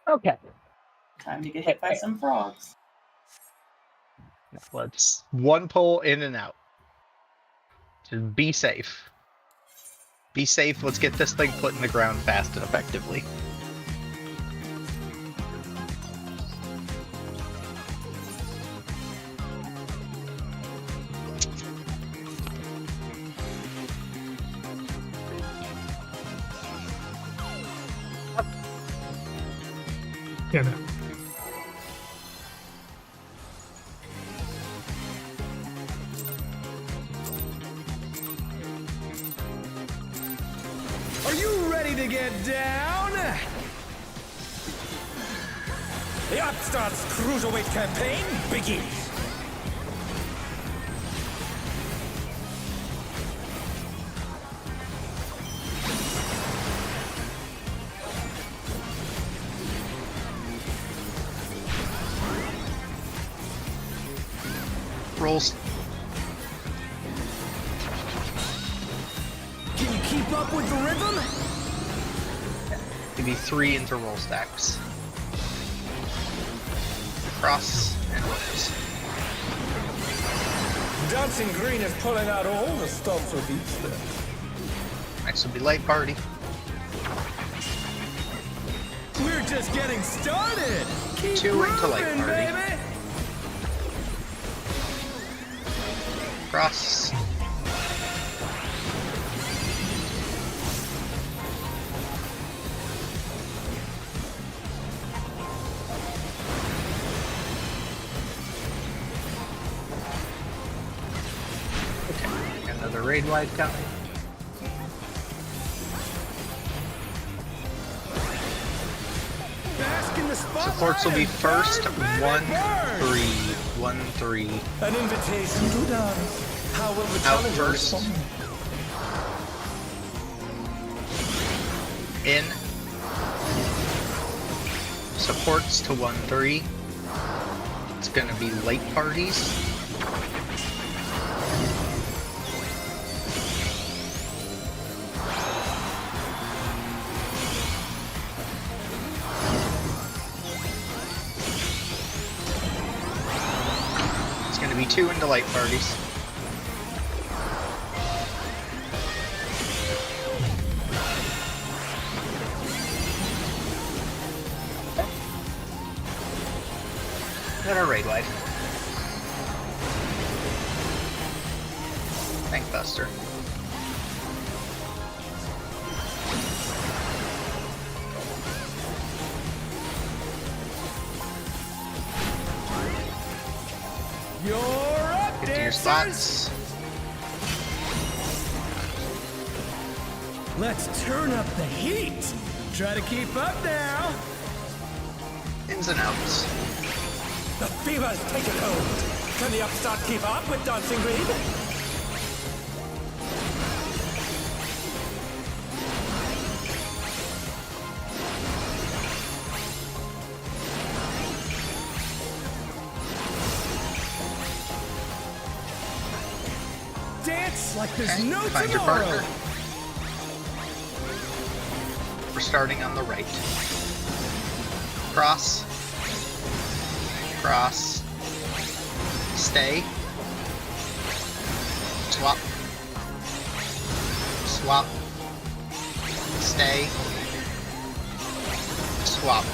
Okay. Time to get hit by some frogs. Let's one pull in and out. Just be safe. Be safe. Let's get this thing put in the ground fast and effectively. Yeah, no. Are you ready to get down? The Upstart's Cruiserweight campaign begins! Rolls. Can you keep up with the rhythm? Maybe 3 into roll stacks. Cross and rolls. Dancing Green is pulling out all the stops with each step. Next will be light party. We're just getting started. Keep 2 into light grooving, party. baby. Cross. Okay, another raid wide coming. Bask in the spotlight. Supports will be and first. burn, baby, 1, burn. 3, 1, 3. An invitation to dance. How will the Out challenger first. respond? In. Supports to 1, 3. It's gonna be late parties. It's gonna be 2 into light parties. Then our raid wide. Thank Buster. You're up, Get to your dancers. spots. Let's turn up the heat. Try to keep up now. Ins and outs. The fever's taken hold. Can the Upstart keep up with Dancing Green? Dance like there's Okay, no find your tomorrow. partner. We're starting on the right. Cross. Cross. Stay. Swap. Swap. Stay. Swap.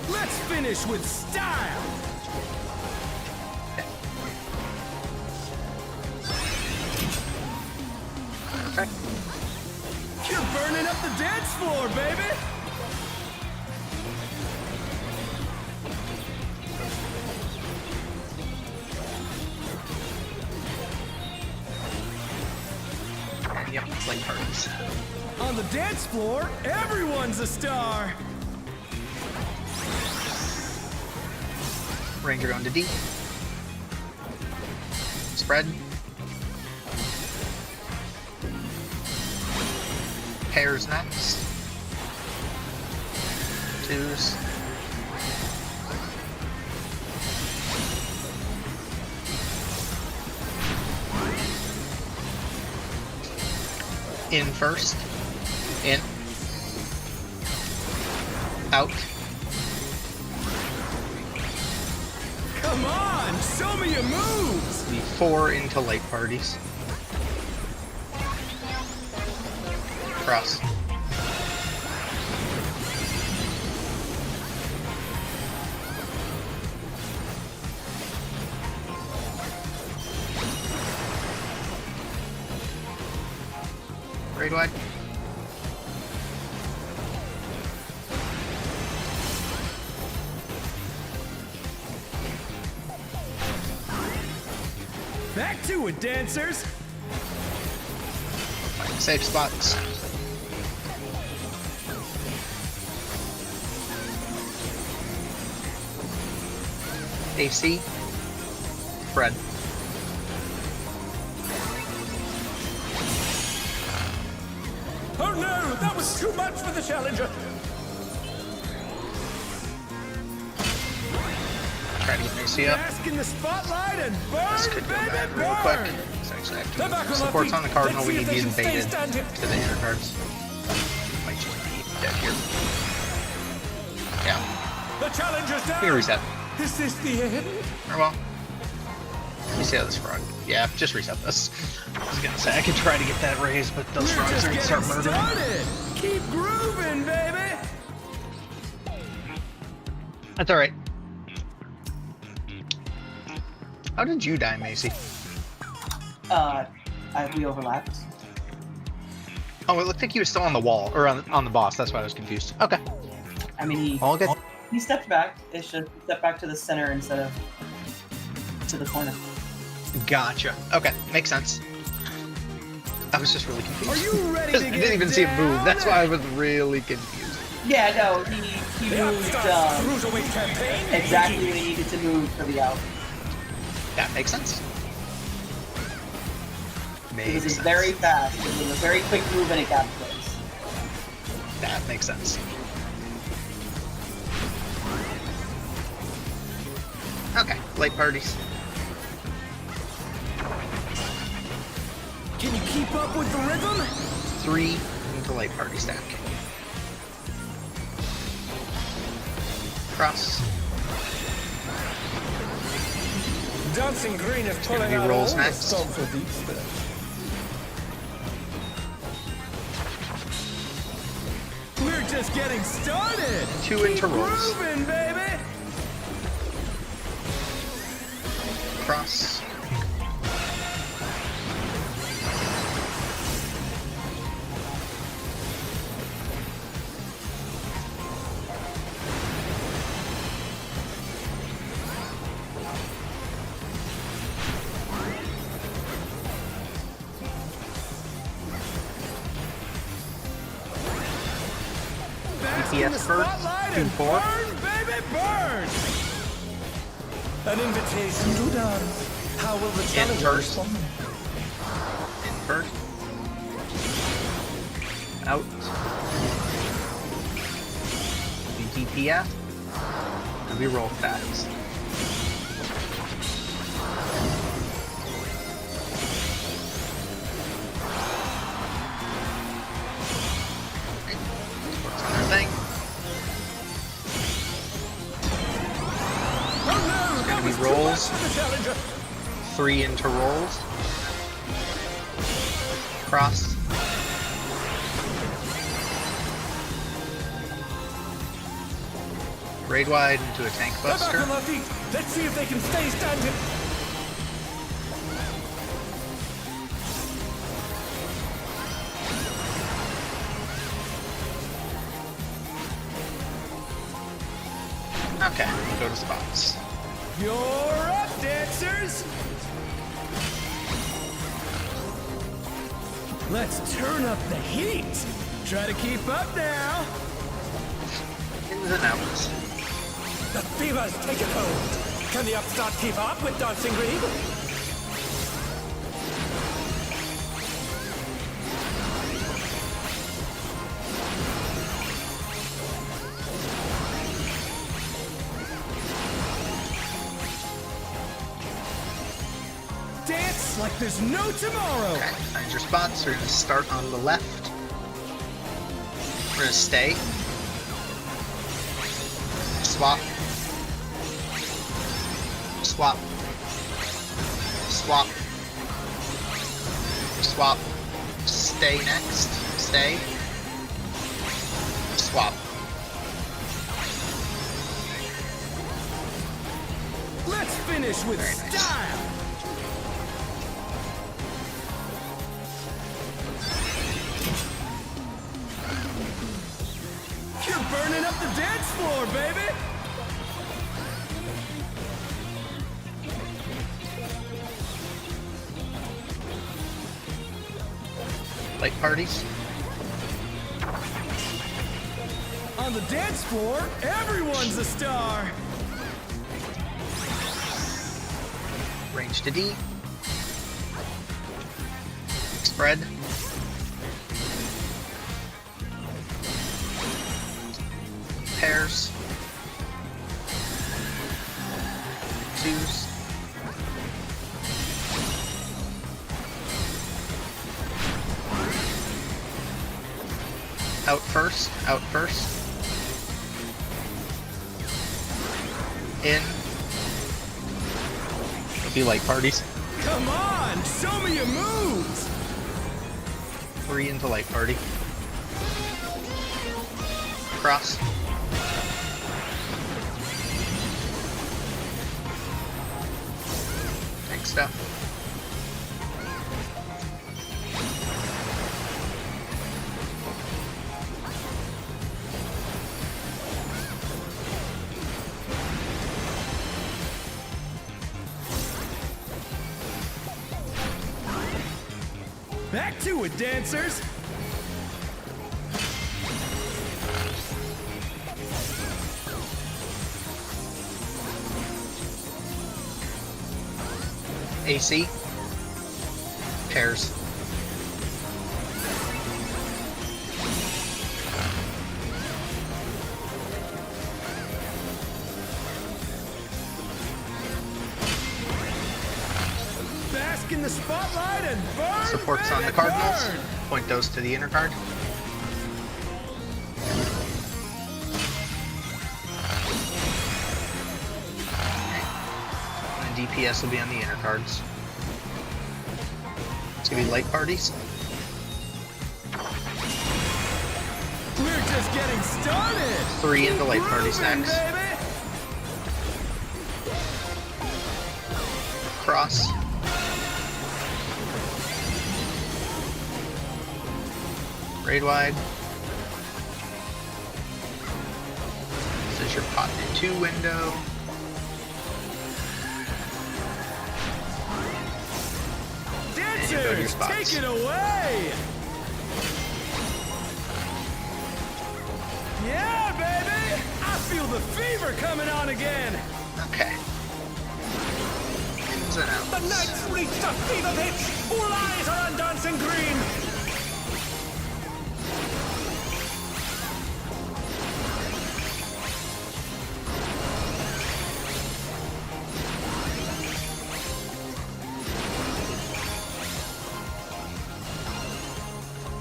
Let's finish with style. Perfect. You're burning up the dance floor, baby. And yep, play parties. On the dance floor, everyone's a star. Ranger going to D. Spread. Pairs next. Twos. In first. In. Out. Come on, show me your moves. The 4 into light parties. Cross. Grade wide. Back to it, dancers. Safe spots. AC. Fred. Oh no, that was too much for the challenger. Try to get AC up. Bask in the spotlight and burn, This could go baby, bad burn. real quick. It's actually They're back on their supports feet. on the cardinal. Let's We see need if they these can stay invaded standing. to the inner cards. Might just be dead here. Yeah. The challenger's down. We reset. Is this the end? Or well. Let me see how this frog. Yeah, just reset this. I was gonna say I could try to get that raised, but those We're frogs just are gonna getting start murdering. started. Keep grooving, baby. That's alright. How did you die, Macy? We overlapped. Oh, it looked like he was still on the wall, or on the boss. That's why I was confused. Okay. I mean, All good. he stepped back. It's just step back to the center instead of to the corner. Gotcha. Okay, makes sense. I was just really confused. Are you ready to I get didn't even see him move. down? That's why I was really confused. Yeah, no, he The moved upstart cruiserweight campaign. exactly when he needed to move for the out. That makes sense. It Makes was sense. very fast. It was a very quick move and it got place. That makes sense. Okay, light parties. Can you keep up with the rhythm? 3 into light party stack. Cross. Dancing Green is pulling be out rolls all next. the stops with these steps. We're just getting started. 2 Keep into rolls. grooving, baby. Cross. Bask in the DPS first, spotlight 2 and 4. burn, baby, burn. An invitation to dance. How will the In challenger first. respond? In first. Out. The DPS. And we roll fast. Works on our thing. Oh no, that be was too rolls. much for the challenger. 3 into rolls. Cross. Raid wide into a tank They're back buster. on their feet. Let's see if they can stay standing. Okay, go to spots. You're up, dancers. Let's turn up the heat. Try to keep up now. Ins and outs. The fever's taken hold. Can the upstart keep up with Dancing Green? Dance like there's no tomorrow. Okay, find your spots. We're gonna start on the left. We're gonna stay. Swap. Swap. Swap. Swap. Stay next. Stay. Swap. Let's finish with Very nice. style. You're burning up the dance floor, baby. Light parties. On the dance floor, everyone's a star. Range to D. Spread. Pairs. Twos. Out first. Out first. In. If you like parties. Come on, show me your moves. 3 into light party. Cross. Next up. Back to it, dancers. AC. Pairs. Bask in the spotlight and burn. Supports on the baby, Cardinals. burn. Point those to the inner card. And DPS will be on the inner cards. It's gonna be light parties. We're just getting started. 3 into light Keep parties grooving, next. baby. Cross. Raid wide. This is your pot 2 window. And you go to your Dancers, spots. take it away. Yeah, baby. I feel the fever coming on again. Okay. Ins and outs. The night's reached a fever pitch. All eyes are on dancing green.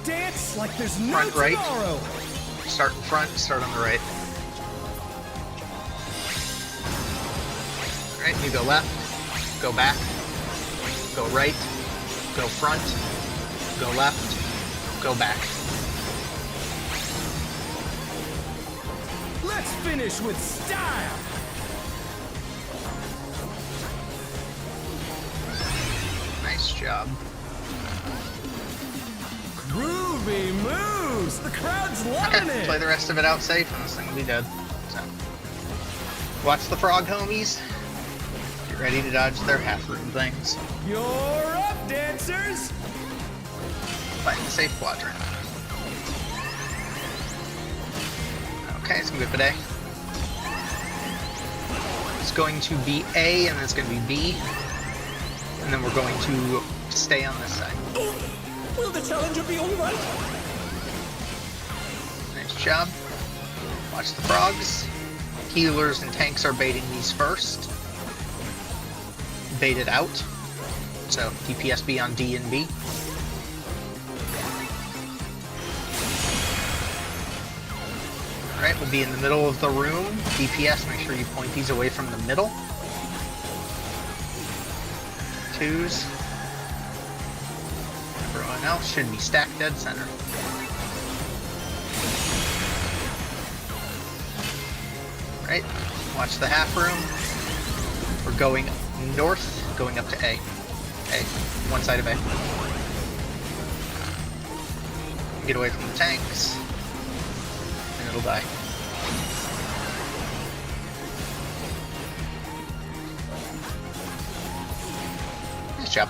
Dance like there's no Front right. tomorrow. Start in front, start on the right. Alright, you go left, go back, go right, go front, go left, go back. Let's finish with style. Nice job. Groovy moves. The crowd's loving Okay, play it. the rest of it out safe and this thing will be dead. So, watch the frog homies. Get ready to dodge their half-room things. You're up, dancers. Find the safe quadrant. Okay, it's gonna be Bidet. It's going to be A and then it's gonna be B. And then we're going to stay on this side. Will the challenger be all right? Nice job. Watch the frogs. Healers and tanks are baiting these first. Bait it out. So DPS be on D and B. Right, we'll be in the middle of the room. DPS, make sure you point these away from the middle. 2s. Everyone else should be stacked dead center. Right, watch the half room. We're going north, going up to A. A, one side of A. Get away from the tanks, and it'll die. Nice job.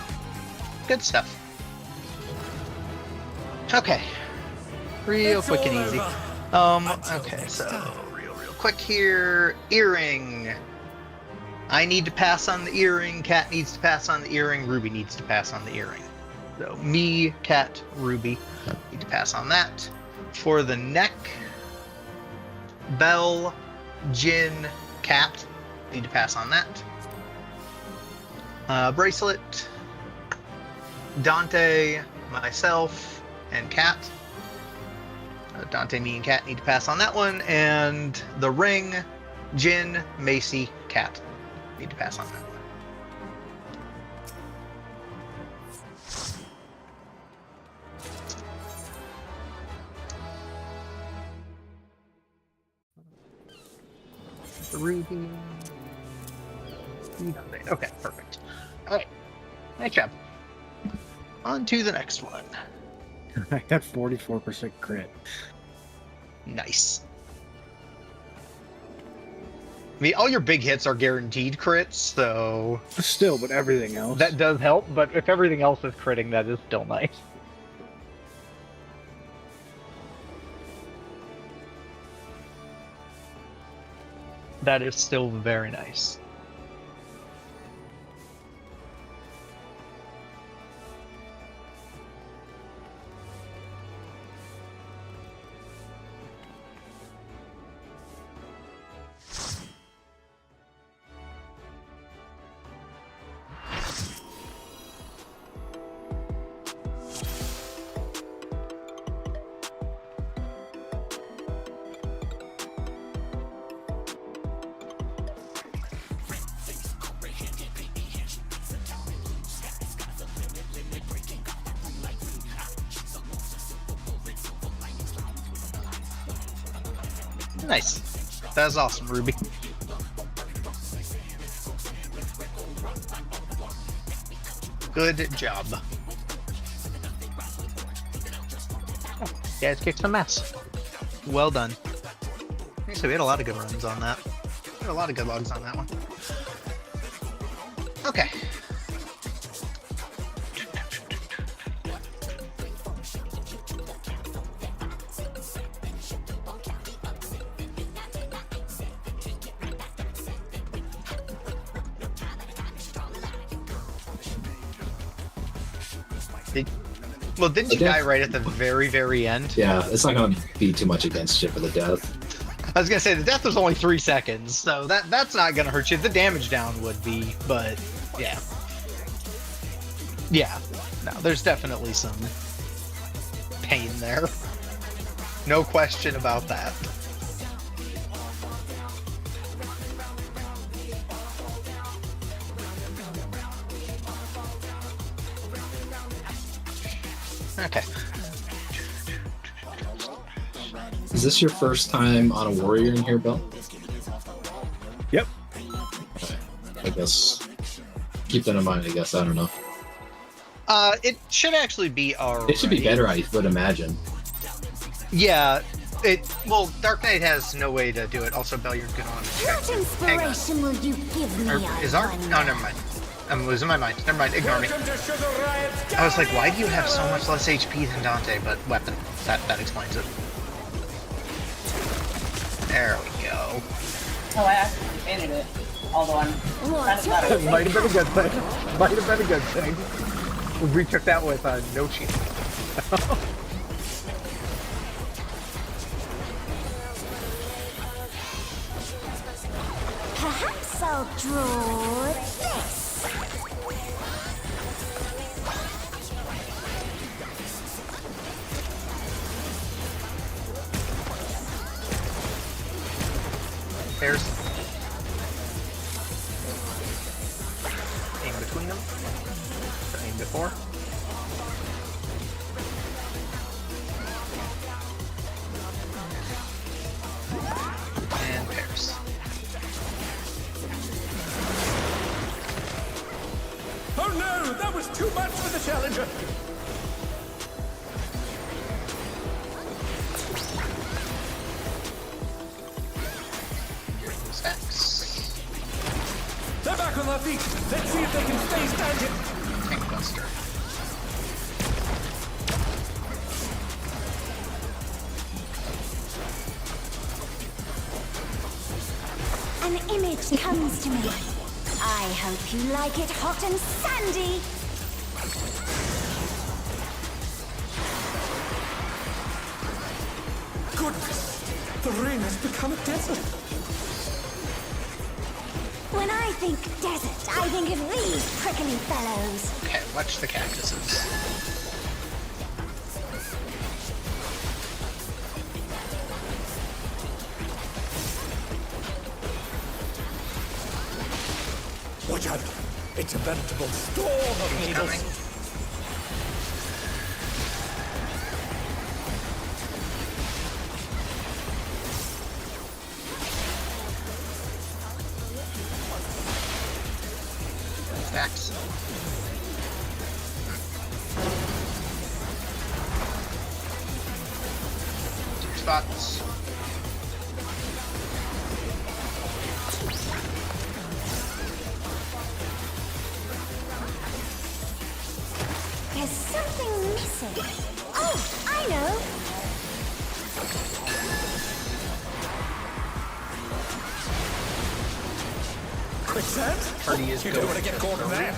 Good stuff. Okay. Real It's quick all and easy. over. Okay, so real quick here. Earring. I need to pass on the earring. Cat needs to pass on the earring. Ruby needs to pass on the earring. So me, Cat, Ruby need to pass on that. For the neck, Belle, Jin, Cat need to pass on that. Bracelet, Dante, myself, and Cat. Dante, me, and Cat need to pass on that one. And the ring, Jin, Macy, Cat need to pass on that one. Okay, perfect. Alright. Nice job. On to the next one. I got 44% crit. Nice. I mean, all your big hits are guaranteed crits, so Still, but everything else. that does help, but if everything else is critting, that is still nice. That is still very nice. Nice. That was awesome, Ruby. Good job. Oh, you guys kicked some ass. Well done. Actually, we had a lot of good runs on that. We had a lot of good logs on that one. Okay. Well, didn't you die right at the very, very end? Yeah, it's not going to be too much against you for the death. I was gonna say the death was only 3 seconds, so that's not gonna hurt you. The damage down would be, but yeah, yeah. No, there's definitely some pain there. No question about that. Okay. Is this your first time on a warrior in here, Bill? Yep. Okay. I guess keep that in mind. I guess I don't know. It should actually be alright. It should be better, I would imagine. Yeah. Well, Dark Knight has no way to do it. Also, Bell, you're gonna want to check. What inspiration will you give me? Is our? No, never mind. I'm losing my mind. Never mind. Ignore me. I was like, why do you have so much less HP than Dante? But weapon. That explains it. There we go. Oh, I actually painted it. Although I'm kind of not It might have been a good thing. Might have been a good thing. We took that with no cheat. Perhaps I'll draw this. Pairs. Aim between them. Aim before. And pairs. Oh no, that was too much for the challenger. Stacks. They're back on their feet. Let's see if they can stay standing. Tank Buster. An image comes to me. I hope you like it hot and sandy. Goodness, the rain has become a desert. When I think desert, I think of these prickly fellows. Okay, watch the cactuses. Watch out. It's a veritable storm of He's needles. coming. Stacks. Two spots. There's something missing. Oh, I know. Quicksand? Party is You going don't want to get caught in that.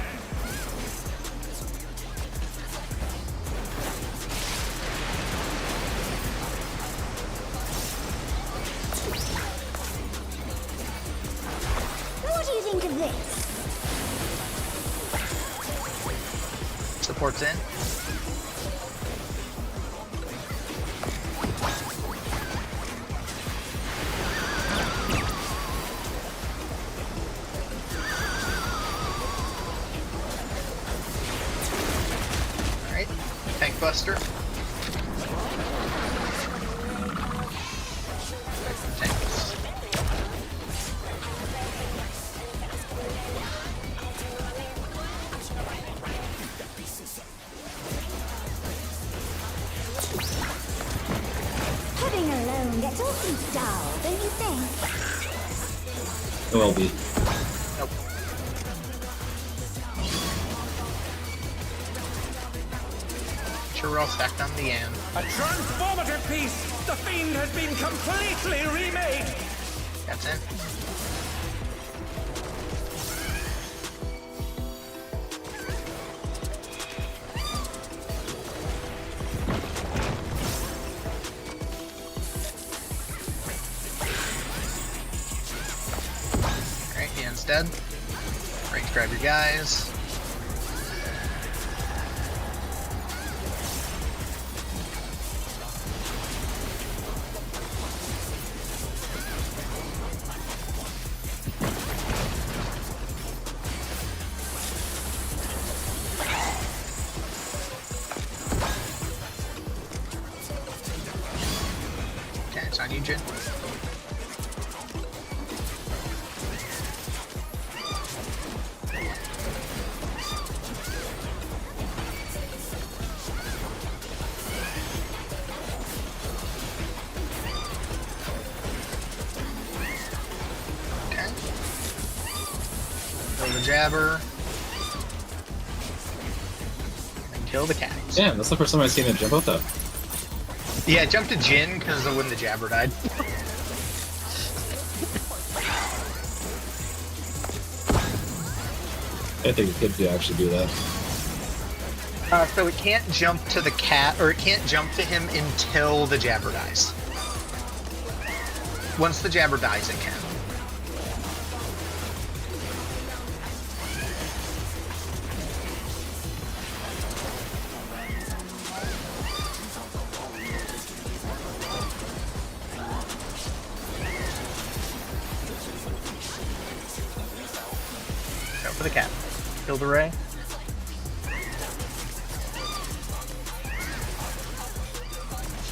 What do you think of this? Supports in. Alright. Tank Buster. Tanks. Pudding alone gets awfully dull, don't you think? It will be. Nope. Sure, we're all stacked on the end. A transformative piece! The fiend has been completely remade! That's in. Alright, Ian's dead. Right, grab your guys. Okay, it's on you, Jin. Okay. Kill the jabber. And kill the cats. Damn, that's the first time I've seen it jump out though. Yeah, I jumped to Jin because of when the jabber died. I think it could actually do that. So it can't jump to the cat, or it can't jump to him until the jabber dies. Once the jabber dies, it can. the cat. Kill the ray.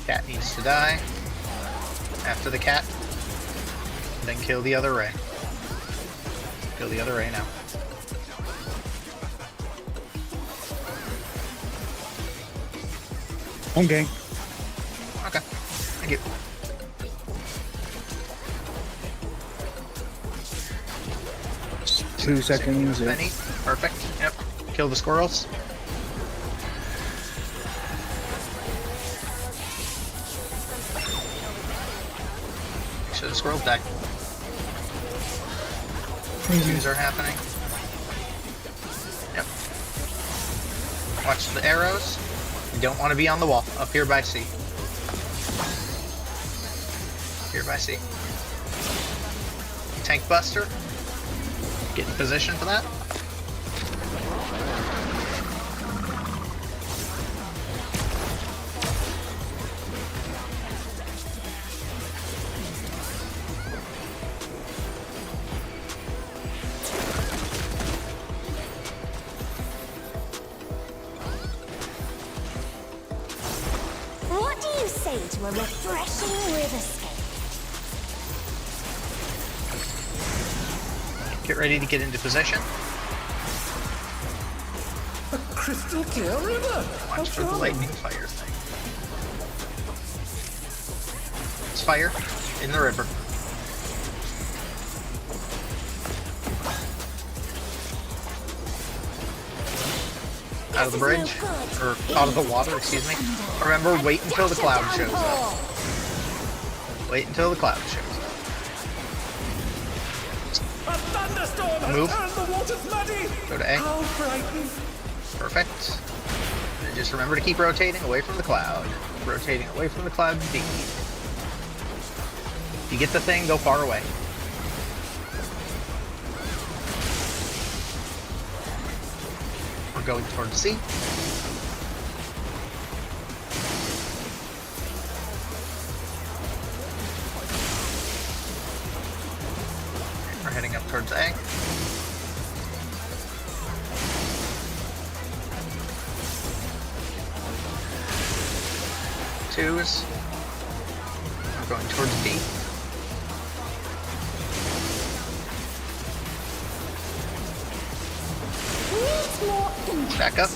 Cat needs to die. After the cat. Then kill the other ray. Kill the other ray now. Okay. Okay. Thank you. Two seconds. Yeah. Penny. Perfect. Yep. Kill the squirrels. Make sure the squirrels die. Twos are happening. Yep. Watch the arrows. You don't want to be on the wall. Up here by C. Here by C. Tank Buster. Get in position for that. What do you say to a refreshing riverscape? Get ready to get into position. A crystal clear river. Watch for the lightning fire thing. It's fire in the river. Out of the bridge, or out of the water, excuse me. Remember, wait until the cloud shows up. Wait until the cloud shows up. A thunderstorm has Move. turned the waters muddy. Go to A. How frightening. Perfect. And just remember to keep rotating away from the cloud. Rotating away from the cloud to D. If you get the thing, go far away. We're going towards C. We're heading up towards A. Twos. We're going towards B. Needs more impact. Back up.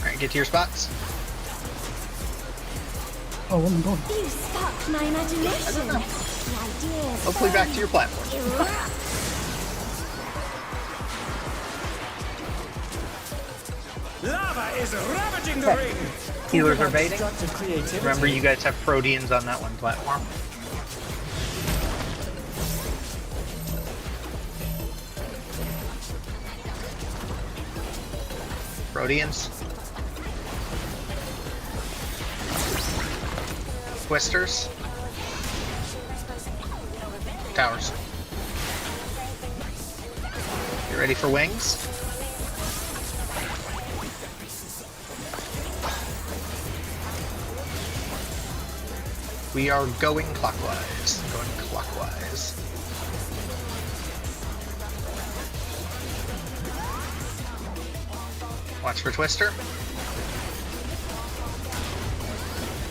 Alright, get to your spots. Oh, where am I going? You sparked my imagination. The ideas Hopefully back to your platform. erupt. Lava is ravaging the ring. Healers are baiting. Destructive creativity. Remember, you guys have Proteans on that one platform. Proteans. Twisters. Towers. You ready for wings? We are going clockwise. Going clockwise. Watch for Twister.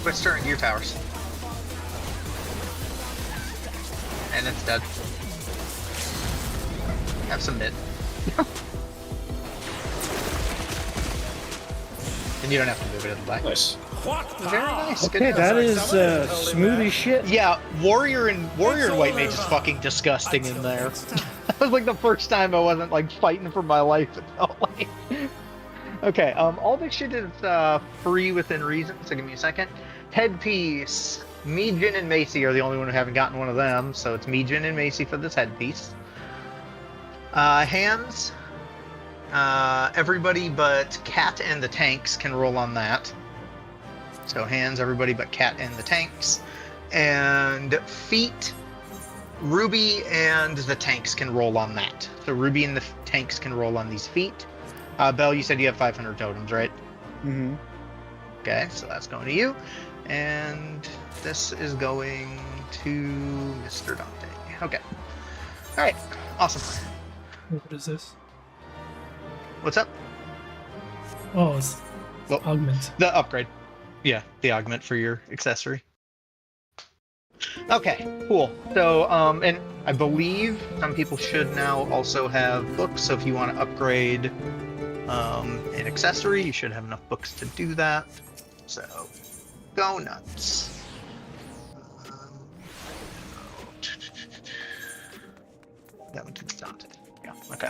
Twister and gear towers. And it's dead. Have some mid. And you don't have to move it in the back. Nice. What Very nice. Good Okay, job. that is smooth as shit. Yeah, Warrior and White Mage is fucking disgusting in there. That was like the first time I wasn't like fighting for my life. It felt like. Okay, all this shit is free within reason, so give me a second. Headpiece. Meejin and Macy are the only one who haven't gotten one of them, so it's Meejin and Macy for this headpiece. Hands. Everybody but Cat and the tanks can roll on that. So hands, everybody but Cat and the tanks. And feet, Ruby and the tanks can roll on that. So Ruby and the tanks can roll on these feet. Belle, you said you have 500 totems, right? Mm-hmm. Okay, so that's going to you. And this is going to Mr. Dante. Okay. Alright, awesome. What is this? What's up? Oh, it's Well, augment. the upgrade. Yeah, the augment for your accessory. Okay, cool. So, and I believe some people should now also have books, so if you want to upgrade an accessory, you should have enough books to do that. So, go nuts. That went to Dante. Yeah, okay.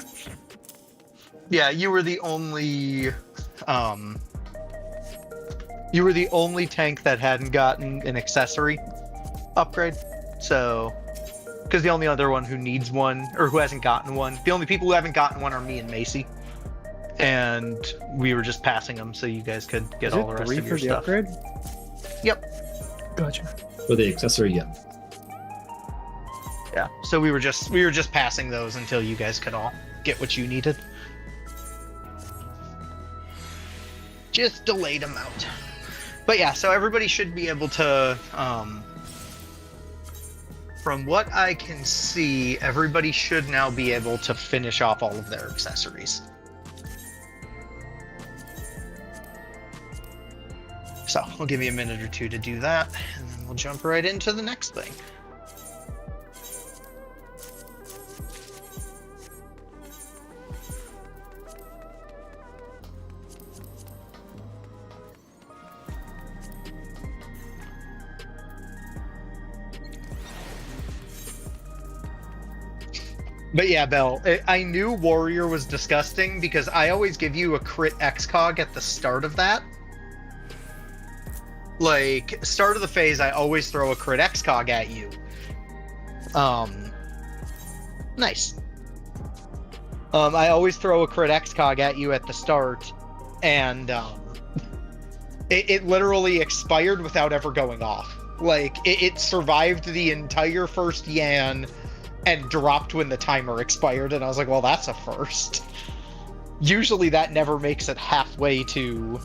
Yeah, you were the only tank that hadn't gotten an accessory upgrade. So, because the only other one who needs one, or who hasn't gotten one, the only people who haven't gotten one are me and Macy. And we were just passing them so you guys could get all the rest of your stuff. Upgrade? Yep. Gotcha. For the accessory, yeah. Yeah. So we were just passing those until you guys could all get what you needed. Just delayed them out. But yeah, so everybody should be able to, from what I can see, everybody should now be able to finish off all of their accessories. So I'll give you a minute or two to do that, and then we'll jump right into the next thing. But yeah, Belle, I knew Warrior was disgusting because I always give you a crit XCOG at the start of that. Like, start of the phase, I always throw a crit XCOG at you. Nice. I always throw a crit XCOG at you at the start, and it literally expired without ever going off. Like, it survived the entire first Yan and dropped when the timer expired, and I was like, well, that's a first. Usually that never makes it halfway to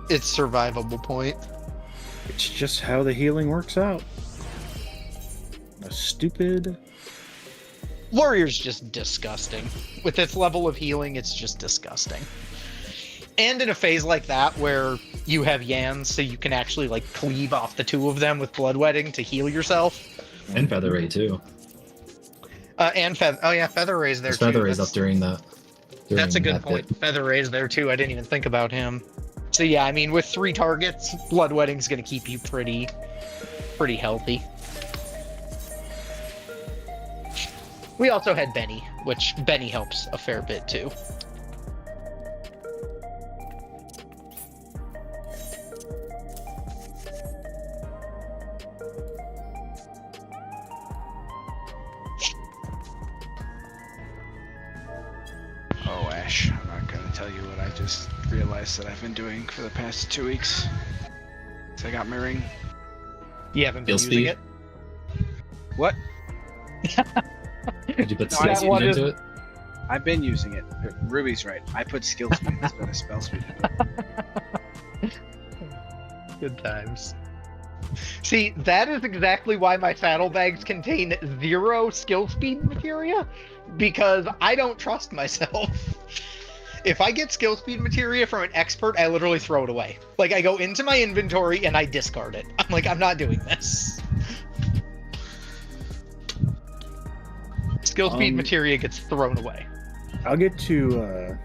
its survivable point. It's just how the healing works out. A stupid... Warrior's just disgusting. With its level of healing, it's just disgusting. And in a phase like that, where you have Yans, so you can actually, like, cleave off the two of them with Bloodwetting to heal yourself. And Feather Ray, too. And Feather Ray's there too. Feather Ray's up during that. That's a good point. Feather Ray's there too. I didn't even think about him. So yeah, I mean, with 3 targets, Bloodwetting's gonna keep you pretty healthy. We also had Benny, which Benny helps a fair bit too. Oh, Ash, I'm not gonna tell you what I just realized that I've been doing for the past 2 weeks. So I got my ring. You haven't been Skill using speed? it? What? Did you put No, skill that speed one into it? I've been using it. Ruby's right. I put skill speed instead of spell speed. Good times. See, that is exactly why my saddlebags contain 0 skill speed materia, because I don't trust myself. If I get skill speed materia from an expert, I literally throw it away. Like, I go into my inventory and I discard it. I'm like, I'm not doing this. Skill speed materia gets thrown away. I'll get to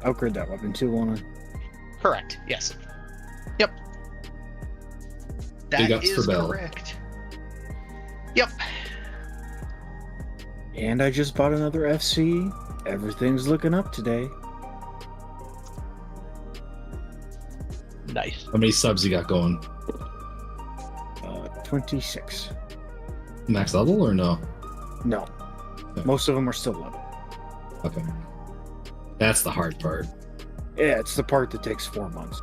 upgrade that weapon too, won't I? Correct, yes. Yep. Big That ups is for Bell. correct. Yep. And I just bought another FC. Everything's looking up today. Nice. How many subs you got going? 26. Max level or no? No. Most of them are still level. Okay. That's the hard part. Yeah, it's the part that takes 4 months.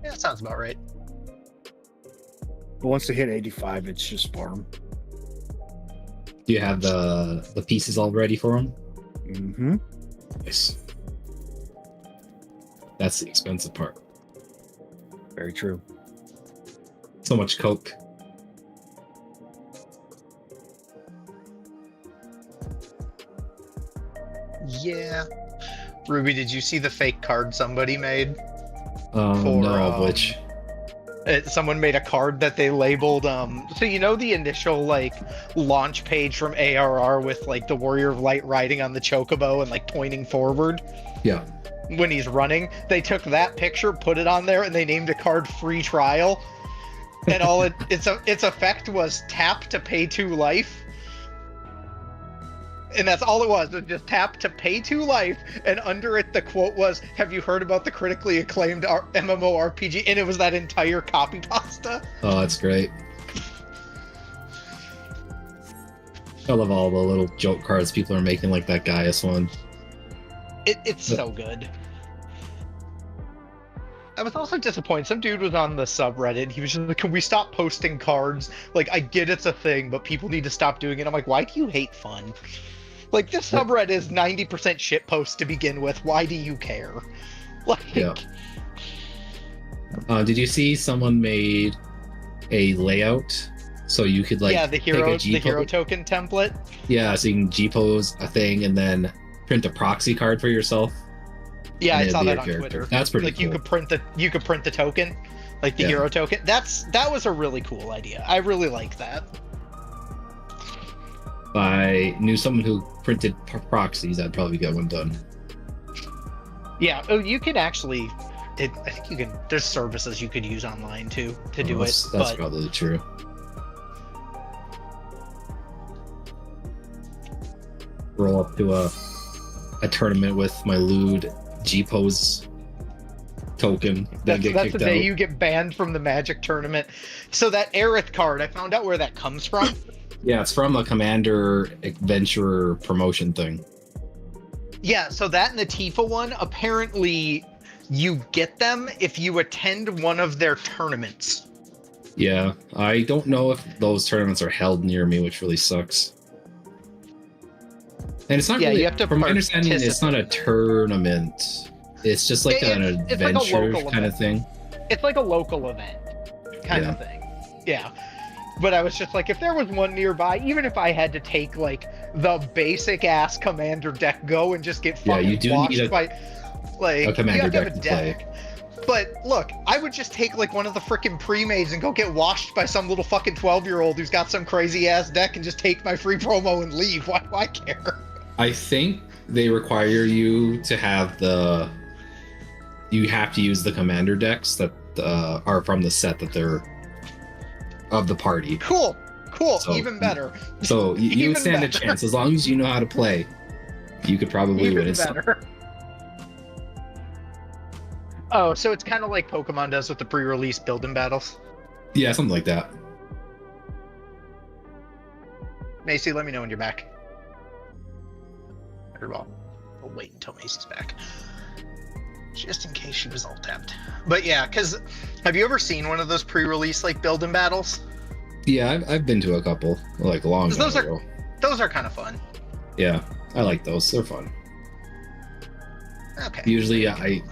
Yeah, that sounds about right. But once they hit 85, it's just farm. Do you have the pieces all ready for them? Mm-hmm. Nice. That's the expensive part. Very true. So much coke. Yeah. Ruby, did you see the fake card somebody made? No, which? Someone made a card that they labeled so you know the initial like launch page from ARR with like the Warrior of Light riding on the chocobo and like pointing forward Yeah. when he's running? They took that picture, put it on there, and they named a card Free Trial. And all its effect was tap to pay 2 life. And that's all it was just tap to pay 2 life, and under it the quote was, "Have you heard about the critically acclaimed MMORPG?" And it was that entire copy pasta. Oh, that's great. I love all the little joke cards people are making, like that Gaius one. It's so good. I was also disappointed. Some dude was on the subreddit. He was just like, "Can we stop posting cards? Like, I get it's a thing, but people need to stop doing it." I'm like, why do you hate fun? Like, this subreddit is 90% shit posts to begin with. Why do you care? Like, Yeah. Did you see someone made a layout so you could like the hero token template? Yeah, so you can G-pose a thing and then print a proxy card for yourself. Yeah, and I it'd saw be that your on character. Twitter. That's pretty like cool. you could print the token, like the hero token. That was a really cool idea. I really like that. If I knew someone who printed proxies, I'd probably get one done. Yeah. Oh, you can actually. I think you can. There's services you could use online too to do it. That's But probably true. Roll up to a tournament with my lewd G-pose token, then that's get the kicked day out. you get banned from the Magic tournament. So that Aerith card, I found out where that comes from. Yeah, it's from a Commander Adventurer promotion thing. Yeah, so that and the Tifa one, apparently you get them if you attend one of their tournaments. Yeah, I don't know if those tournaments are held near me, which really sucks. And it's not really, you have to from my understanding, it's not a tournament. It's just like an it's like a adventure local kind of thing. It's like a local event kind of thing. Yeah. But I was just like, if there was one nearby, even if I had to take like the basic ass commander deck, go and just get fucking you do washed need by like a commander you have to have deck a to play. But look, I would just take like one of the freaking pre-mades and go get washed by some little fucking 12-year-old who's got some crazy ass deck and just take my free promo and leave. Why care? I think they require you to have you have to use the commander decks that are from the set that they're of the party. Cool. So, even better. So you Even stand a better. chance as long as you know how to play. You could probably win Even it. better. Oh, so it's kind of like Pokemon does with the pre-release build-in battles. Yeah, something like that. Macy, let me know when you're back. Or well, I'll wait until Macy's back. Just in case she was all tapped. But yeah, because have you ever seen one of those pre-release like build-in battles? Yeah, I've been to a couple, like a long time ago. Those are kind of fun. Yeah, I like those. They're fun. Okay. Usually, I've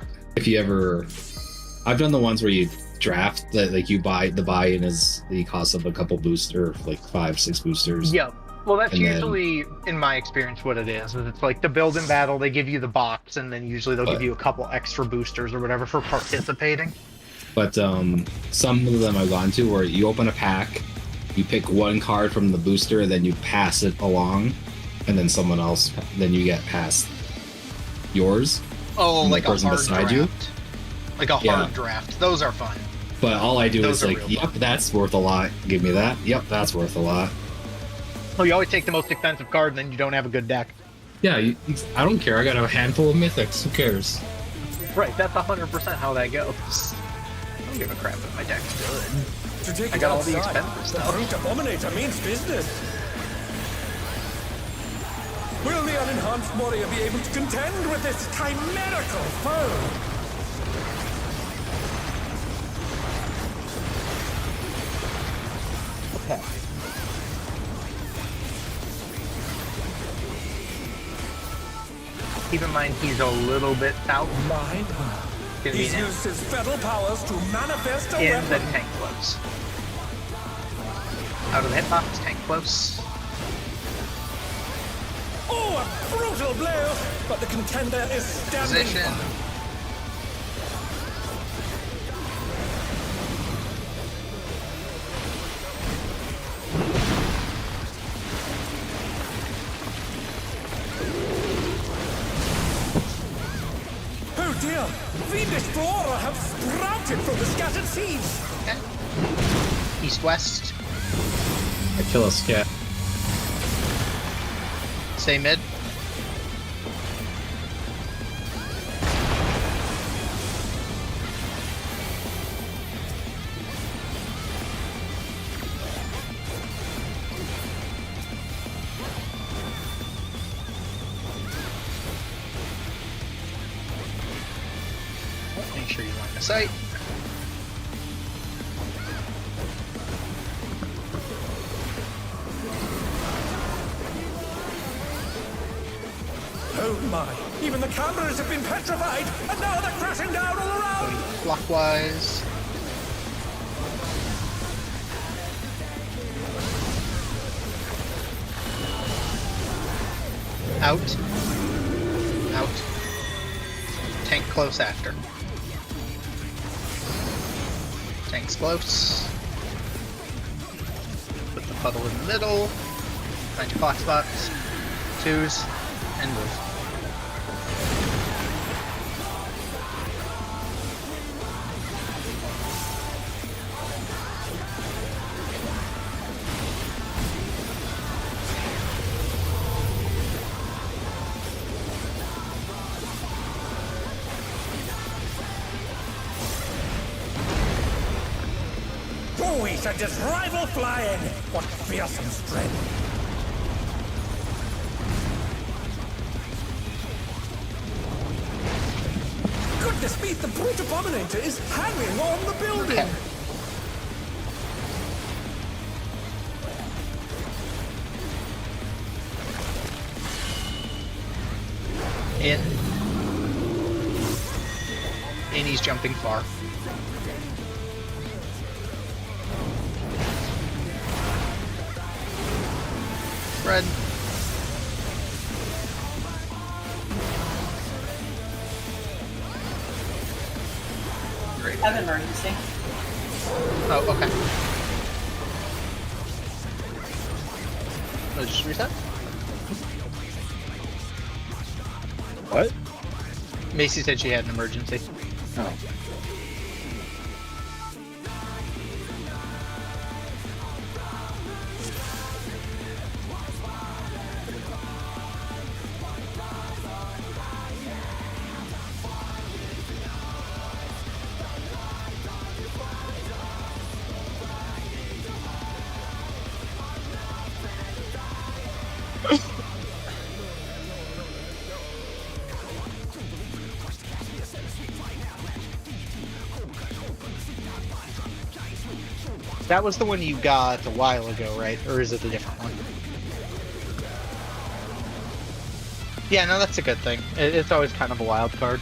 done the ones where you draft that, like you buy, the buy-in is the cost of a couple booster, like 5-6 boosters. Yeah. Well, that's And then- usually, in my experience, what it is. It's like the build-in battle, they give you the box, and then usually they'll give you a couple extra boosters or whatever for participating. But some of them I've gone to where you open a pack, you pick one card from the booster, and then you pass it along, and then someone else, then you get past yours. Oh, And the like a person hard beside draft. you? Like a Yeah. hard draft. Those are fun. But all I do Those is are like, real yep, that's worth a lot. Give me that. Yep, that's worth a lot. Oh, you always take the most expensive card, and then you don't have a good deck. Yeah, I don't care. I got a handful of mythics. Who cares? Right, that's 100% how that goes. I don't give a crap if my deck's good. To take I it got all the outside, expensive the stuff. brute abominator means business. Will the unenhanced warrior be able to contend with this chimerical foe? Okay. keep in mind he's a little bit south. Mine? Gonna be He's used his fetal powers to manifest a in the weapon. tank close. Out of the hitbox, tank close. Oh, a brutal blow! But the contender is standing. Position. Oh dear! Fiendish flora have sprouted from the scattered seeds! Okay. East-west. I kill a scat. Stay mid. Make sure you line the sight. Oh my! Even the cameras have been petrified, and now they're crashing down all around! Going clockwise. Out. Out. Tank close after. Tank's close. Put the puddle in the middle. Find your clock spots. Twos. And move. Oh, he sent his rival flying! What fearsome strength! Goodness me, the brute abominator is hanging on the building! Okay. In. And he's jumping far. Red. Great. Have emergency. Oh, okay. Let's just reset. What? Macy said she had an emergency. Oh. That was the one you got a while ago, right? Or is it a different one? Yeah, no, that's a good thing. It's always kind of a wild card.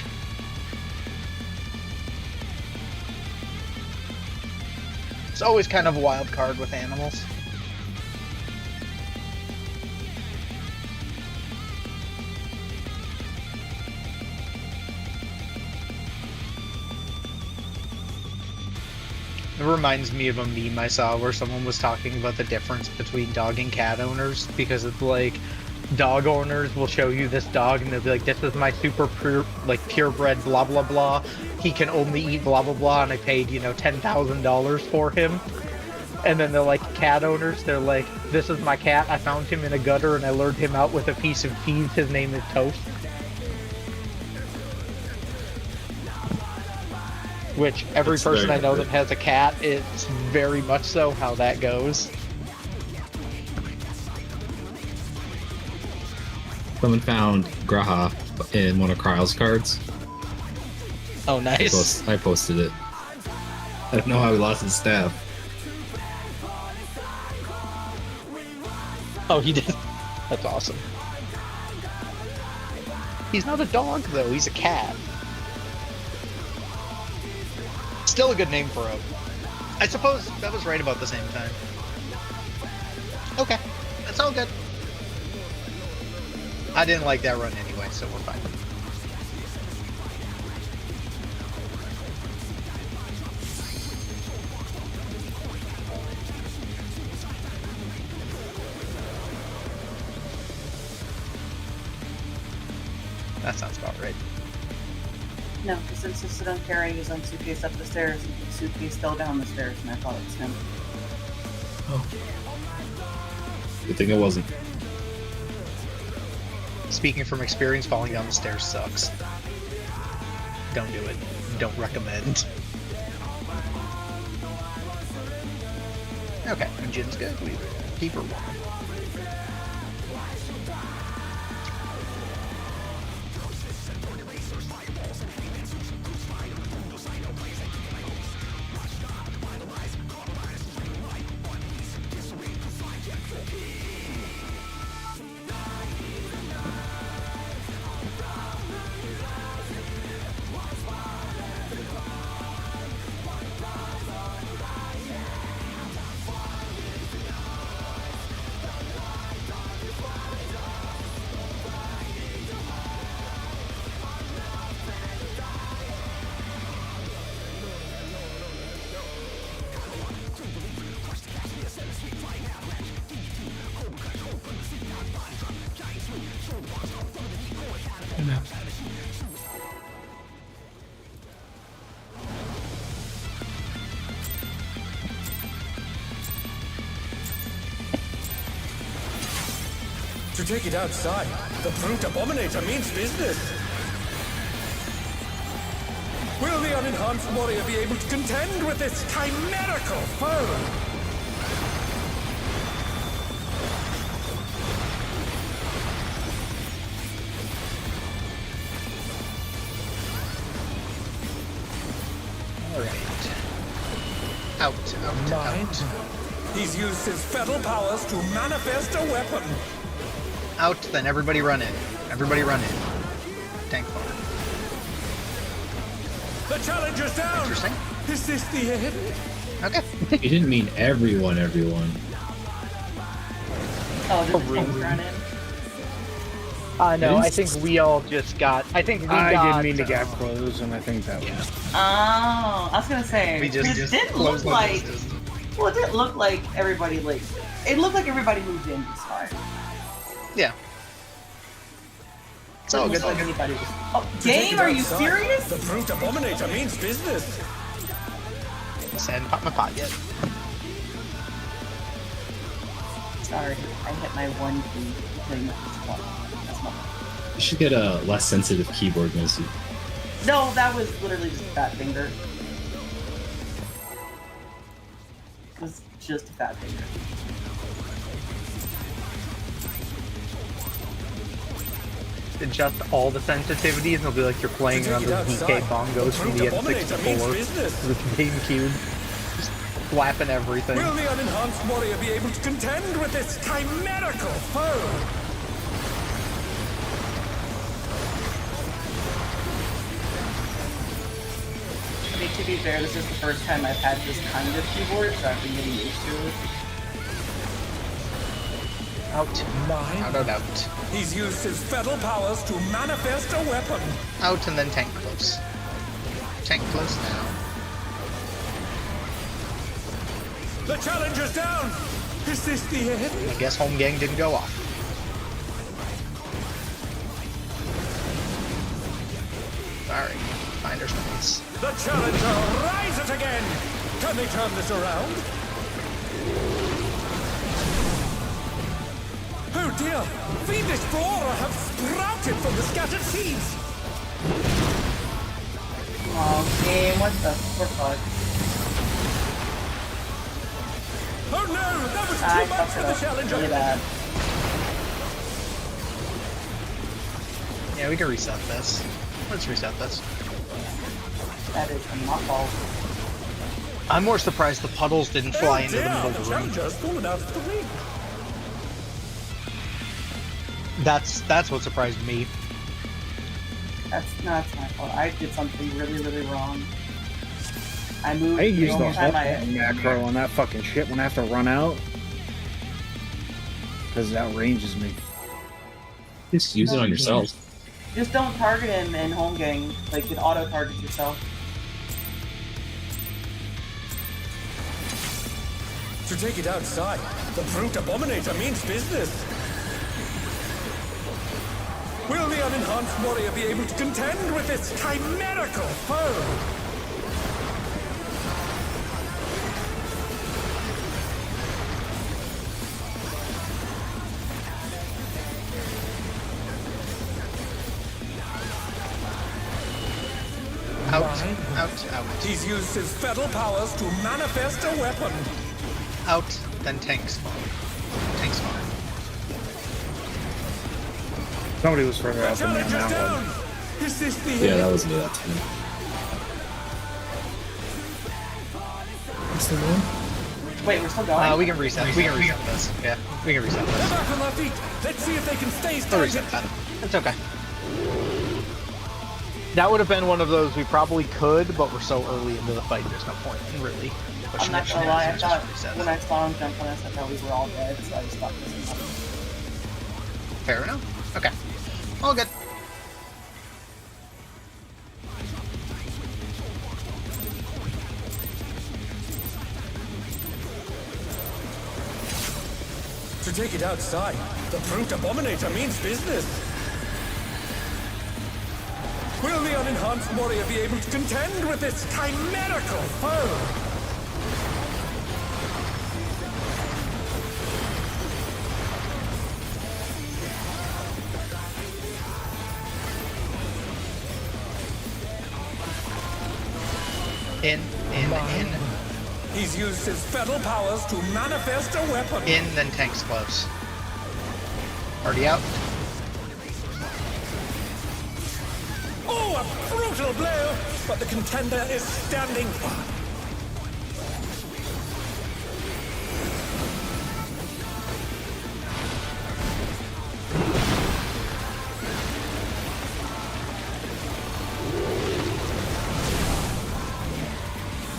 It's always kind of a wild card with animals. It reminds me of a meme I saw where someone was talking about the difference between dog and cat owners, because it's like dog owners will show you this dog and they'll be like, this is my super purebred blah blah blah, he can only eat blah blah blah, and I paid, you know, $10,000 for him. And then they're like, cat owners, they're like, this is my cat, I found him in a gutter and I lured him out with a piece of cheese, his name is Toast. Which every That's person very I know good. that has a cat, it's very much so how that goes. Someone found Graha in one of Kryle's cards. Oh, nice. I posted it. I don't know how he lost his staff. Oh, he did. That's awesome. He's not a dog, though. He's a cat. Still a good name for him. I suppose that was right about the same time. Okay, that's all good. I didn't like that run anyway, so we're fine. That sounds about right. No, just insisted on carrying his own suitcase up the stairs and the suitcase fell down the stairs, and I thought it was him. Oh, Good thing it wasn't. Speaking from experience, falling down the stairs sucks. Don't do it. Don't recommend. Okay, Jin's good. We keep her warm. good now. To take it outside, the brute abominator means business. Will the unenhanced warrior be able to contend with this chimerical foe? Alright. Out. He's used his fetal powers to manifest a weapon. Out, then everybody run in. Everybody run in. Tank farm. The challenger's down. Interesting. Is this the end? Okay. You didn't mean everyone. Oh, did the tank run in? No, I think we all just got. I think we got. I didn't mean to get close, and I think that was. Oh, I was gonna say. We just it didn't look closed like. this. Well, it didn't look like everybody like. It looked like everybody moved in this time. Yeah. It's all It good. looked like anybody was. Oh, To take game? it Are you outside, serious? The brute abominator means business. I hadn't popped my pot yet. Sorry, I hit my one key playing with this one. That's my. You should get a less sensitive keyboard, Missy. No, that was literally just a fat finger. It was just a fat finger. Adjust all the sensitivities, and it'll be like you're playing on the DK bongos from the N64 with GameCube. Just flapping everything. Will the unenhanced warrior be able to contend with this chimerical foe? I mean, to be fair, this is the first time I've had this kind of keyboard, so I've been getting used to it. Out. He's used his fetal powers to manifest a weapon. Out and then tank close. Tank close now. The challenger's down. Is this the end? I guess home gang didn't go off. Sorry. Finder space. The challenger rises again. Can they turn this around? Oh dear! Fiendish flora have sprouted from the scattered seeds! Oh, game, what the fuck? Oh no! That was I too much fucked for it the up challenger! really bad. Yeah, we can reset this. Let's reset this. That is my fault. I'm more surprised the puddles didn't fly into the dear, middle the of the room. challenger's fallen out of the ring. That's what surprised me. That's not my fault. I did something really, really wrong. I moved I the use the only time halt macro on that fucking shit when I have to run out. Because it outranges me. Just use it on yourself. Just don't target him in home gang. Like, it auto targets yourself. To take it outside, the brute abominator means business. Will the unenhanced warrior be able to contend with this chimerical foe? Out. He's used his fatal powers to manifest a weapon. Out, then tanks. Tanks far. Somebody was further out than me on Challenger's that down. one. Is this the Yeah, end? that was me that time. What's the one? Wait, we're still going? We can reset. We can reset this. Yeah, we can reset They're this. back on their feet. Let's see if they can stay We'll reset standing. that. It's okay. That would have been one of those we probably could, but we're so early into the fight, there's no point in really I'm pushing not it. gonna lie, I Just thought reset. when I saw him jump on us, I thought we were all dead, so I just thought this was nothing. Fair enough. Okay. All good. To take it outside, the brute abominator means business. Will the unenhanced warrior be able to contend with this chimerical foe? In. He's used his fatal powers to manifest a weapon. In, then tanks close. Already out. Oh, a brutal blow! But the contender is standing firm.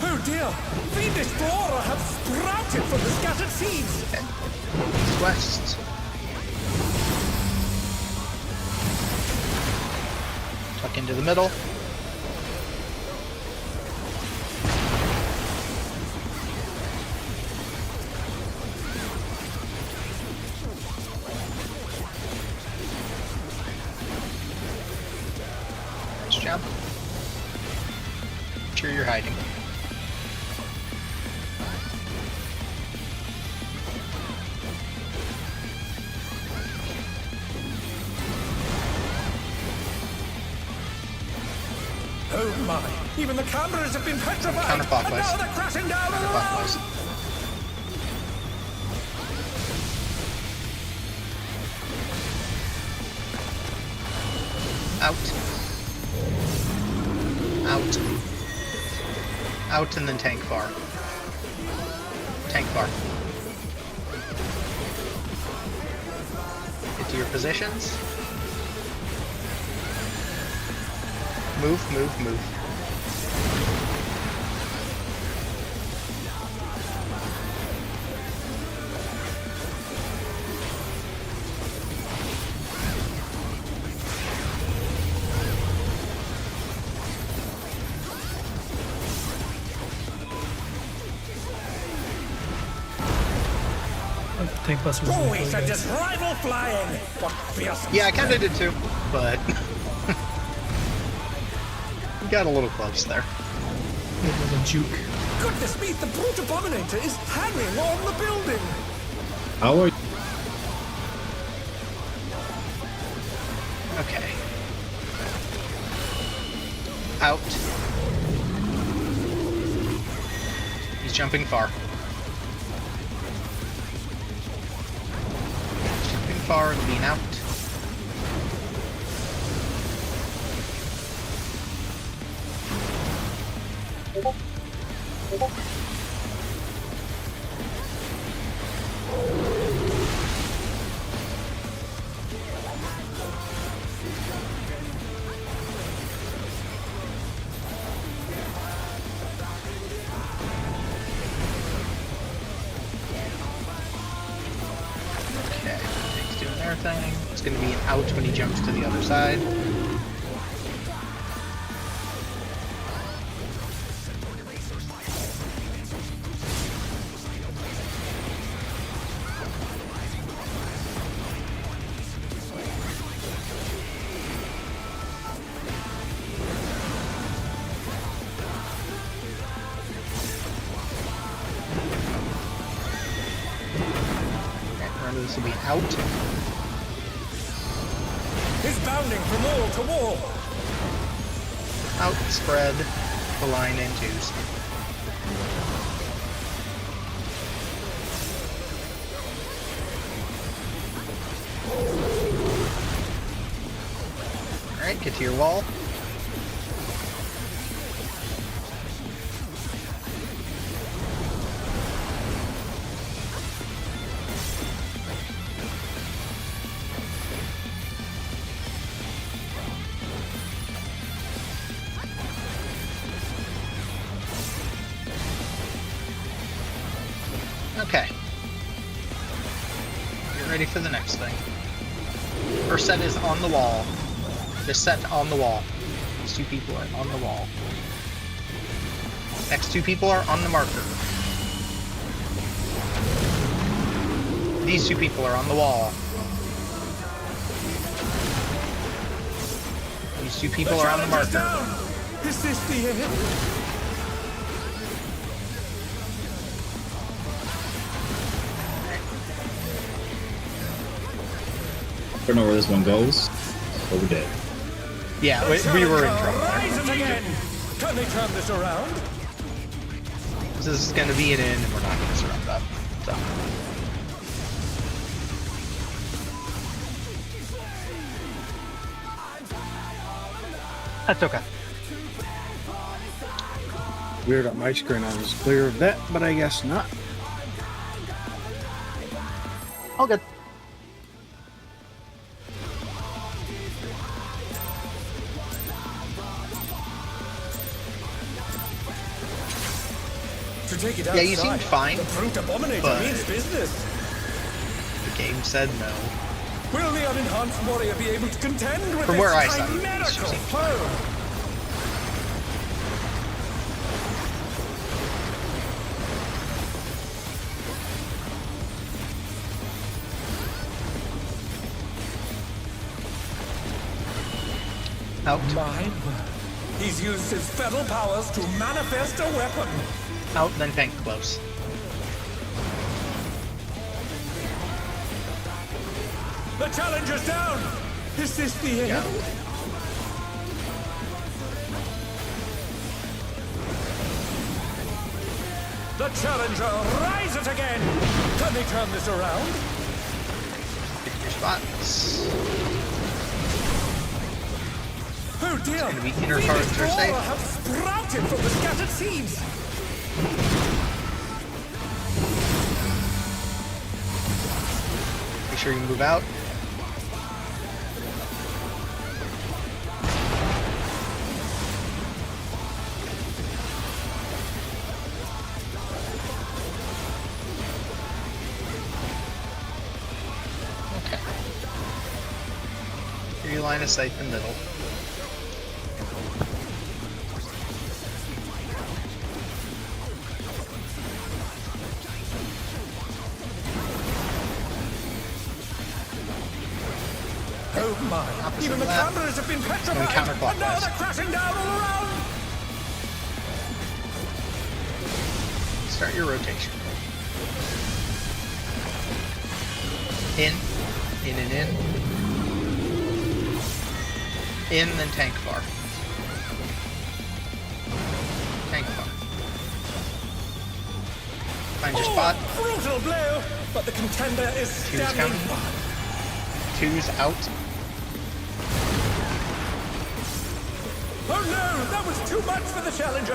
Oh dear! Fiendish flora have sprouted from the scattered seeds! West. Tuck into the middle. Nice job. Make sure you're hiding. Oh my! Even the cameras have been petrified! Counterclockwise. And now they're crashing down all around! Counterclockwise. Out. Out. Out and then tank far. Tank far. Get to your positions. Move. Tank buster was Oh, really he good. sent his rival flying! What fierce... Yeah, I kinda did too, but... got a little close there. It was a juke. Goodness me, the brute abominator is hanging on the building! How are Okay. Out. He's jumping far. Jumping far, lean out. thing. It's going to be an out when he jumps to the other side. This will be out. He's bounding from wall to wall. Out, spread the line in twos. Alright, get to your wall. Okay. Get ready for the next thing. First set is on the wall. This set on the wall. These two people are on the wall. Next two people are on the marker. These two people are on the wall. These two people are on the marker. Is this the end? I don't know where this one goes, but we did. Yeah, we were in trouble. Rise it again. Can they turn this around? This is going to be an in, and we're not going to surround that. So. That's okay. Weird on my screen, I was clear of that, but I guess not. All good. To take it Yeah, you seemed fine, The brute abominator but- means business. The game said no. Will the unenhanced warrior be able to contend with From this where I saw it, chimerical it seemed foe? Out. My word. He's used his feral powers to manifest a weapon. Out, then tank close. The challenger's down. Is this the end? Yeah. The challenger rises again. Can they turn this around? Pick your spots. Oh dear! gonna be inner cards are safe. Have sprouted from the scattered seeds. Make sure you move out. Okay. Here you line of sight in the middle. Oh my! Opposite Even the of that. cameras have been Going petrified, counterclockwise. and now they're crashing down all around. Start your rotation. In, and in. In, then tank bar. Tank bar. Find your spot. Brutal blow, but the contender is Two's standing coming. by. Two's out. Oh no, that was too much for the challenger.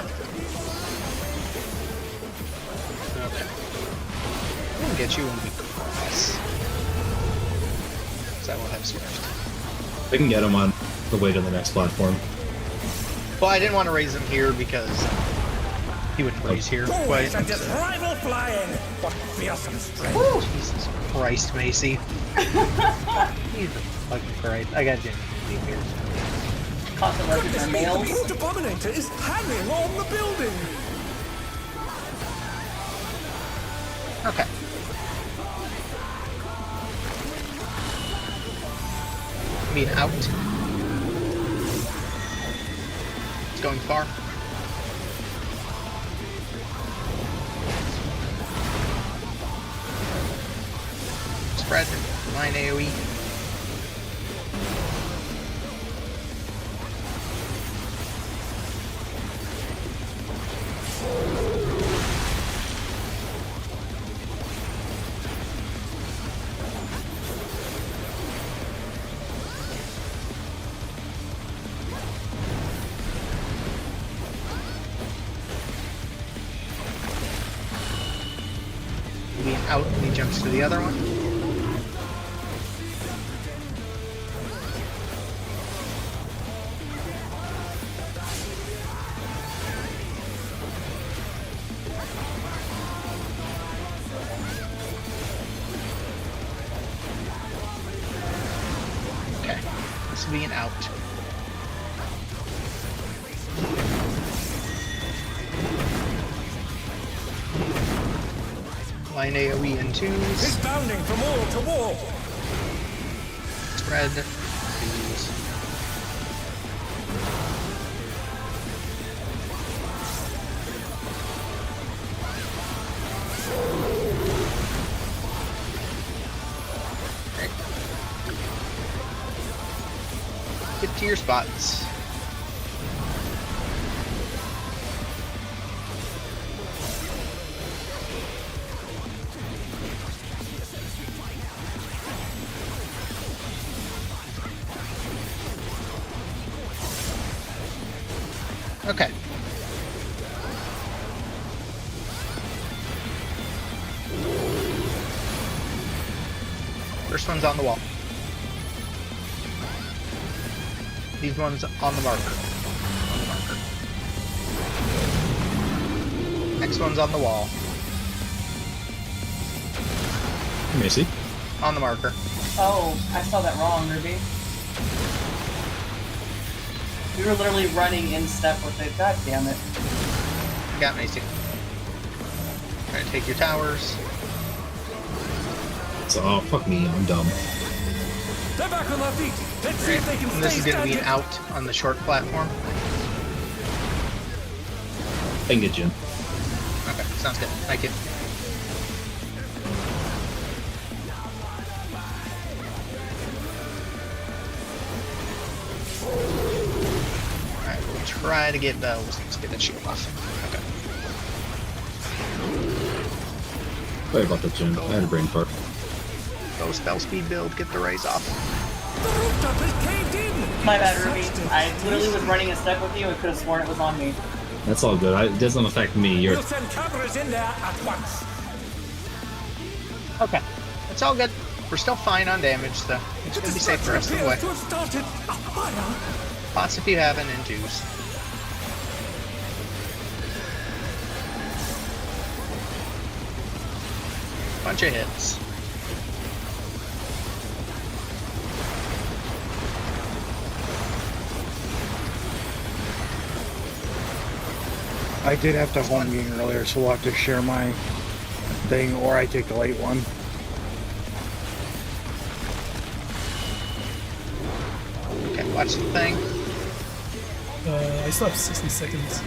Okay. We'll get you when we cross. So I will have first. We can get him on the way to the next platform. Well, I didn't want to raise him here because he He wouldn't breeze here. Always Quite. and just rival flying. What fearsome strength. Jesus Christ, Macy. Jesus fucking Christ. I got Jimmy here. Constant records Goodness and me, the nails. brute abominator is hanging on the building. Okay. Being out. It's going far. Spread. Line AoE. Being out, and he jumps to the other one. Okay, this will be an out. Line AoE in twos. He's bounding from wall to wall. Spread. Twos. Okay. Get to your spots. Okay. First one's on the wall. These ones on the marker. On the marker. Next one's on the wall. Macy. On the marker. Oh, I saw that wrong, Ruby. We were literally running in step with it. God damn it. Got Macy. Alright, take your towers. So, oh, fuck me, I'm dumb. They're back on their feet. Let's see if they can And this is stay going to be an standing. out on the short platform. I can get you in. Okay, sounds good. Thank you. Alright, we'll try to get let's get that shield off. Okay. Sorry about that, Jim. I had a brain fart. Go spell speed build, get the raise off. The rooftop is caved in. My bad, Ruby. I literally was running in step with you and could have sworn it was on me. That's all good. It doesn't affect me. You're We'll send cameras in there at once. Okay. It's all good. We're still fine on damage, so it's going to be safe the rest of the way. To have started a fire. Pots if you haven't, in twos. Bunch of hits. I did have to home game earlier, so we'll have to share my thing, or I take the late one. Okay, watch the thing. I still have 60 seconds.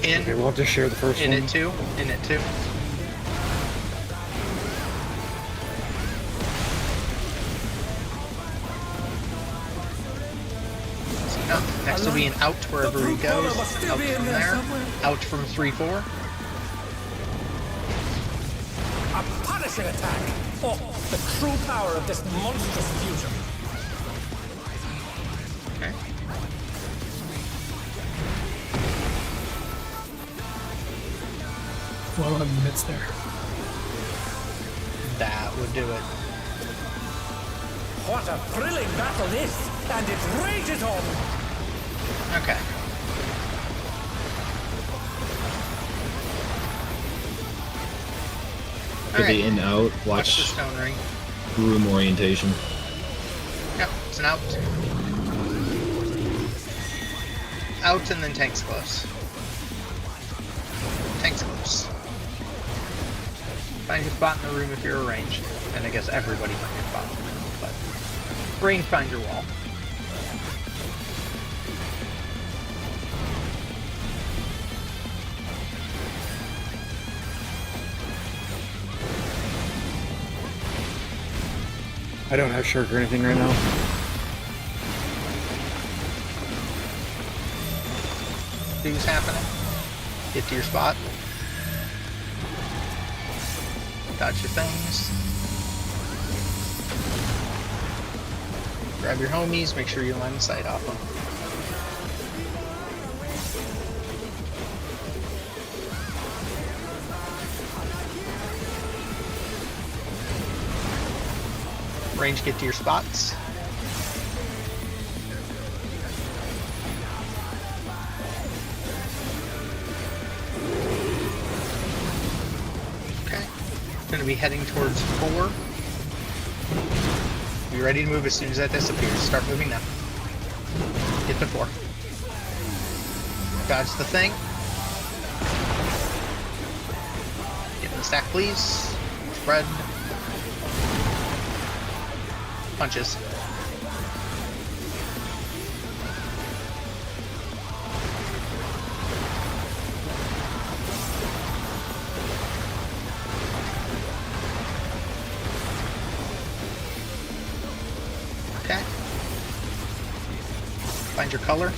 In, Okay, we'll have to share the first in one. it too. In it too. So, no, next will be an out wherever he goes. Out from there. Out from 3-4. A punishing attack. Oh, the true power of this monstrous fusion. Okay. Well, I don't have units there. That would do it. What a thrilling battle this, and it rages on. Okay. For the Alright. in-out, Watch the watch stone ring. room orientation. Yep, it's an out. Out and then tanks close. Tanks close. Find your spot in the room if you're ranged. And I guess everybody find your spot in the room, but range find your wall. I don't have shirk or anything right now. See what's happening. Get to your spot. Dodge your things. Grab your homies, make sure you line the sight off them. Range, get to your spots. Okay. Gonna be heading towards 4. Be ready to move as soon as that disappears. Start moving now. Get to 4. Dodge the thing. Get in the stack, please. Spread. Punches. Okay. Find your color.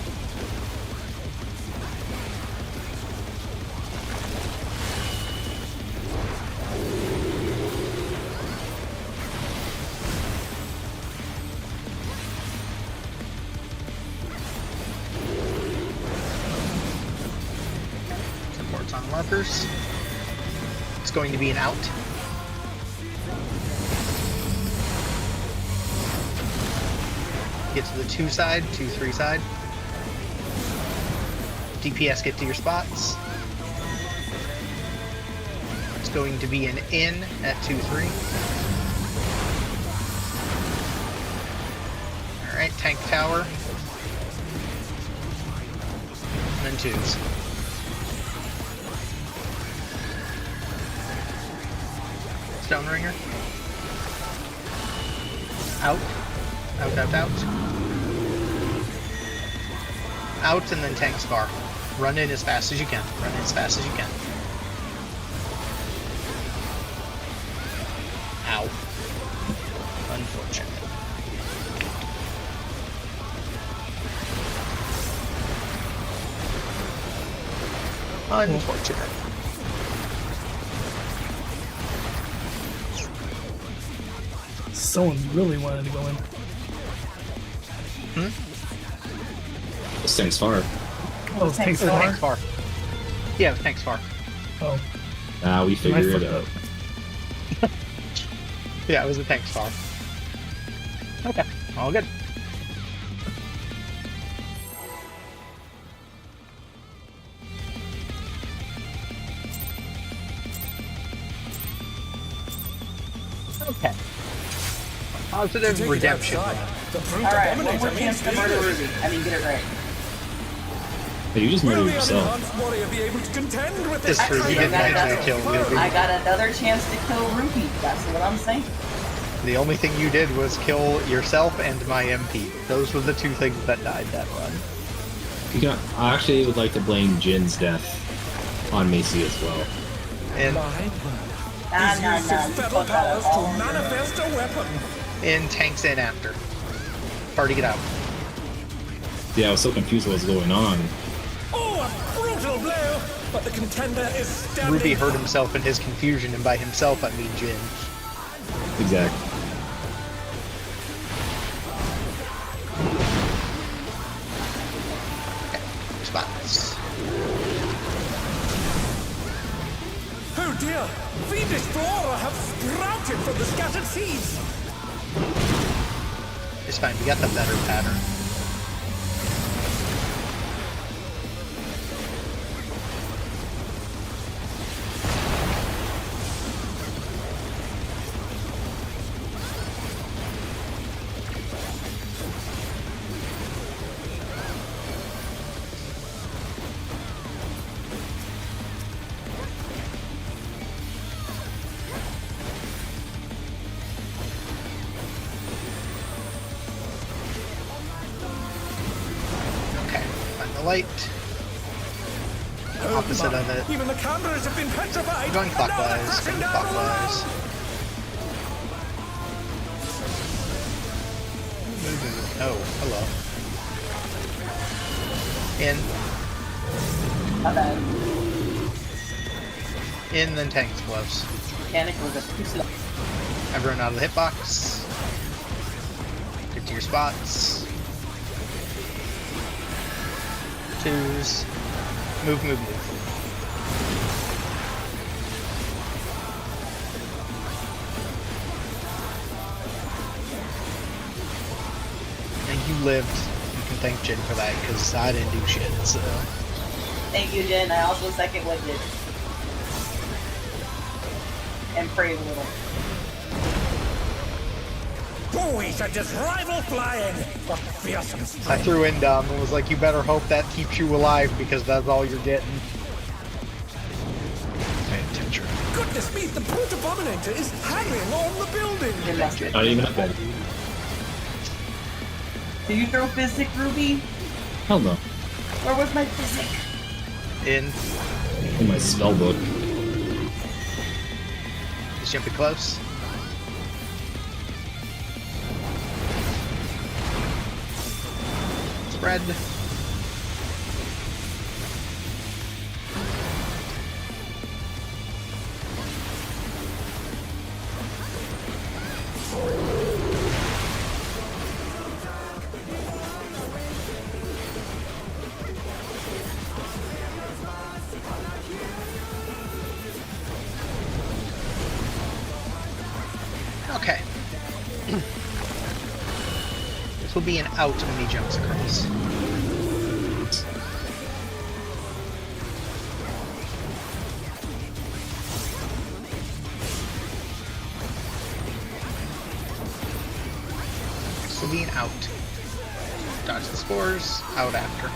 Supports on markers. It's going to be an out. Get to the 2 side, 2-3 side. DPS, get to your spots. It's going to be an in at 2-3. Alright, tank tower. And then 2s. Stone ringer. Out. Out, out, out. Out and then tank spar. Run in as fast as you can. Run in as fast as you can. Ow. Unfortunate. Unfortunate. Someone really wanted to go in. This thing's far. Oh, thanks, Tanks far. Tanks far. Yeah, tanks far. Oh, Ah, we figured it out. Yeah, it was a tanks far. Okay, all good. Okay. Positive Take it redemption. outside. The brute Alright, one abominator more means chance to murder business. Ruby. I mean, get it right. Hey, you just Will murdered the yourself. unenhanced warrior be able to contend with This this Ruby Actually, didn't I got actually kill Ruby. I got another chance to kill Ruby. That's what I'm saying. The only thing you did was kill yourself and my MP. Those were the 2 things that died that run. You can, I actually would like to blame Jin's death on Macy as well. And Nah, He's nah, used nah. his You fetal fuck out powers of all to of your- manifest a weapon. tanks in after. Party, get out. Yeah, I was so confused what was going on. Oh, a brutal blow! But the contender is standing. Ruby hurt himself in his confusion, and by himself I mean Jin. Exactly. Spots. Oh dear! Fiendish flora have sprouted from the scattered seeds! It's fine, we got the better pattern. the light. Opposite of it. Even the cameras have been petrified. Going and now they're clockwise. crashing Going down all clockwise. around. Oh, hello. In. My bad. In, then tank explodes. Mechanic was a too slow. Everyone out of the hitbox. Get to your spots. Twos. Move, move, move. And you lived. You can thank Jin for that, because I didn't do shit, so... Thank you, Jen. I also second what did. And pray a little. Boys are just rival flying. What fearsome I strength. threw in dumb and was like, you better hope that keeps you alive, because that's all you're getting. Pay attention. Goodness me, the brute abominator is hanging on the building. Good luck. Not even a bed. Did you throw physic, Ruby? Hell no. Where was my physic? In. In my spell book. Just jumping close. Spread. Okay. This will be an out when he jumps across. This will be an out. Dodge the spores, out after.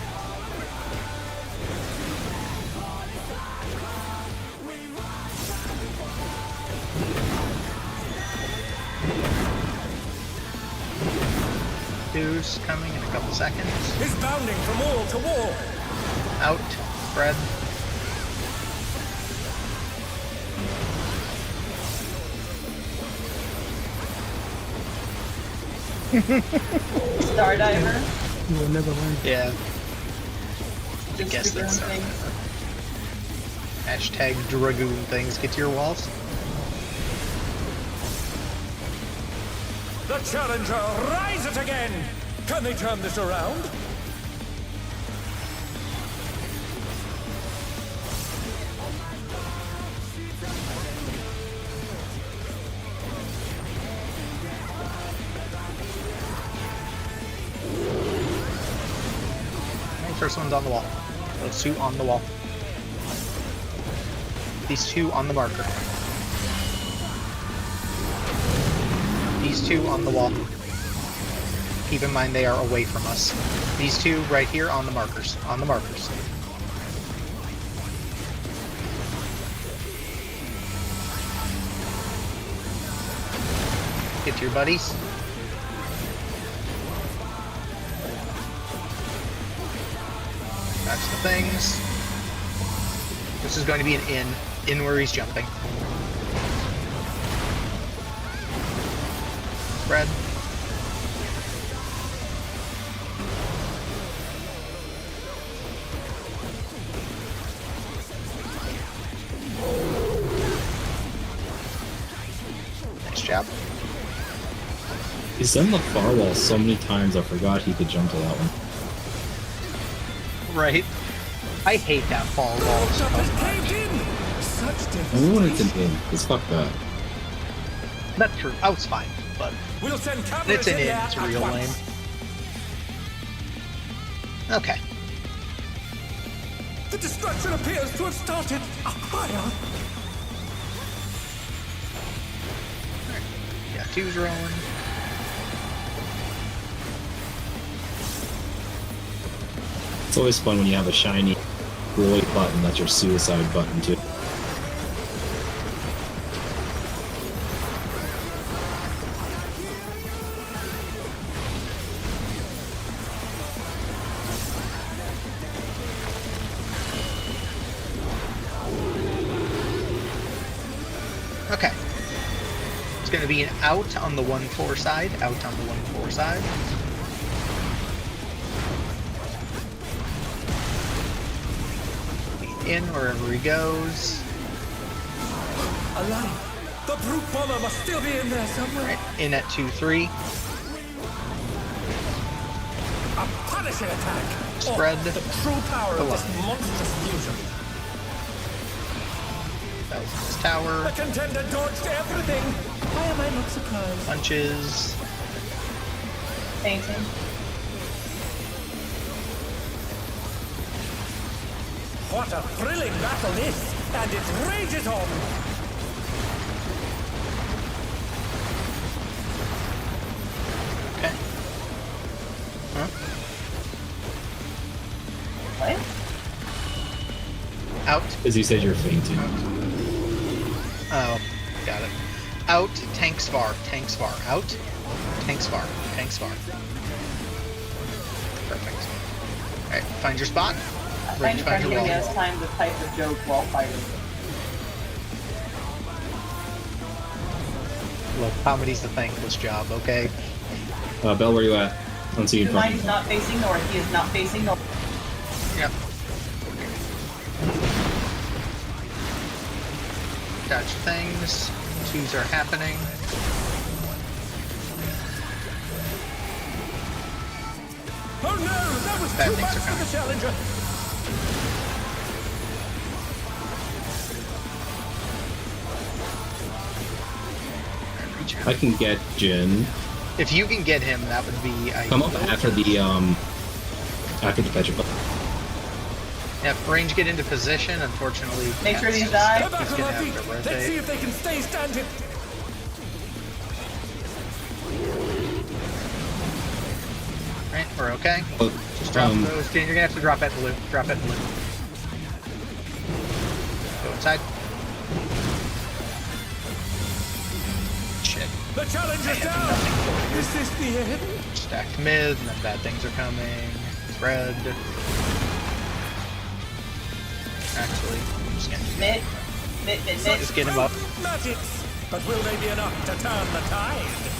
Two's coming in a couple seconds. Is bounding from wall to wall. Out, spread. Stardiver. You will never learn. Yeah. Just guess doing that's things. Hashtag Dragoon things. Get to your walls. The challenger rise it again. Can they turn this around? First one's on the wall. Those two on the wall. These two on the marker. These two on the wall. Keep in mind they are away from us. These two right here on the markers. On the markers. Get to your buddies. That's the things. This is going to be an in where he's jumping. Spread. Nice job. He's done the far wall so many times I forgot he could jump to that one. Right. I hate that fall wall so Has much. caved in. Such I want it devastation. to in, because fuck that. That's true. Out's fine, but We'll send cameras it's an in. there It's at real once. lame. Okay. The destruction appears to have started a fire. Got twos rolling. It's always fun when you have a shiny glowy button that's your suicide button too. It's going to be an out on the 1-4 side. Out on the 1-4 side. In wherever he goes. Alive! The brute bomber must still be in there somewhere. Right, in at 2-3. A punishing attack. Spread. The true power of this monstrous fusion. That was his tower. The contender dodged everything. Why am I not surprised? Punches. Painting. What a thrilling battle this, and it rages on. Okay. Huh? What? Out. As you said, you're fainting. Oh, got it. Out. Tank Svar. Tank Svar. Out. Tank Svar. Tank Svar. Perfect. Alright, find your spot. I find Find your friendly wall. as time to type a joke while fighting. Look, comedy's the thankless job, okay? Bell, where you at? I don't see you in Keep in front mind of he's me. not facing north. He is not facing north. Yep. Dodge things. Twos are happening. Oh no, that was Bad too things much are for the coming. challenger. Reach I out. can get Jin. If you can get him, that would be Come up ideal. after the petrified. Yep, range get into position. Unfortunately, Make sure Cat's these just- die. They're back He's on gonna their have feet. to Let's see rotate. if they can stay standing. Right, we're okay. Oh, Just drop those. You're gonna have to drop at the loop. Drop at the loop. Go inside. Shit. The challenger's down. Is this the end? Stacked mid, and then bad things are coming. Spread. Actually, I'm just gonna do that. Mid. Just get him up. Magics. But will they be enough to turn the tide?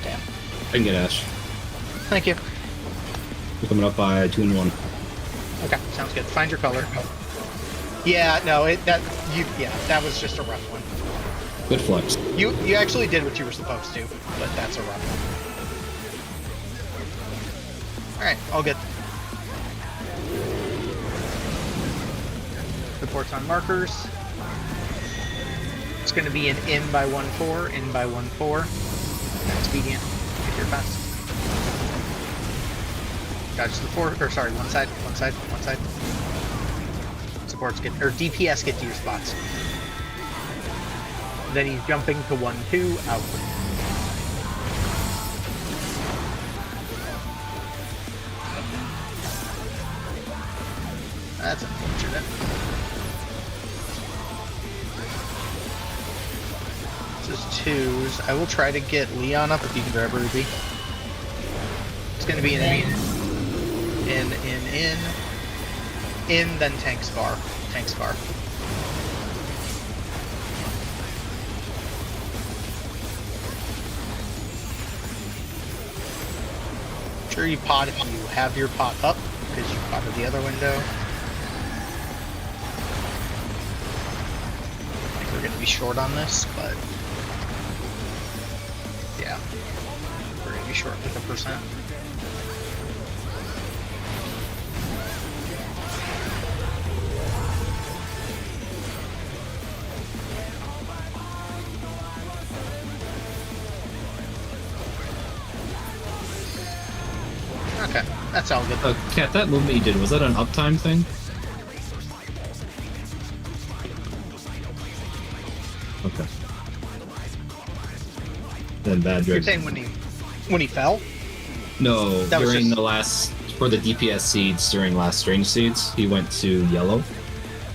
Damn. I can get Ash. Thank you. You're coming up by 2 and 1. Okay, sounds good. Find your color. Yeah, no, that was just a rough one. Good flex. You actually did what you were supposed to, but that's a rough one. Alright, all good. Reports on markers. It's going to be an in by 1-4, in by 1-4. Expedient, if you're fast. Dodge the 4, or sorry, one side. Supports get, or DPS get to your spots. Then he's jumping to 1-2, out. That's unfortunate. This is 2s. I will try to get Leon up if you can grab Ruby. It's gonna be an in, then tank spar. Sure you pot if you have your pot up, because you potted the other window. I think we're gonna be short on this, but yeah. We're gonna be short with a percent. Okay, that's all good. Kat, that movement you did, was that an uptime thing? Okay. Then bad You're dread. saying when he fell? No, That was during just- the last, for the DPS seeds, during last strange seeds, he went to yellow.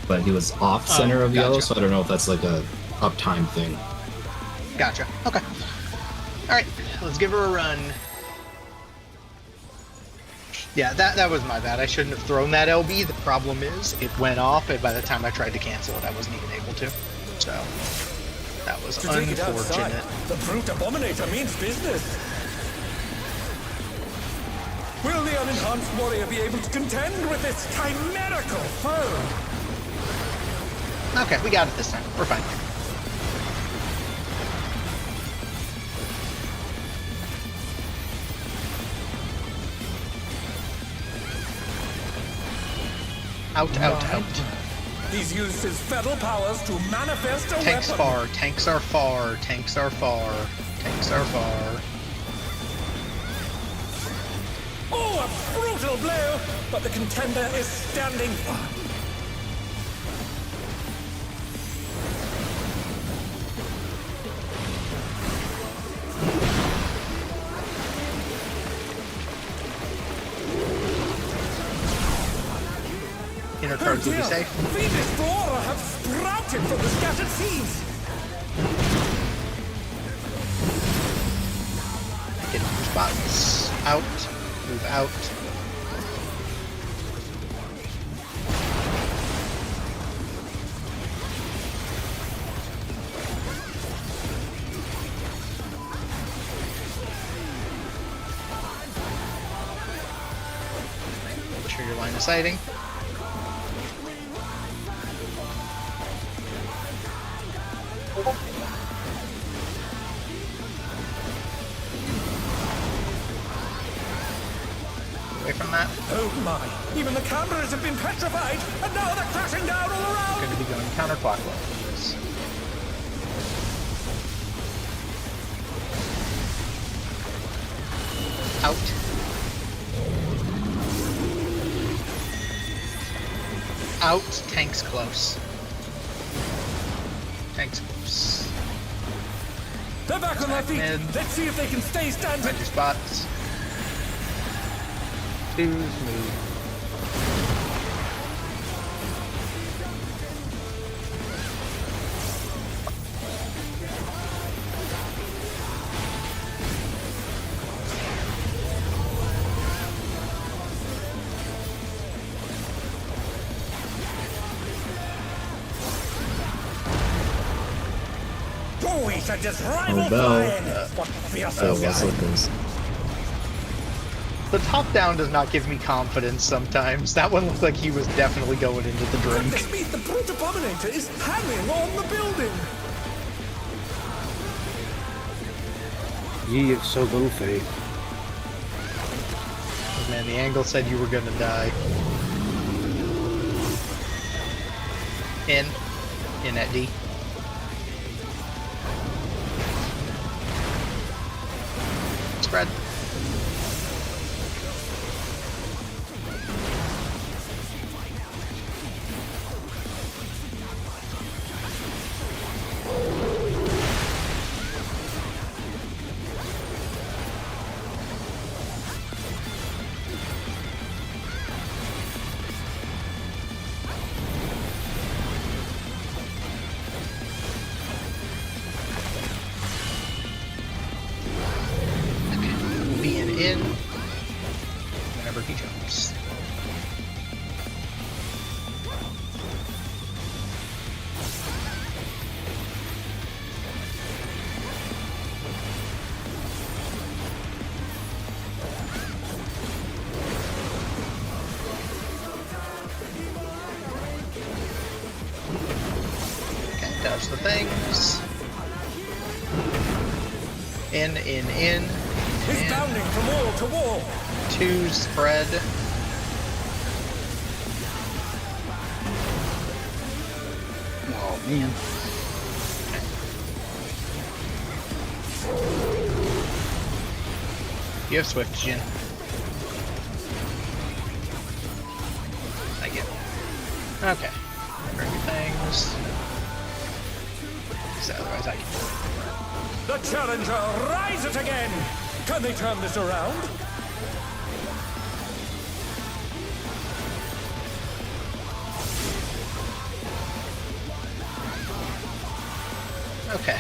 But he was off center of yellow, gotcha. so I don't know if that's like a uptime thing. Gotcha. Okay. Alright, let's give her a run. Yeah, that was my bad. I shouldn't have thrown that LB. The problem is, it went off, and by the time I tried to cancel it, I wasn't even able to. So, that was To take it outside, unfortunate. the brute abominator means business. Will the unenhanced warrior be able to contend with this chimerical foe? Okay, we got it this time. We're fine. Out, out, out. He's used his fetal powers to manifest a Tanks weapon. far, tanks are far, tanks are far, tanks are far. Oh, a brutal blow! But the contender is standing firm. Inner cards will be safe. Venus flora have sprouted from the scattered seeds. Get your spots. Out. Move out. Make sure your line of sighting. Away from that. Oh my! Even the cameras have been petrified, and now they're crashing down all We're around! going to be going counterclockwise with this. Out. Out. Tanks close. Tanks close. They're back on their feet! Mid. Let's see if they can stay standing! Find your spots. Twos, move. Oh, we should just rival Bell. flying! What fierce Oh, guy. what's with this? The top down does not give me confidence sometimes. That one looked like he was definitely going into the But drink. this means the brute abominator is hanging on the building! Ye have so little faith. Man, the angle said you were gonna die. In at D. Spread. Being in whenever he jumps. Okay, dodge the things. In. He's bounding from wall to wall! Two spread. Oh man. You have Swift, Jin. I get it. Okay. Bring your things. So otherwise I can. The challenger rises again! Can they turn this around? Okay.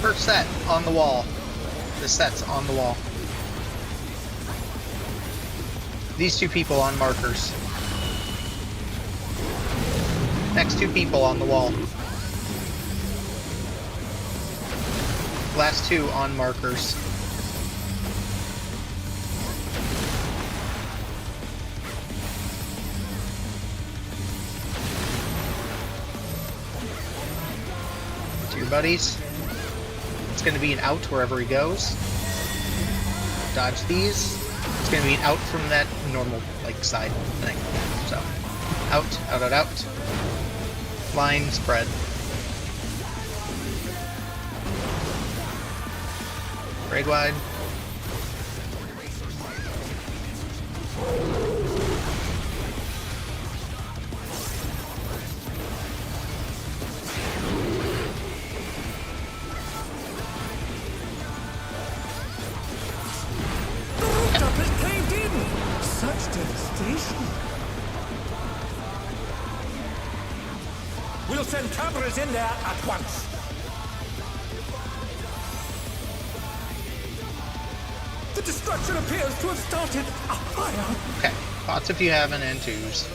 First set on the wall. The set's on the wall. These two people on markers. Next two people on the wall. Last two on markers. To your buddies. It's going to be an out wherever he goes. Dodge these. It's going to be an out from that normal, like, side thing. So, out, out, out, out. Line, spread. Raid wide. We'll send cameras in there at once. The destruction appears to have started a fire. Okay, pots if you have an and twos.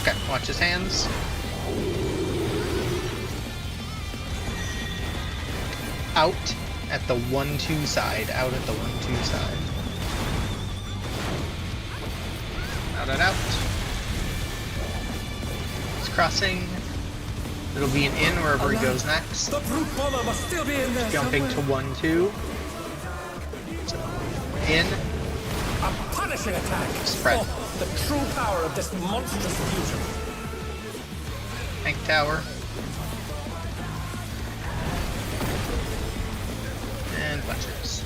Okay, watch his hands. Out at the 1-2 side. Out at the 1-2 side. Out and out. He's crossing. It'll be an in wherever he goes next. The brute bomber must still be in there. Jumping somewhere. to 1-2. So, in. A punishing attack. Spread. Oh, the true power of this monstrous fusion. Tank tower. And punches.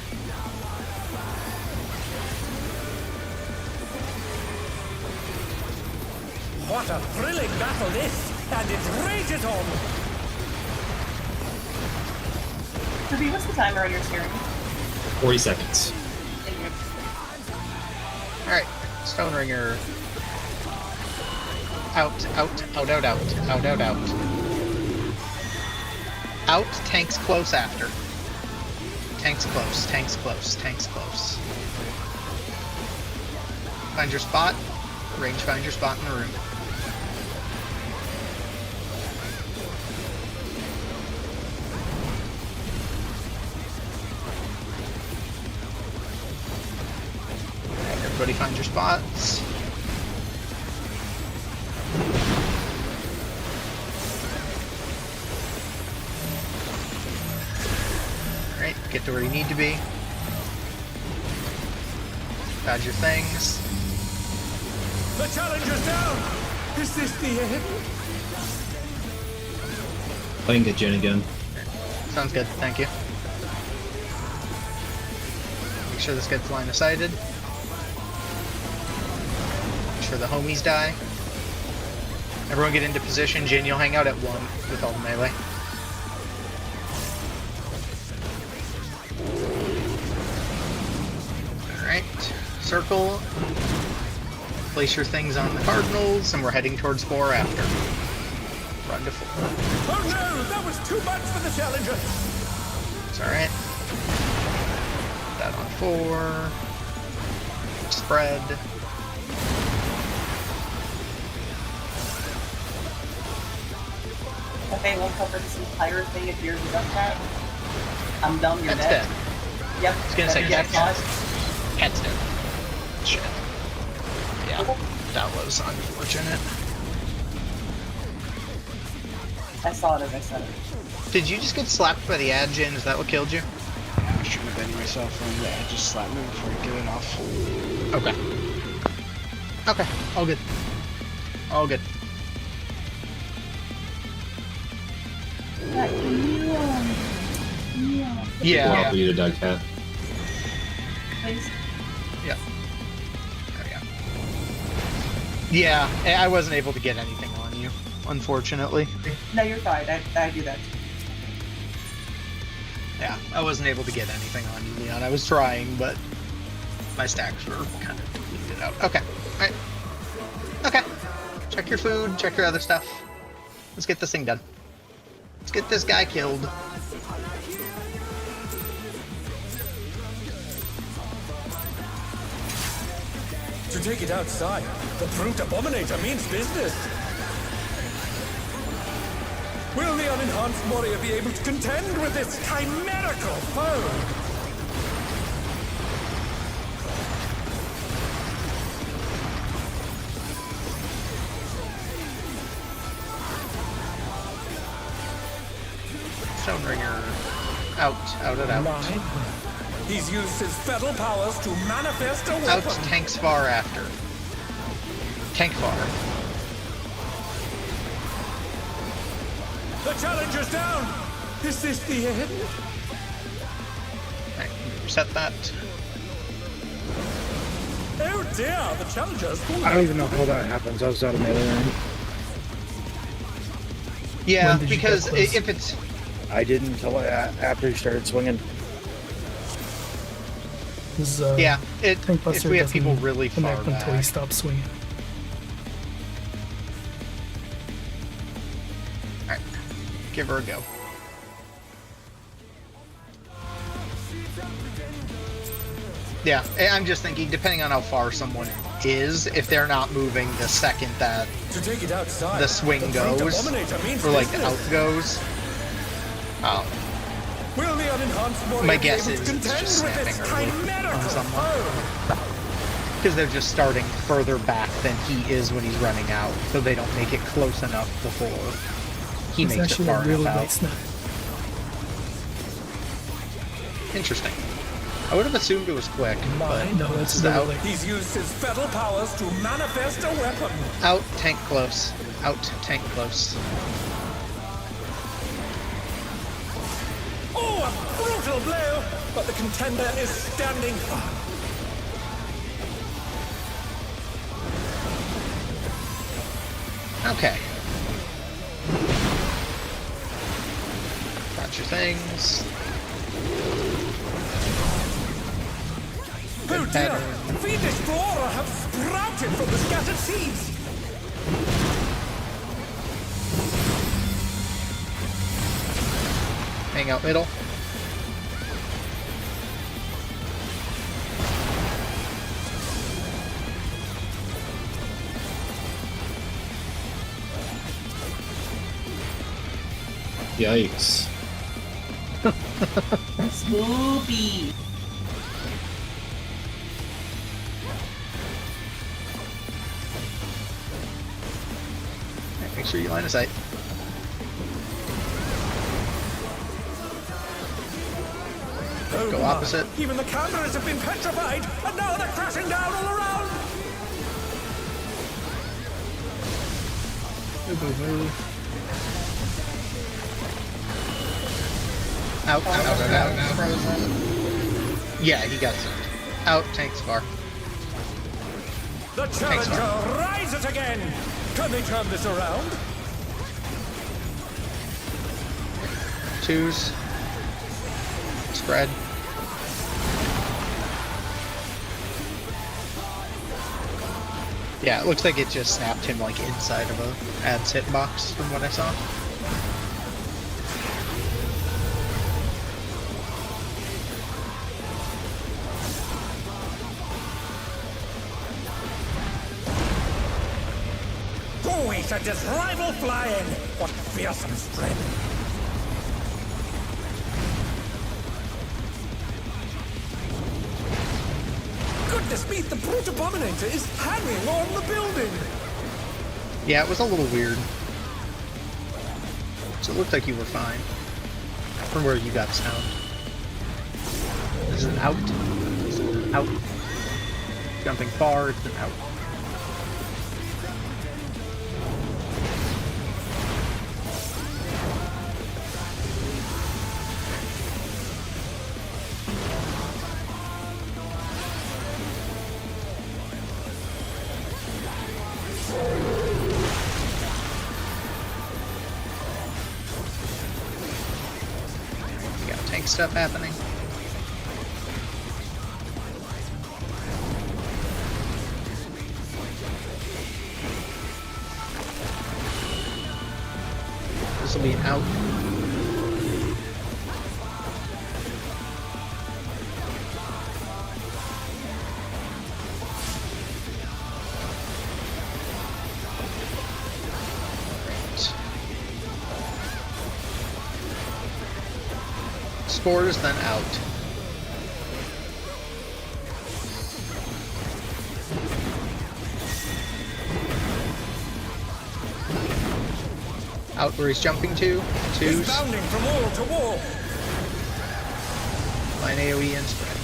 What a thrilling battle this! And it rages on! Ruby, what's the timer on your steering? 40 seconds. Alright, Stone Ringer. Out, out, out, out, out, out, out, out. Out, tanks close after. Tanks close, tanks close, tanks close. Find your spot. Range find your spot in the room. Everybody find your spots. Alright, get to where you need to be. Dodge your things. The challenger's down! Is this the end? Playing get Jen again. Sounds good, thank you. Make sure this gets line of sighted. Make sure the homies die. Everyone get into position. Jin, you'll hang out at 1 with all the melee. Alright, circle. Place your things on the cardinals, and we're heading towards 4 after. Run to 4. Oh no! That was too much for the challenger! It's alright. That on 4. Spread. Okay, we'll cover this entire thing if you're the duck cat. I'm dumb, you're That's dead. dead. Yep. I was gonna say, Yeah, Cat's Cat's dead. Shit. Yeah, that was unfortunate. I saw it as I said it. Did you just get slapped by the ad, Jin? Is that what killed you? I was trying to bend myself and I just slapped me before I get it off. Okay. Okay, all good. All good. Can you, Yeah. I'll be the Doug Cat. please? Yeah. There we go. Yeah, I wasn't able to get anything on you, unfortunately. No, you're fine. I do that. Yeah, I wasn't able to get anything on you, Leon. I was trying, but my stacks were kind of depleted out. Okay, alright. Okay. Check your food, check your other stuff. Let's get this thing done. Let's get this guy killed. To take it outside, the brute abominator means business. Will the unenhanced warrior be able to contend with this chimerical foe? Stoneringer. Out and out. He's used his fetal powers to manifest a Out, weapon. tanks far after. Tank far. The challenger's down. Is this the end? Alright, reset that. Oh dear, the challenger's fallen. I don't even know how that happens. I was out of melee range. Yeah, When did you because get close? if it's... I didn't until after he started swinging. This, Yeah, Tank if Buster we have doesn't people really far connect until he back. stops swinging. Alright, give her a go. Yeah, I'm just thinking, depending on how far someone is, if they're not moving the second that To take it outside, the swing brute goes, abominator means or like the business. out goes, Will the unenhanced warrior my be guess able is to it's contend just with this snapping early chimerical on someone. foe? because they're just starting further back than he is when he's running out, so they don't make it close enough before he It's makes it actually far a really enough great out. snap. Interesting. I would have assumed it was quick, but No, this that's is really out. late. He's used his fetal powers to manifest a weapon. Out, tank close. Out, tank close. Oh, a brutal blow! But the contender is standing firm. Okay. Got your things. Oh Good dear! pattern. Feed Explorer have sprouted from the scattered seeds! Hang out middle. Yikes. Spoopy. Make sure you line of sight. Oh Go my. opposite. Even the cameras have been petrified, and now they're crashing down all around! Move, move, move. Out. Yeah, he got zoned. Out, tanks far. The Thanks, challenger rises again! Can they turn this around? Twos. Spread. Yeah, it looks like it just snapped him like inside of a ads hitbox from what I saw. Who we sent his rival flying! What fearsome strength! Goodness me, the brute abominator is hanging on the building! Yeah, it was a little weird. So it looked like you were fine. From where you got stoned. This is an out. This is an out. Jumping far, it's an out. big stuff happening. This will be an out. Spores, then out. Out where he's jumping to. Twos. He's bounding from wall to wall. Line AoE and spread.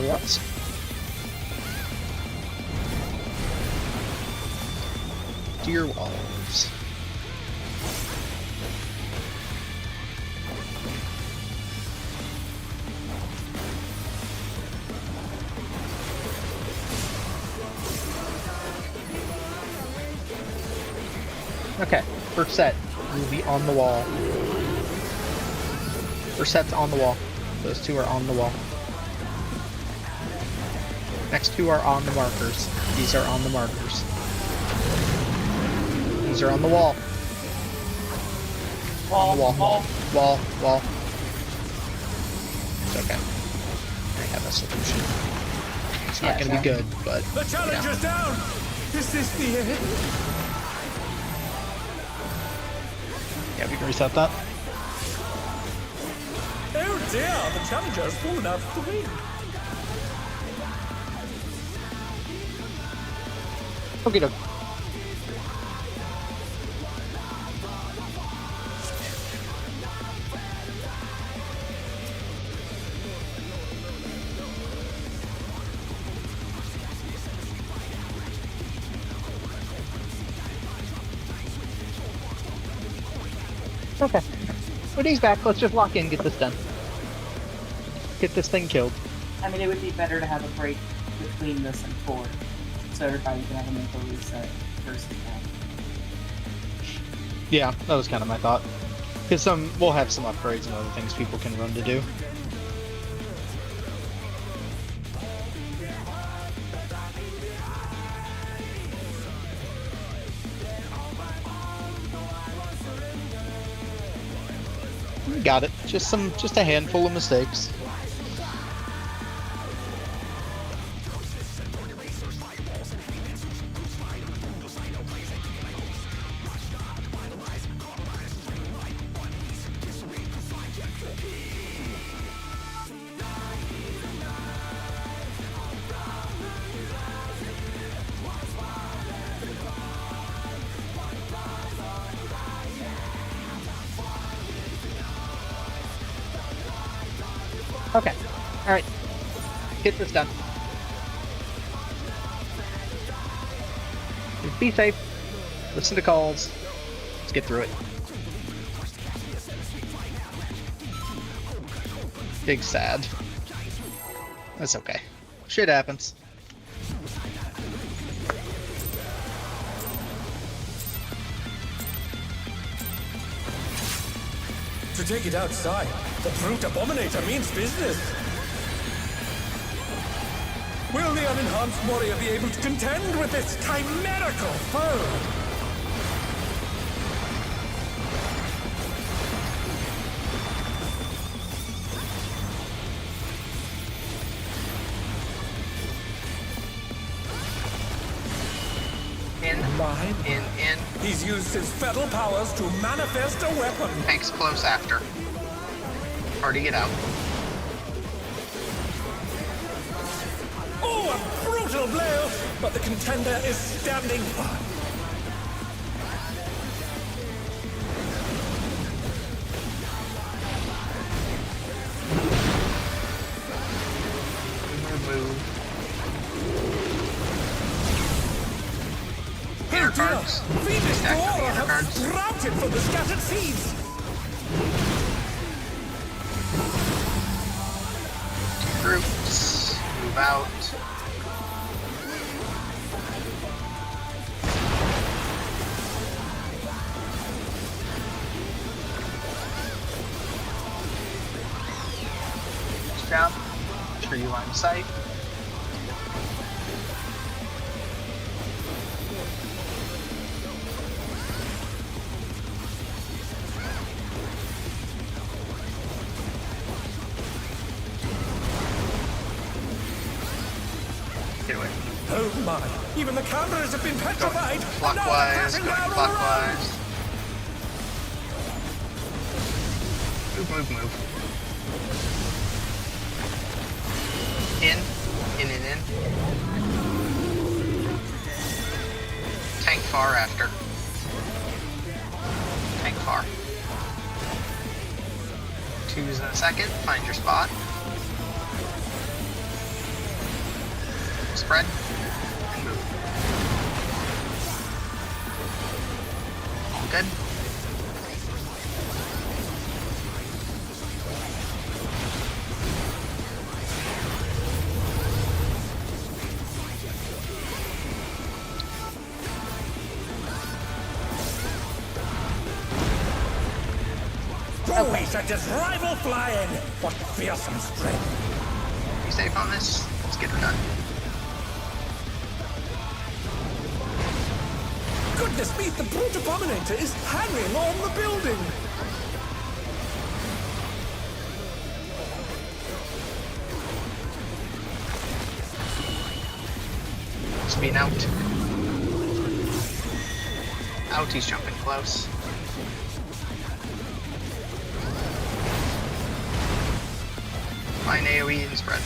What? Deer walls. Okay, first set will be on the wall. First set's on the wall. Those two are on the wall. Next two are on the markers. These are on the markers. These are on the wall. Wall, On the wall. wall. Wall. It's okay. I have a solution. It's not gonna be good, but The challenger's down. Is this the end? yeah, we can reset that. Oh dear, the challenger's fallen out of the ring. Okay, doke. Okay. Woody's back. Let's just lock in, get this done. Get this thing killed. I mean, it would be better to have a break between this and 4, so everybody can have a mental reset versus that. Yeah, that was kind of my thought. Because we'll have some upgrades and other things people can run to do. Got it. Just a handful of mistakes. Okay. Alright. Get this done. Just be safe. Listen to calls. Let's get through it. Big sad. That's okay. Shit happens. To take it outside, the brute abominator means business. Will the unenhanced warrior be able to contend with this chimerical foe? In. He's used his fetal powers to manifest a weapon. Tanks close after. Hard to get out. Oh, a brutal blow! But the contender is standing firm. Move. Oh dear! Cards. Phoenix Stack the Aurora have cards. sprouted from the scattered seeds! Move out. Nice job. Tree line of sight. Get away. Oh my! Even the cameras have been petrified! And now they're Clockwise, crashing going down all around! clockwise. Move, move, move. In. Tank far after. Tank far. 2's in a second. Find your spot. Spread. And move. All good. We such as rival flying! What fearsome strength! Be safe on this. Let's get her done. Goodness me, the brute abominator is hanging on the building! Speed out. Out, he's jumping close. Find AoE and spread.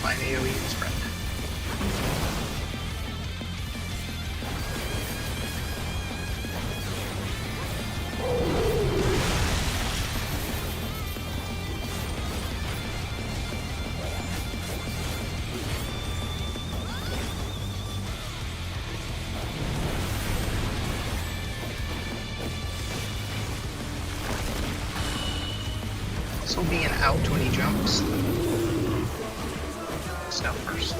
Find AoE and spread. This will be an out when he jumps. Stealth first.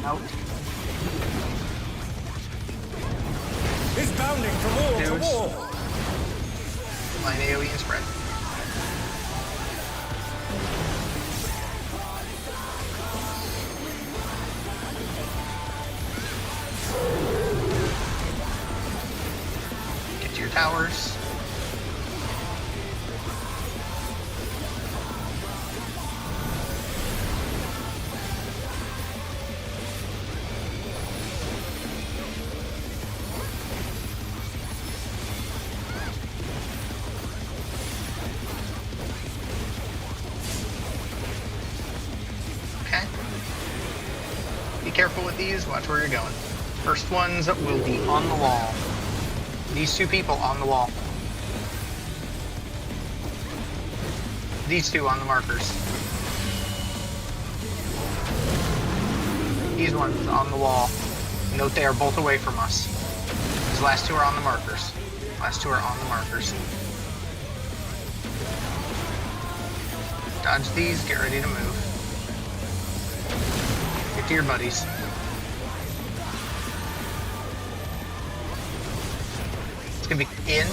Out. He's bounding from wall to Dudes. wall! Line AoE and spread. Get to your towers. Okay. Be careful with these, watch where you're going. First ones will be on the wall. These two people on the wall. These two on the markers. These ones on the wall. Note they are both away from us. These last two are on the markers. Last two are on the markers. Dodge these, get ready to move. Get to your buddies. It's gonna be in.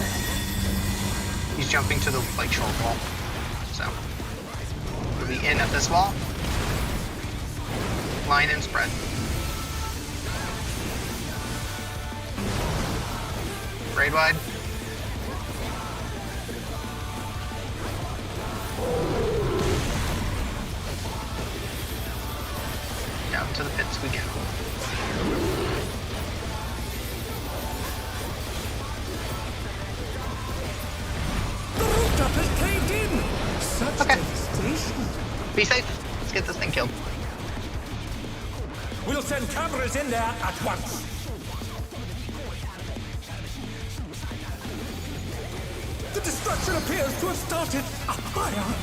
He's jumping to the like short wall. So it'll be in at this wall. Line and spread. Raid wide. Down to the pits we go. The rooftop has caved in! Such Okay. devastation! Be safe. Let's get this thing killed. We'll send cameras in there at once! destruction appears to have started a fire.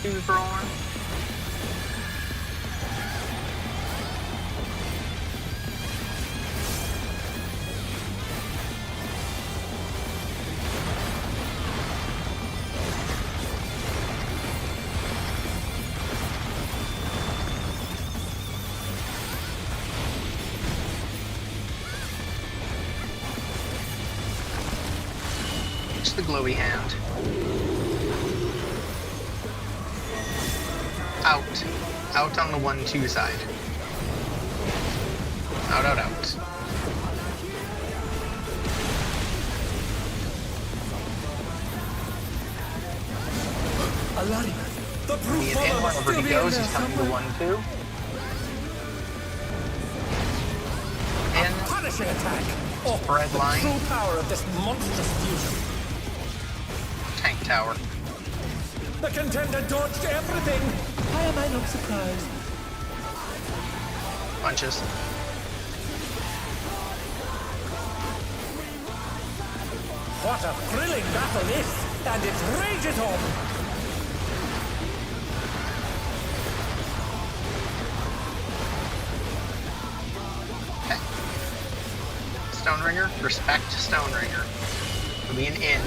Who's rolling? It's the glowy hand. Out. Out on the 1-2 side. Out, out, out. Alaric, the brute The follower in must wherever still he be in goes, there he's coming to somewhere. 1-2. In. Punishing attack. Oh, Red the line. true power of this monstrous fusion. Tank tower. The contender dodged everything. Why am I not surprised? Punches. What a thrilling battle this, and it rages on. Okay. Stone Ringer. Respect Stone Ringer. It'll be an in.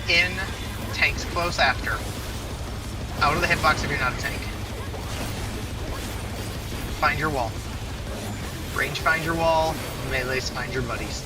In. Tanks close after. Out of the hitbox if you're not a tank. Find your wall. Range find your wall. Melees find your buddies.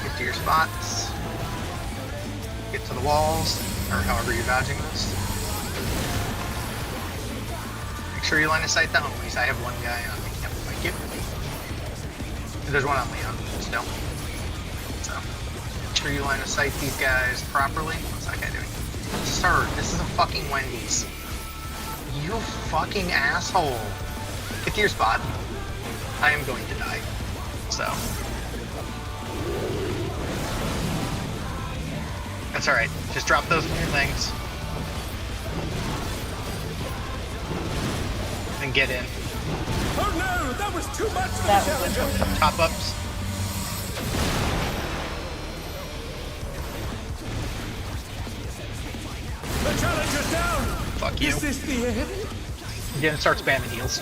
Get to your spots. Get to the walls, or however you're dodging this. Make sure you line of sight the homies. I have one guy on me. Yep, thank you. There's one on Leon still. So, make sure you line of sight these guys properly. What's that guy doing? Sir, this is a fucking Wendy's. You fucking asshole. Get to your spot. I am going to die. So. That's alright. Just drop those from your things. And get in. Oh no, that was too much for That the was challenger. Top ups. The challenger's down. Fuck you. Is this the end? You're gonna start spamming heals.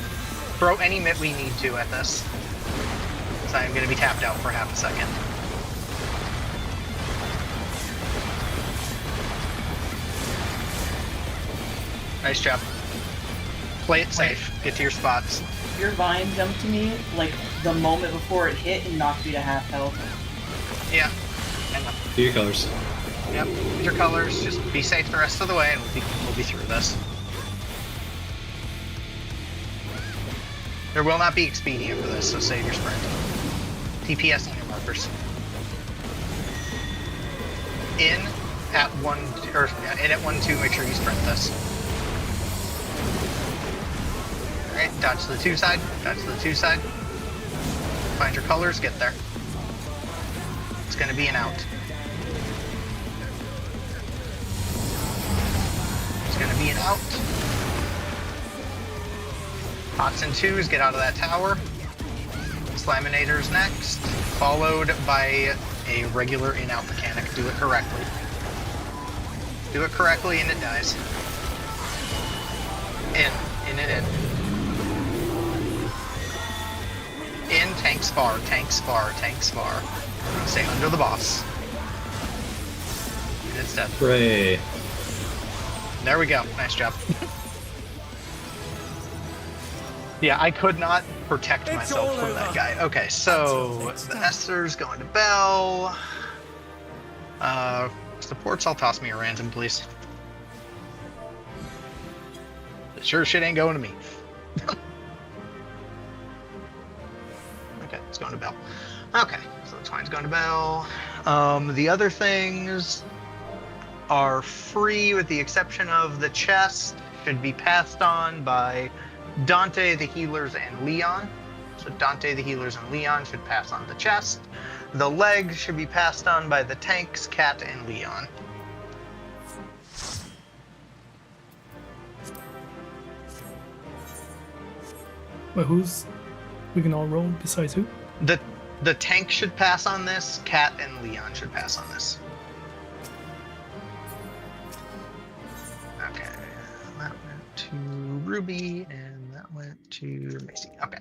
Throw any mitt we need to at this. So I'm gonna be tapped out for half a second. Nice job. Play it safe. Get to your spots. Your vine jumped to me like the moment before it hit and knocked me to half health. Yeah. And Do your colors. yep. Use your colors. Just be safe the rest of the way, and we'll be through this. There will not be expedient for this, so save your sprint. TPS on your markers. In at 1, or yeah, in at 1-2. Make sure you sprint this. Alright, dodge to the 2 side. Dodge to the 2 side. Find your colors. Get there. It's gonna be an out. It's gonna be an out. Pots and 2s, get out of that tower. Slaminators next, followed by a regular in-out mechanic. Do it correctly. Do it correctly and it dies. In and in. In, tanks far, tanks far, tanks far. Stay under the boss. And it's dead. Hooray. There we go. Nice job. Yeah, I could not protect It's myself all from that over. guy. Okay, so Until next the time. Esther's going to Bell. Supports, I'll toss me a random, please. Sure shit ain't going to me. Okay, it's going to Bell. Okay, so the Twine's going to Bell. The other things are free with the exception of the chest should be passed on by Dante, the healers, and Leon. So Dante, the healers, and Leon should pass on the chest. The legs should be passed on by the tanks, Cat, and Leon. But who's we can all roll besides who? The tank should pass on this, Cat and Leon should pass on this. Okay, that went to Ruby, and that went to Macy. Okay.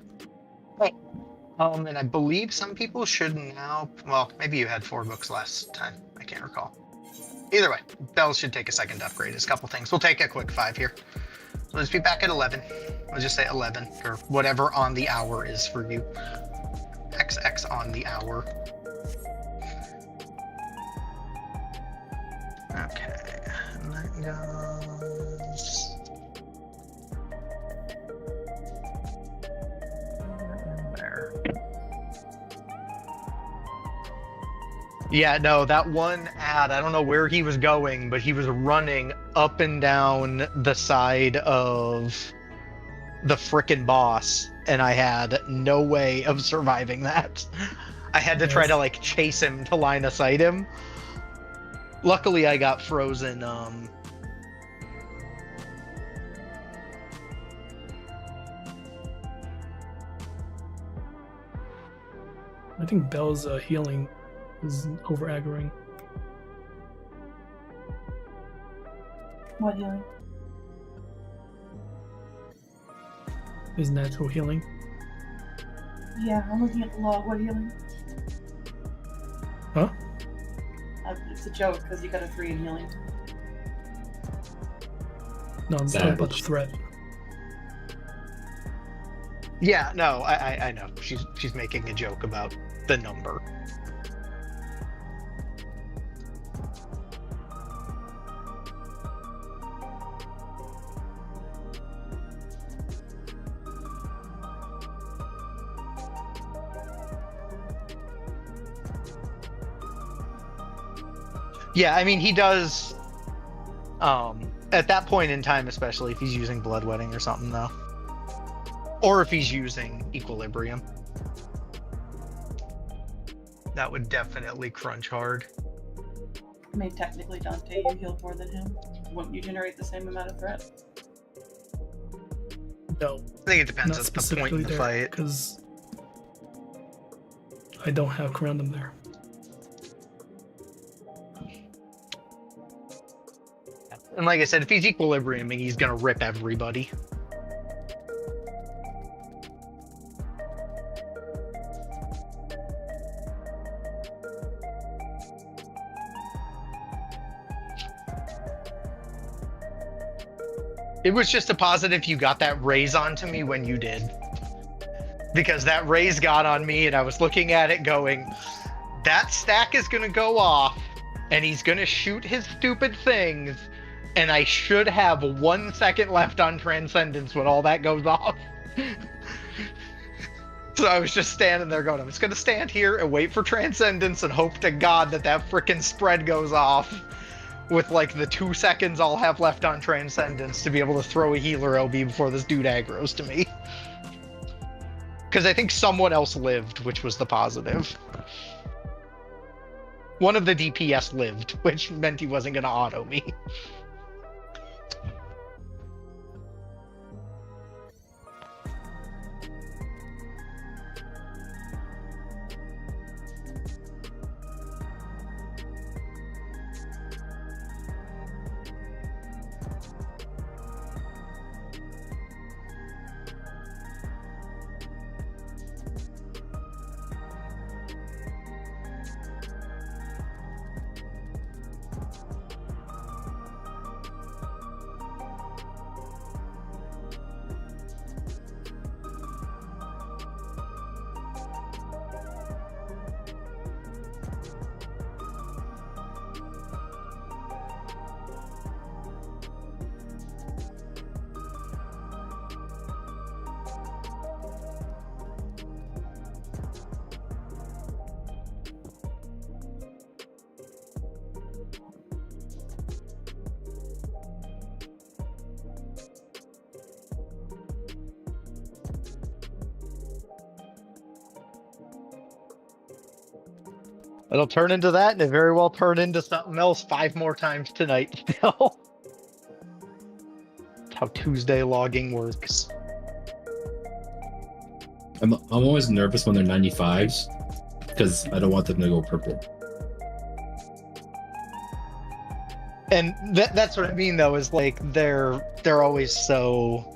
Right. And I believe some people should now, well, maybe you had 4 books last time. I can't recall. Either way, Bells should take a second to upgrade. There's a couple things. We'll take a quick 5 here. So let's be back at 11. I'll just say 11, or whatever on the hour is for you. XX on the hour. Okay, and that goes... there. Yeah, no, that one ad, I don't know where he was going, but he was running up and down the side of the frickin' boss, and I had no way of surviving that. I had to try to, like, chase him to line of sight him. Luckily, I got frozen, I think Belle's healing is over aggroing. What healing? His natural healing. Yeah, I'm looking at the log. What healing? Huh? It's a joke because you got a 3 in healing. No, I'm talking about the threat. Yeah, no, I know. She's making a joke about the number. Yeah, I mean, he does, at that point in time, especially if he's using Bloodwetting or something, though. Or if he's using Equilibrium. That would definitely crunch hard. I mean, technically, Dante, you healed more than him. Wouldn't you generate the same amount of threat? No. I think it depends Not on the point specifically in the there, fight. because I don't have Corundum there. And like I said, if he's Equilibriuming, he's gonna rip everybody. It was just a positive you got that raise onto me when you did. Because that raise got on me and I was looking at it going, that stack is gonna go off and he's gonna shoot his stupid things and I should have 1 second left on Transcendence when all that goes off. So I was just standing there going, I'm just gonna stand here and wait for Transcendence and hope to God that that frickin' spread goes off with like the 2 seconds I'll have left on Transcendence to be able to throw a healer LB before this dude aggroes to me. Because I think someone else lived, which was the positive. One of the DPS lived, which meant he wasn't gonna auto me. It'll turn into that, and it very well turn into something else 5 more times tonight still. That's how Tuesday logging works. I'm always nervous when they're 95s because I don't want them to go purple. And that's what I mean, though, is like they're always so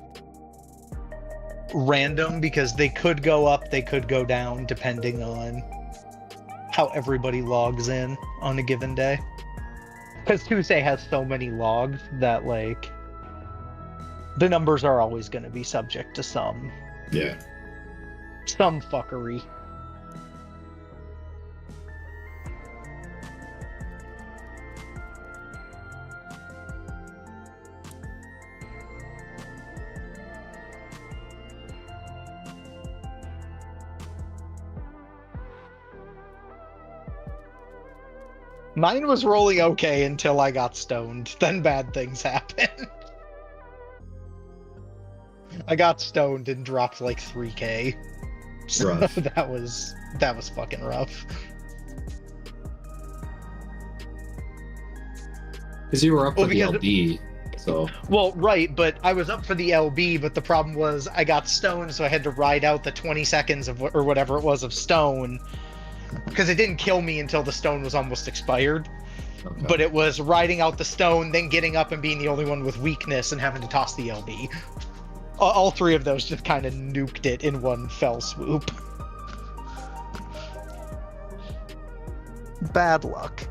random because they could go up, they could go down, depending on how everybody logs in on a given day. Because Tuesday has so many logs that, like, the numbers are always going to be subject to some fuckery. Mine was rolling okay until I got stoned. Then bad things happened. I got stoned and dropped like 3k. So Rough. that was fucking rough. Because you were up for the because LB, so... Well, right, but I was up for the LB, but the problem was I got stoned, so I had to ride out the 20 seconds of or whatever it was of stone, because it didn't kill me until the stone was almost expired. Okay. But it was riding out the stone, then getting up and being the only one with weakness and having to toss the LB. All 3 of those just kind of nuked it in one fell swoop. Bad luck.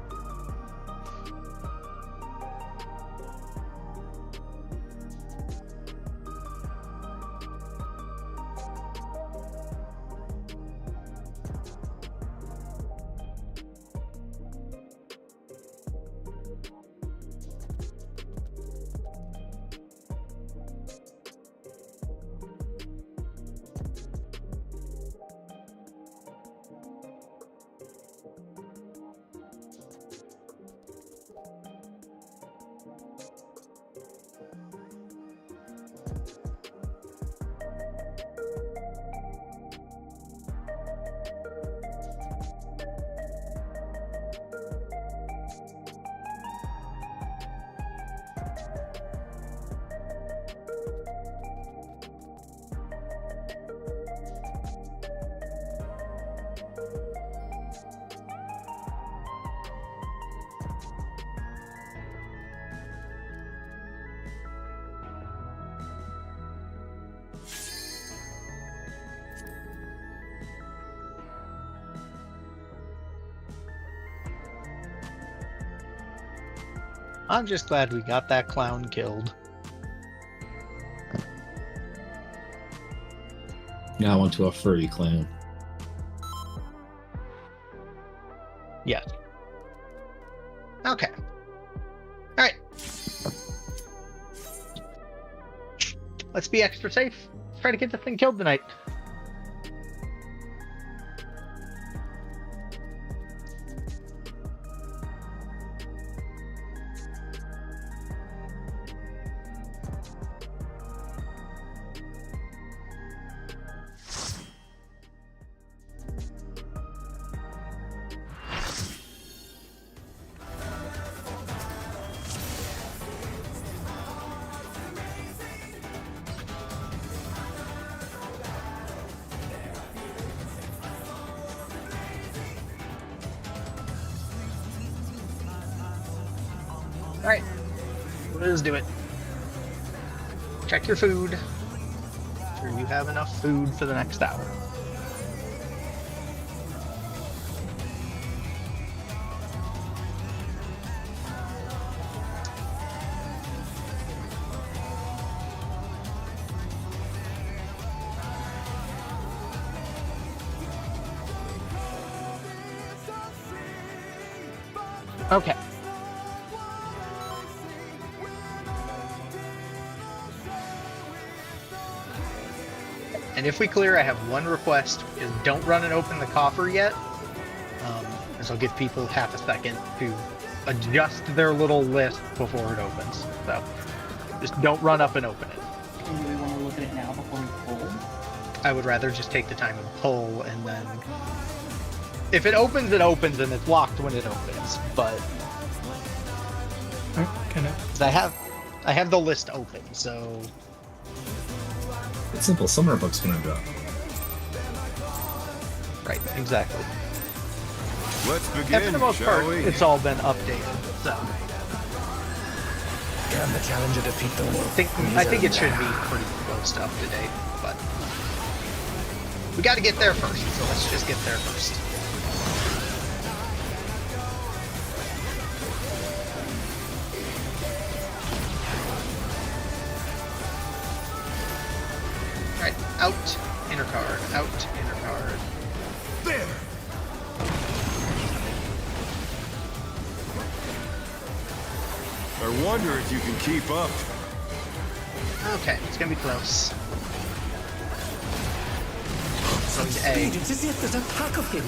I'm just glad we got that clown killed. Now onto a furry clan. Yes. Okay. Alright. Let's be extra safe. Let's try to get this thing killed tonight. Alright, let's do it. Check your food. Make sure you have enough food for the next hour. Okay. And if we clear, I have one request, is don't run and open the coffer yet, as I'll give people half a second to adjust their little list before it opens. So, just don't run up and open it. And do we want to look at it now before we pull? I would rather just take the time and pull, and then If it opens, it opens, and it's locked when it opens. But Kind of. 'cause I have the list open, so It's simple. Summer book's gonna drop. right, exactly. Let's And for begin, the most shall part, we? it's all been updated. So Can the challenger defeat the wolf? I think it should be pretty close to up to date, but we got to get there first. So let's just get there first. Right, out, inner card, out, inner card. There! I wonder if you can keep up. Okay, it's gonna be close. Going to Speed, A. it's as if there's a pack of him.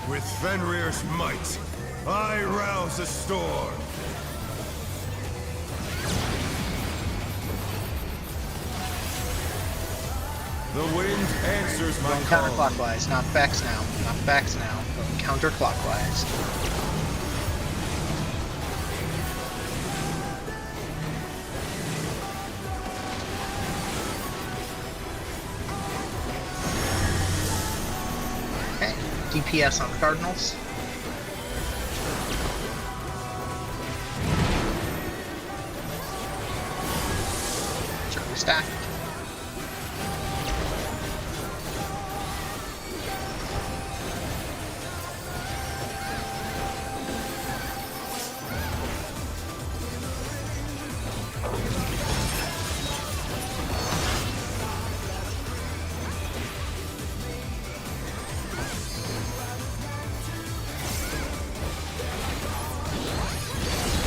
With Fenrir's might, I rouse a storm. The wind answers my Going call. counterclockwise, not backs now. Not backs now. Going counterclockwise. Okay, DPS on the Cardinals. Certainly stacked.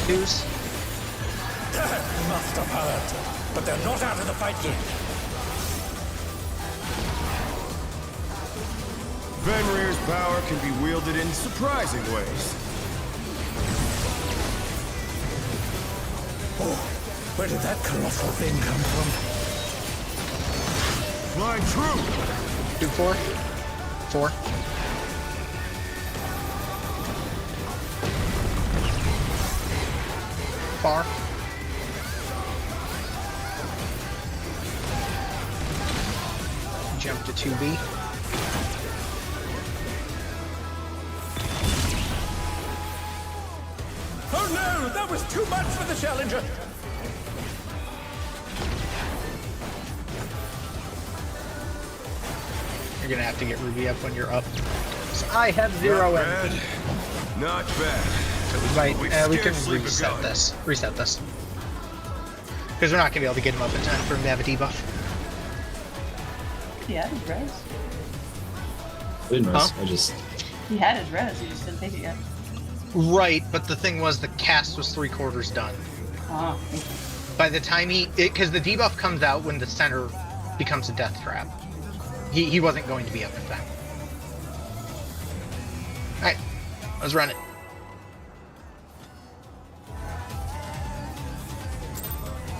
Twos. Must have hurt. But they're not out of the fight yet. Fenrir's power can be wielded in surprising ways. Oh, where did that colossal thing come from? Flying true! 2-4. 4. Far. Jump to 2B. Oh no, that was too much for the challenger. You're gonna have to get Ruby up when you're up. So I have 0 Not bad. MP. Not bad. So we might, we can scarcely reset begun. this. Reset this. Because we're not gonna be able to get him up in time for him to have a debuff. He had his res. Didn't rest. Huh? I just He had his res, he just didn't take it yet. Right, but the thing was the cast was 3/4 done. Oh, By the time because the debuff comes out when the center becomes a death trap. He wasn't going to be up in time. Alright, let's run it.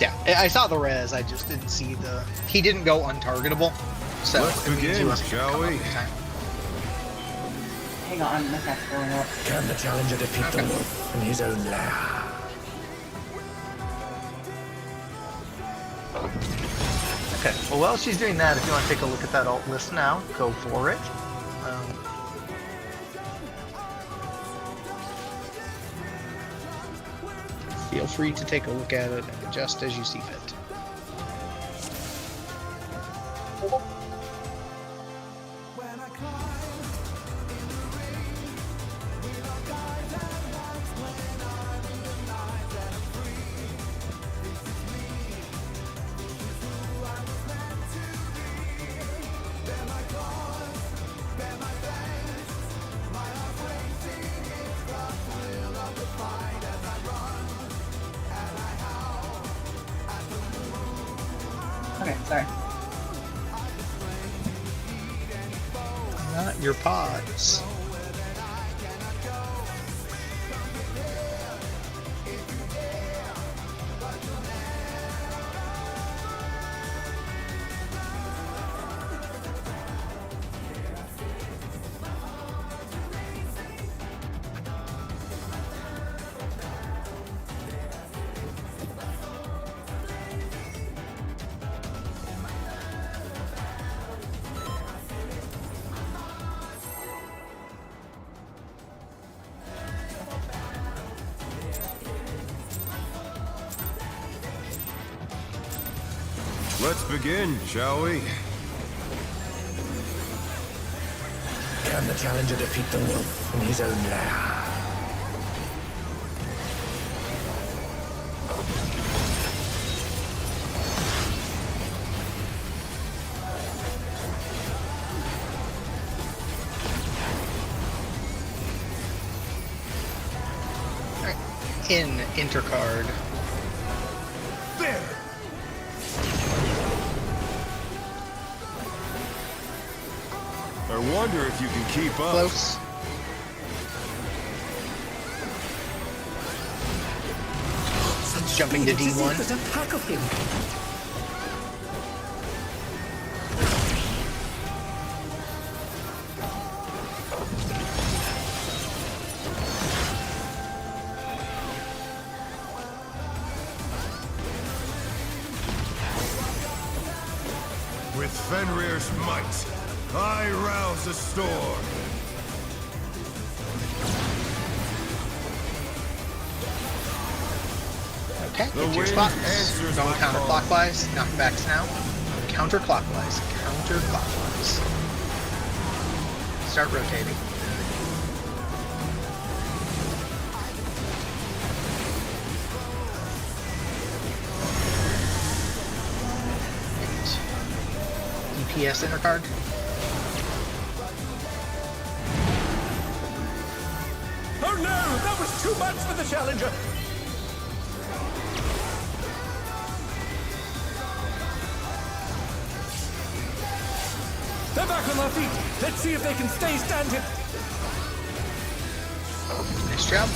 Yeah, I saw the res, I just didn't see he didn't go untargetable. So Let's it means he begin, wasn't gonna shall come up we? in time. hang on, my cat's going up. Can the challenger defeat the wolf in his own lair? Okay, well while she's doing that, if you want to take a look at that alt list now, go for it. Feel free to take a look at it and adjust as you see fit. Okay, sorry. your pods. Let's begin, shall we? Can the challenger defeat the wolf in his own lair? In intercard. There! I wonder if you can keep up. Close. Jumping to D1. There's a pack of him. With Fenrir's might, I rouse the storm. Okay, The get to your wind spots. answers Going my call. counterclockwise. Knockbacks now. Counterclockwise. Counterclockwise. Start rotating. DPS intercard. Oh no! That was too much for the challenger! They're back on their feet! Let's see if they can stay standing! Nice job.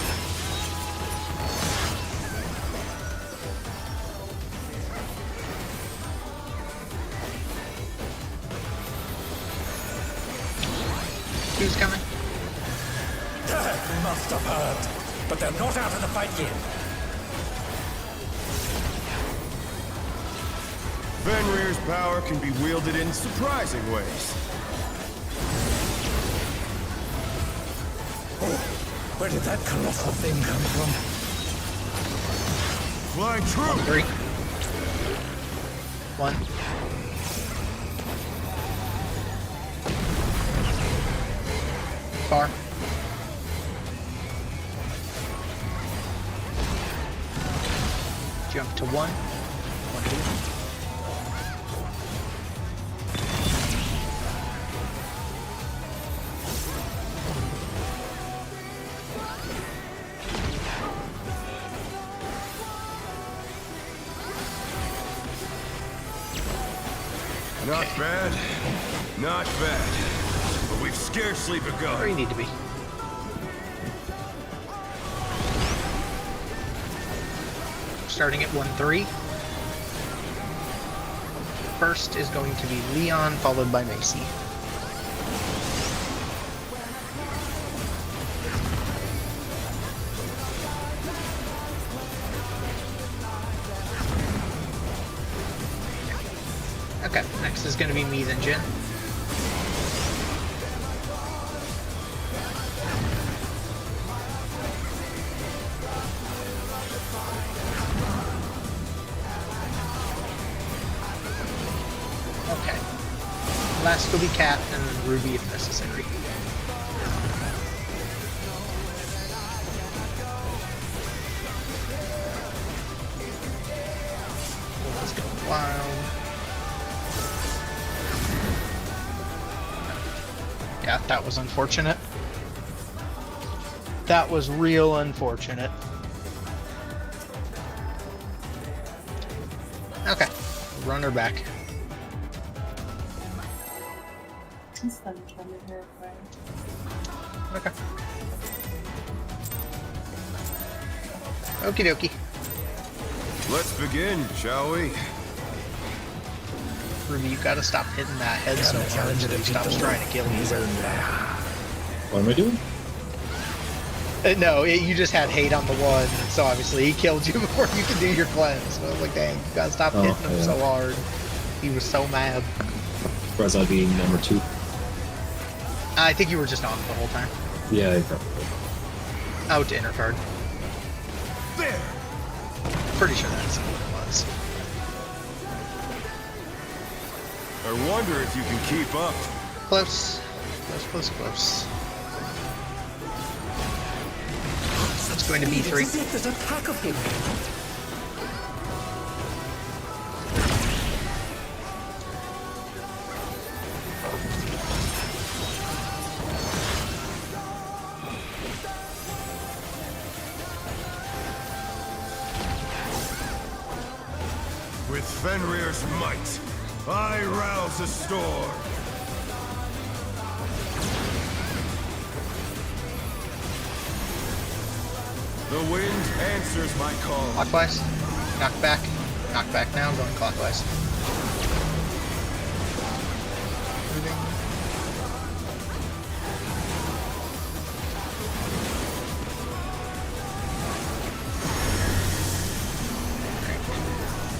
Who's coming? They must have heard, but they're not out of the fight yet. Fenrir's power can be wielded in surprising ways. Where did that colossal thing come from? Flying true! 3. 1. Far. Jump to 1. 1, 2. Not bad. Not bad. But we've scarcely begun. Where you need to be. Starting at 1-3. First is going to be Leon, followed by Macy. Okay, next is going to be me, then Jin. Okay. Last will be Cat, and then Ruby if necessary. Let's go wild. Yeah, that was unfortunate. That was real unfortunate. Okay, run her back. It's thunder terrifying. Okay. Okie dokie. Let's begin, shall we? Ruby, you gotta stop hitting that head so hard so he stops trying to kill you. What am I doing? No, you just had hate on the one, so obviously he killed you before you could do your cleanse. So I was like, dang, you gotta stop hitting him so hard. He was so mad. Surprised I'd be number 2. I think you were just on the whole time. Yeah, I probably. Out to inner card. There! Pretty sure that's what it was. I wonder if you can keep up. Close. Close, close, close. It's going to be 3. There's a pack of him. With Fenrir's might, I rouse a storm. The wind answers my call. Clockwise. Knock back. Knock back now, going clockwise. Moving.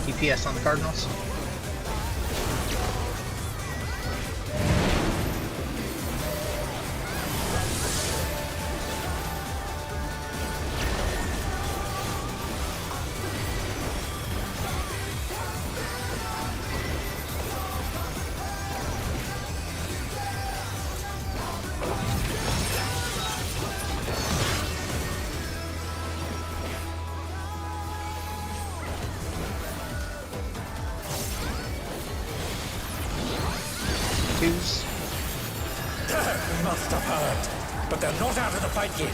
DPS on the Cardinals. Twos. Must have heard, but they're not out of the fight yet.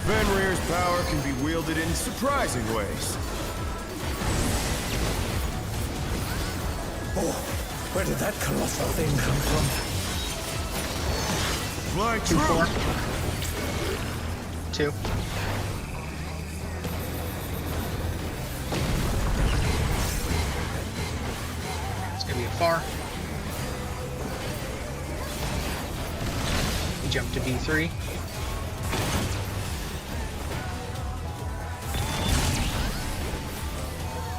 Fenrir's power can be wielded in surprising ways. Oh, where did that colossal thing come from? Fly 2, true. 4. 2. It's gonna be a far. We jump to B3.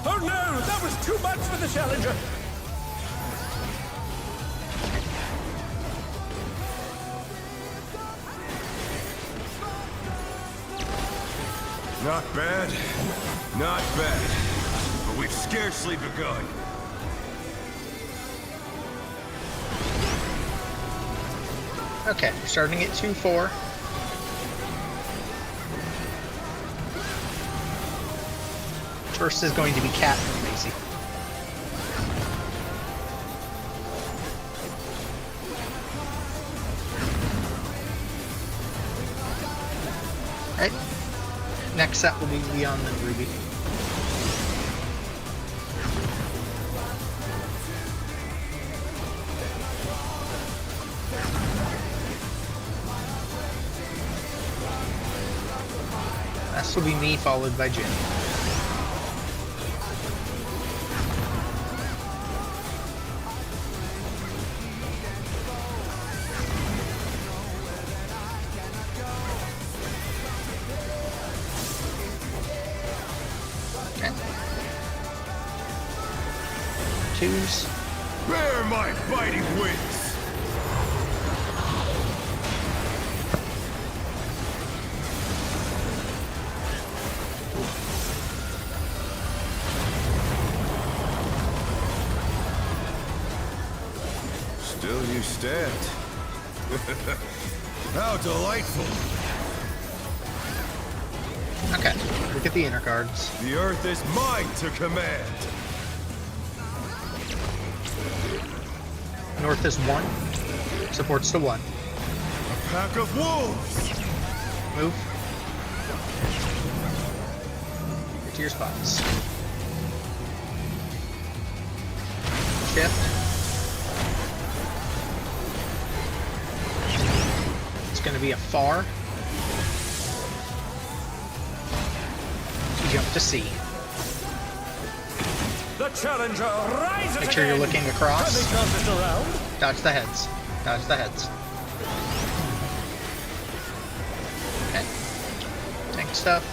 Oh no, that was too much for the Challenger. Not bad. Not bad. But we've scarcely begun. Okay, starting at 2-4. First is going to be Cat and Macy. Alright. Next set will be Leon and Ruby. Last will be me, followed by Jin. Okay. Twos. Bear my biting wings. Still you stand. How delightful. Okay, look at the inner cards. The earth is mine to command. North is 1. Supports to 1. A pack of wolves. Move. Get to your spots. shift. It's going to be a far. Jump to C. The challenger rises Make sure you're again. looking across. Can they turn this around? Dodge the heads. Dodge the heads. Okay. Tank stuff.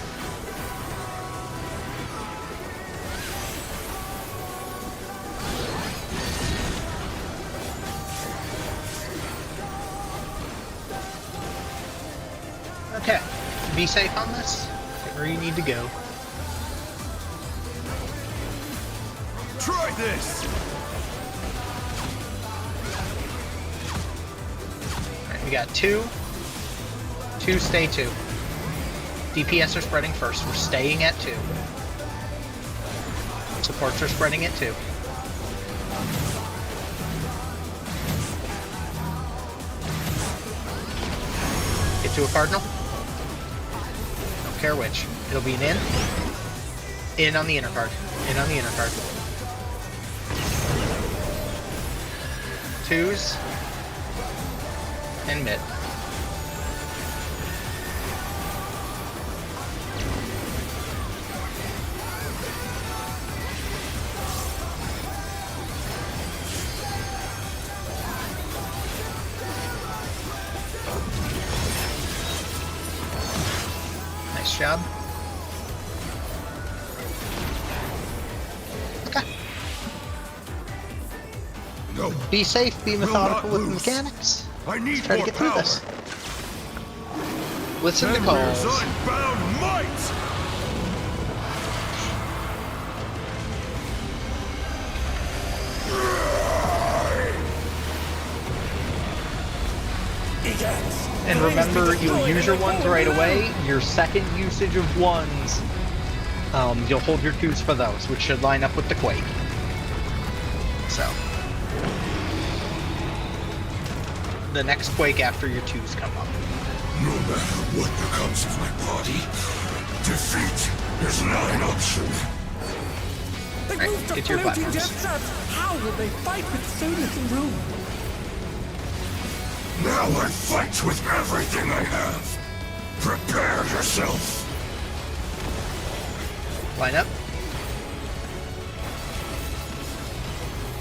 Okay. Be safe on this. Get where you need to go. Try this! Alright, we got 2. 2, stay 2. DPS are spreading first. We're staying at 2. Supports are spreading at 2. Get to a cardinal. Don't care which. It'll be an in. In on the inner card. In on the inner card. 2s. And mid. Nice job. Okay. No, Be safe, be methodical with the lose. mechanics. I need Try to more get through power. this. Listen to Emperor's calls. unbound might! And remember, you'll use your ones right away. Your second usage of ones, you'll hold your 2s for those, which should line up with the Quake. So. The next Quake after your 2s come up. No matter what becomes of my body, defeat is not an option. They Right, moved to get to your floating platforms. death traps. How will they fight with so little room? Now I fight with everything I have. Prepare yourself. Line up.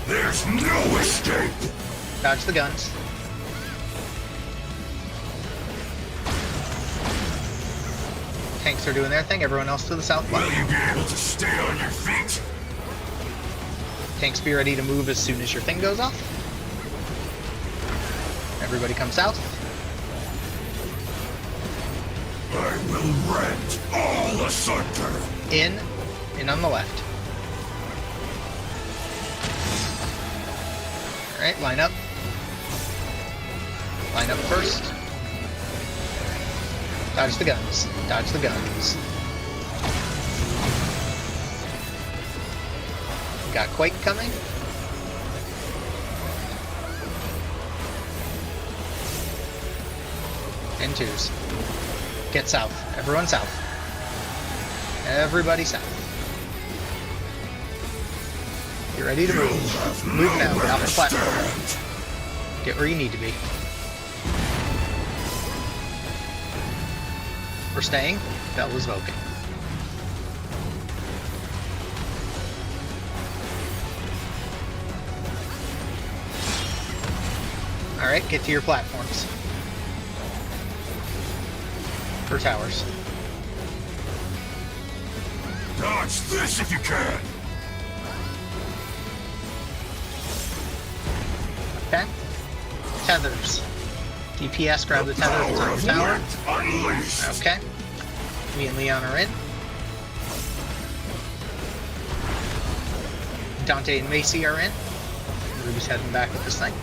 There's no escape. Dodge the guns. Tanks are doing their thing. Everyone else to the Will southwest. you be able to stay on your feet? Tanks be ready to move as soon as your thing goes off. Everybody come south. I will rend all asunder. In on the left. Alright, line up. Line up first. Dodge the guns. Dodge the guns. Got Quake coming. And 2s. Get south. Everyone south. Everybody south. Get ready to move. Move now. Get off the platform. Get where you need to be. We're staying. Bell is voting. Alright, get to your platforms. For towers. Dodge this if you can. Okay. Tethers. DPS, grab the tether that's on the tower. Unleashed. Okay. Me and Leon are in. Dante and Macy are in. Ruby's heading back with this thing.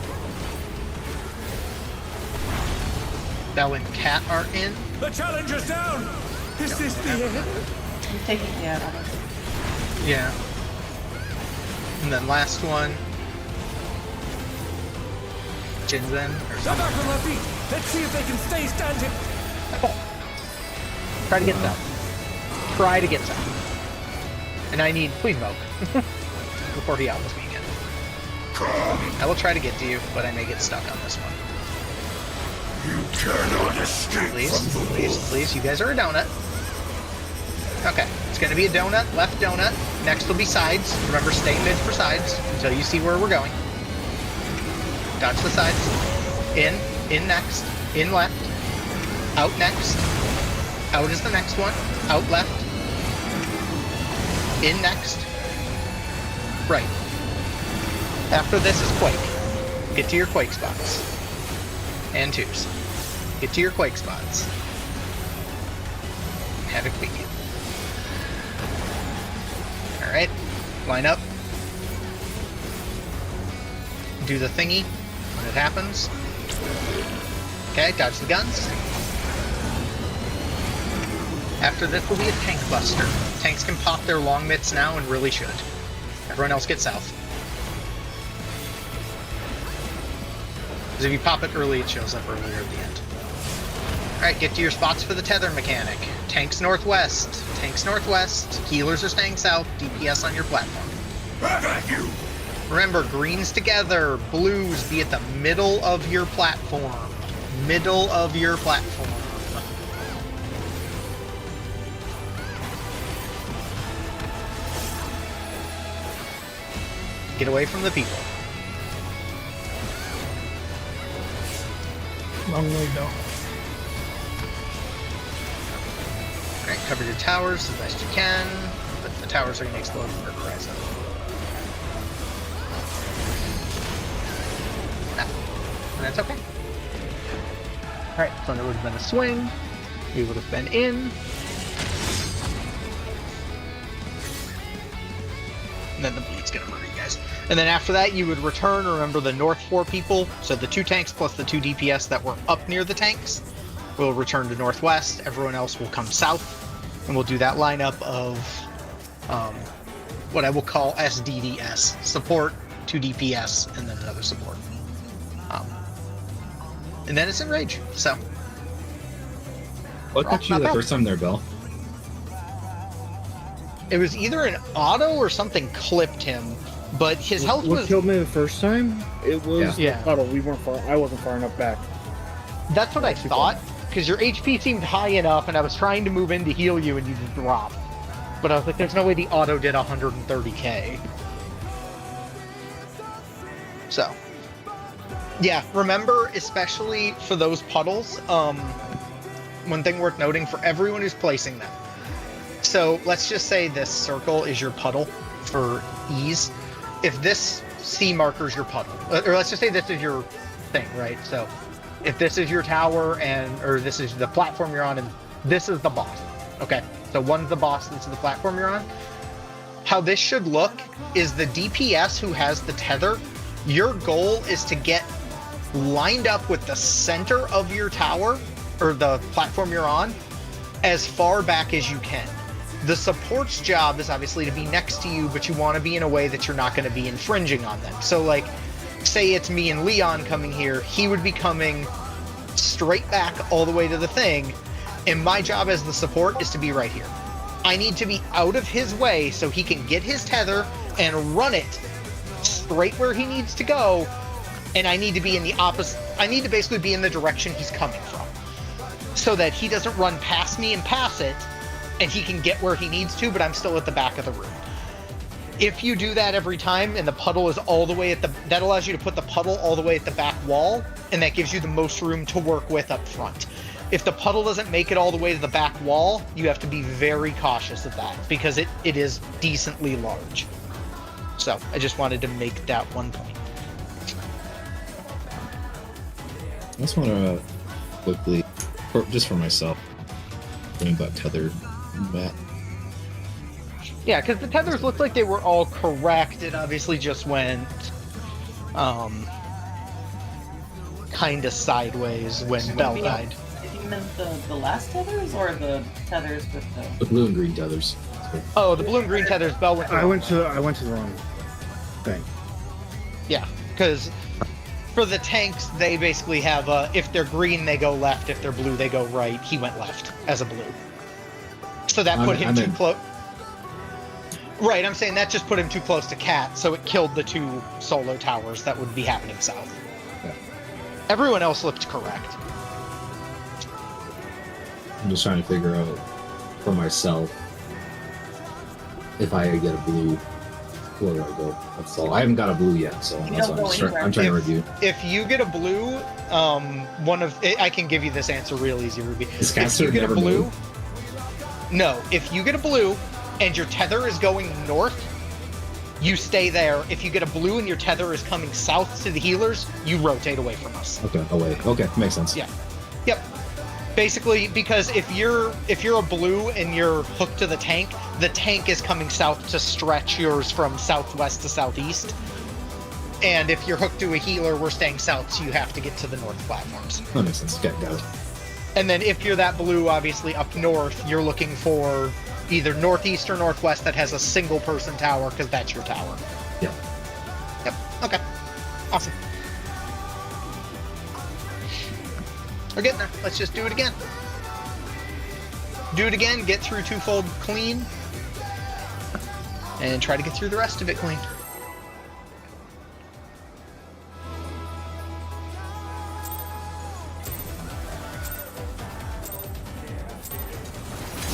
Bell and Cat are in. The challenger's down. Is this the end? I'm taking the out of it. Yeah. And then last one. Jinzen or They're something. back on their feet. Let's see if they can stay standing. Try to get south. Try to get south. And I need please Moke before he outlaws me again. I will try to get to you, but I may get stuck on this one. You cannot escape Please, from the please, wolf. please. You guys are a donut. Okay, it's going to be a donut, left donut. Next will be sides. Remember, stay mid for sides until you see where we're going. Dodge the sides. In next. In left. Out next. Out is the next one. Out left. In next. Right. After this is Quake. Get to your Quake spots. And twos. Get to your Quake spots. Have a Quake. Alright. Line up. Do the thingy when it happens. Okay, dodge the guns. After this will be a tank buster. Tanks can pop their long mitts now and really should. Everyone else get south. Because if you pop it early, it shows up earlier at the end. Alright, get to your spots for the tether mechanic. Tanks northwest. Tanks northwest. Healers are staying south. DPS on your platform. Back at you! Remember, greens together. Blues be at the middle of your platform. Middle of your platform. Get away from the people. Long way though. Alright, cover your towers as best you can, but the towers are going to explode from your horizon. And that's okay. Alright, so there would have been a swing. We would have been in. And then the bleed's going to murder you guys. And then after that, you would return. Remember the north 4 people, so the 2 tanks plus the 2 DPS that were up near the tanks will return to northwest. Everyone else will come south. And we'll do that lineup of what I will call SDDS. Support, 2 DPS, and then another support. And then it's in rage, so. What got you the first time there, Bill? It was either an auto or something clipped him, but his health What was... killed me the first time? It was Yeah. the puddle. We weren't far. I wasn't far enough back. That's what I thought, because your HP seemed high enough, and I was trying to move in to heal you, and you just dropped. But I was like, there's no way the auto did 130k. So. Yeah, remember, especially for those puddles, one thing worth noting for everyone who's placing them. So let's just say this circle is your puddle for ease. If this C marker is your puddle, or let's just say this is your thing, right? So if this is your tower or this is the platform you're on and this is the boss, okay? So one's the boss, this is the platform you're on. How this should look is the DPS who has the tether, your goal is to get lined up with the center of your tower or the platform you're on as far back as you can. The support's job is obviously to be next to you, but you want to be in a way that you're not going to be infringing on them. So like, say it's me and Leon coming here, he would be coming straight back all the way to the thing, and my job as the support is to be right here. I need to be out of his way so he can get his tether and run it straight where he needs to go, and I need to be in the opposite. I need to basically be in the direction he's coming from so that he doesn't run past me and pass it, and he can get where he needs to, but I'm still at the back of the room. If you do that every time and the puddle is all the way at the, that allows you to put the puddle all the way at the back wall, and that gives you the most room to work with up front. If the puddle doesn't make it all the way to the back wall, you have to be very cautious of that because it is decently large. So I just wanted to make that one point. I just want to quickly, just for myself, think about tethered Matt. Yeah, because the tethers looked like they were all correct. It obviously just went kind of sideways when Bell died. You meant the last tethers or the tethers with The blue and green tethers. Oh, the blue and green tethers. Bell went. I went to the wrong thing. Yeah, because for the tanks, they basically have if they're green, they go left. If they're blue, they go right. He went left as a blue. So that put him too close. Right, I'm saying that just put him too close to Cat, so it killed the 2 solo towers that would be happening south. Yeah. Everyone else looked correct. I'm just trying to figure out for myself if I get a blue, where do I go? That's all. I haven't got a blue yet, so You that's don't what go I'm trying to review. If you get a blue, I can give you this answer real easy, Ruby. Is If Caster you get a never blue, moved? no. If you get a blue and your tether is going north, you stay there. If you get a blue and your tether is coming south to the healers, you rotate away from us. Okay, away. Okay, makes sense. Yeah. Yep. Basically, because if you're a blue and you're hooked to the tank is coming south to stretch yours from southwest to southeast. And if you're hooked to a healer, we're staying south, so you have to get to the north platforms. That makes sense. Okay, got it. And then if you're that blue, obviously up north, you're looking for either northeast or northwest that has a single person tower, because that's your tower. Yeah. Yep. Okay. Awesome. We're getting there. Let's just do it again. Do it again, get through twofold clean, and try to get through the rest of it clean.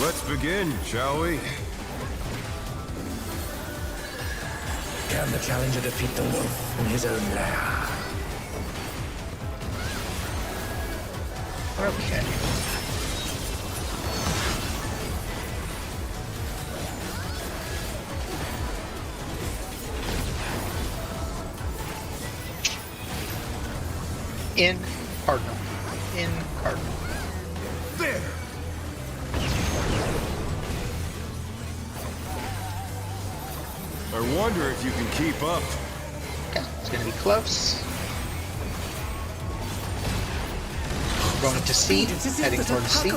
Let's begin, shall we? Can the challenger defeat the wolf in his own lair? Okay. In Cardinal. In Cardinal. There! I wonder if you can keep up. Okay, it's going to be close. Going to C, heading towards C.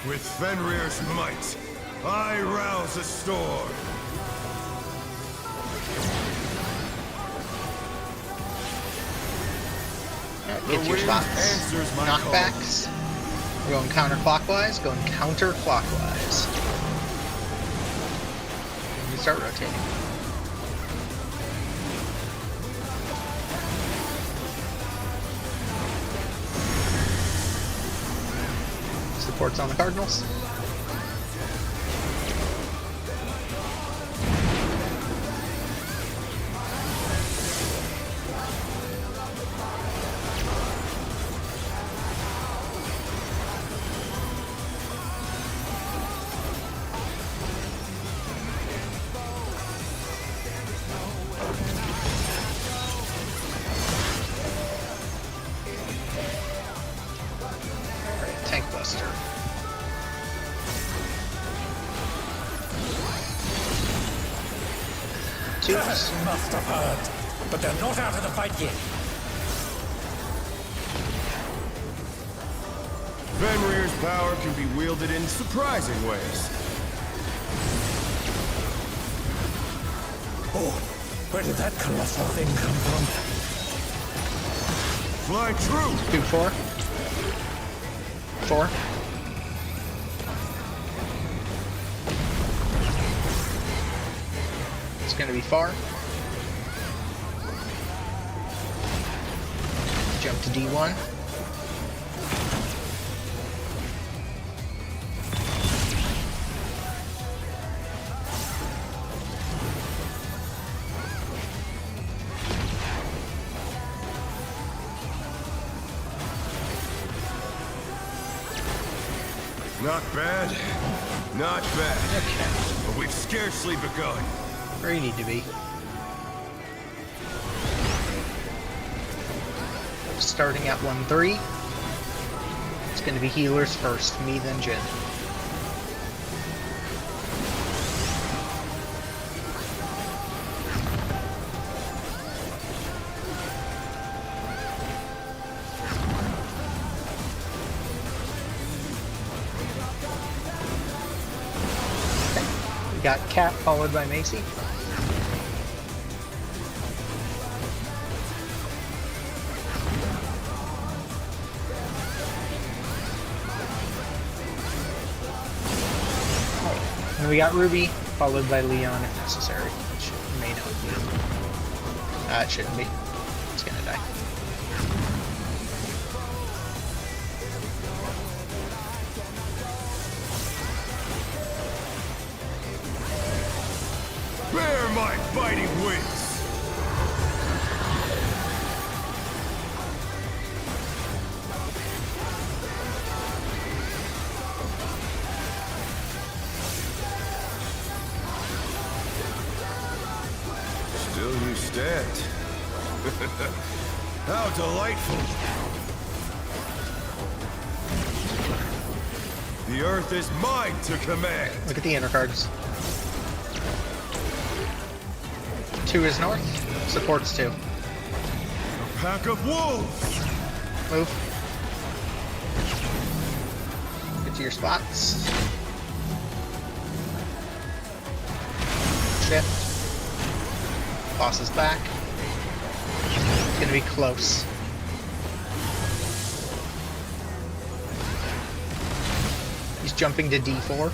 With Fenrir's might, I rouse a storm. Get your shots. Knockbacks. We're going counterclockwise, going counterclockwise. We start rotating. Supports on the Cardinals. Tank Buster. Twos. Must have heard, but they're not out of the fight yet. Fenrir's power can be wielded in surprising ways. Oh, where did that colossal thing come from? Fly true! 2-4. 4. It's going to be far. Jump to D1. Not bad. Not bad. Okay. But we've scarcely begun. Where you need to be. Starting at 1-3. It's going to be healers first, me then Jin. We got Cat followed by Macy. And we got Ruby, followed by Leon if necessary, which may not be. It shouldn't be. It's gonna die. Bear my fighting wings! Still you stand. How delightful! The earth is mine to command! Look at the inner cards. 2 is north, supports 2. A pack of wolves! Move. Get to your spots. Shift. Boss is back. It's gonna be close. He's jumping to D4.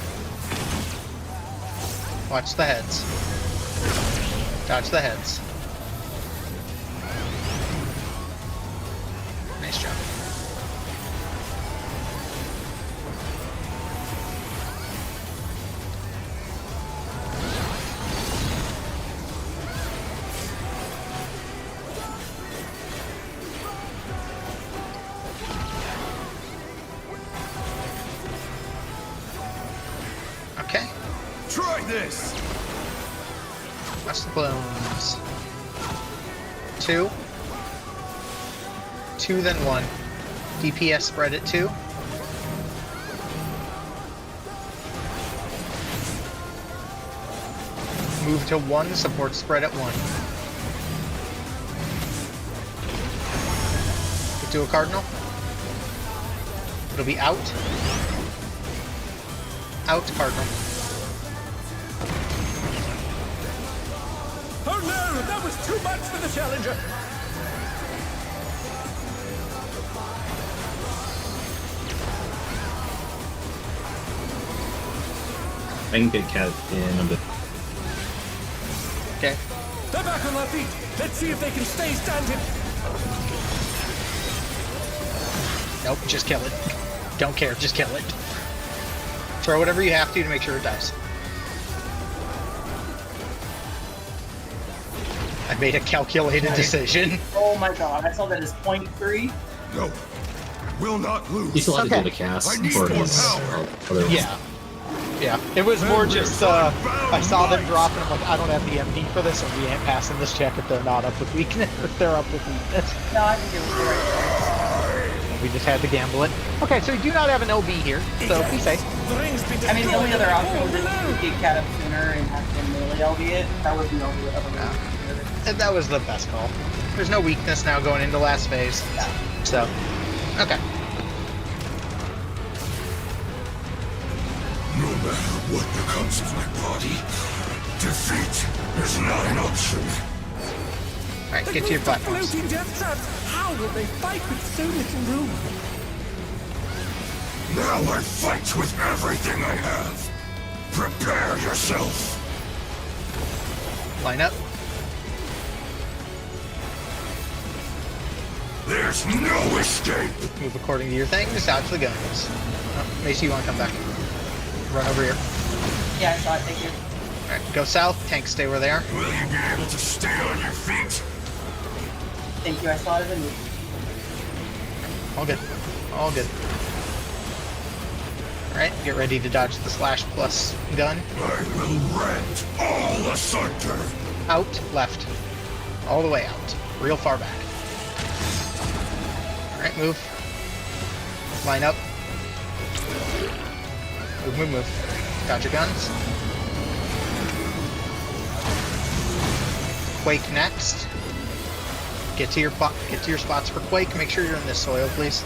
Watch the heads. Dodge the heads. Nice job. Okay. Try this! Watch the balloons. 2. 2, then 1. DPS spread at 2. Move to 1, support spread at 1. Get to a cardinal. It'll be out. Out, cardinal. Oh no, that was too much for the challenger. I can get Cat in a bit. Okay. They're back on their feet. Let's see if they can stay standing. Nope, just kill it. Don't care, just kill it. Throw whatever you have to make sure it dies. I made a calculated decision. Oh my god, I saw that as 0.3. No, will not lose. You still have to Okay. do the cast I need for more his power. other Yeah. Yeah. It was more just, I saw them drop and I'm like, I don't have the MP for this, and we ain't passing this check if they're not up with weakness, if they're up with weakness. No, I think it was the right choice. We just had to gamble it. Okay, so we do not have an LB here, so be safe. I mean, the only other option was if you could get Cat up sooner and have him melee albeit. That would be the only other way. And that was the best call. There's no weakness now going into last phase. Yeah. So, okay. No matter what becomes of my body, defeat is not an option. Alright, get to your platforms. Floating death traps. How will they fight with so little room? Now I fight with everything I have. Prepare yourself. Line up. There's no escape. Move according to your things. Dodge the guns. Oh, Macy, you want to come back? Run over here. Yeah, I saw it. Thank you. Alright, go south. Tanks stay where they are. Will you be able to stay on your feet? Thank you. I saw it as a move. All good. All good. Alright, get ready to dodge the slash plus gun. I will rend all asunder. Out, left. All the way out. Real far back. Alright, move. Line up. Move, move, move. Dodge your guns. Quake next. Get to your spots for Quake. Make sure you're in this soil, please.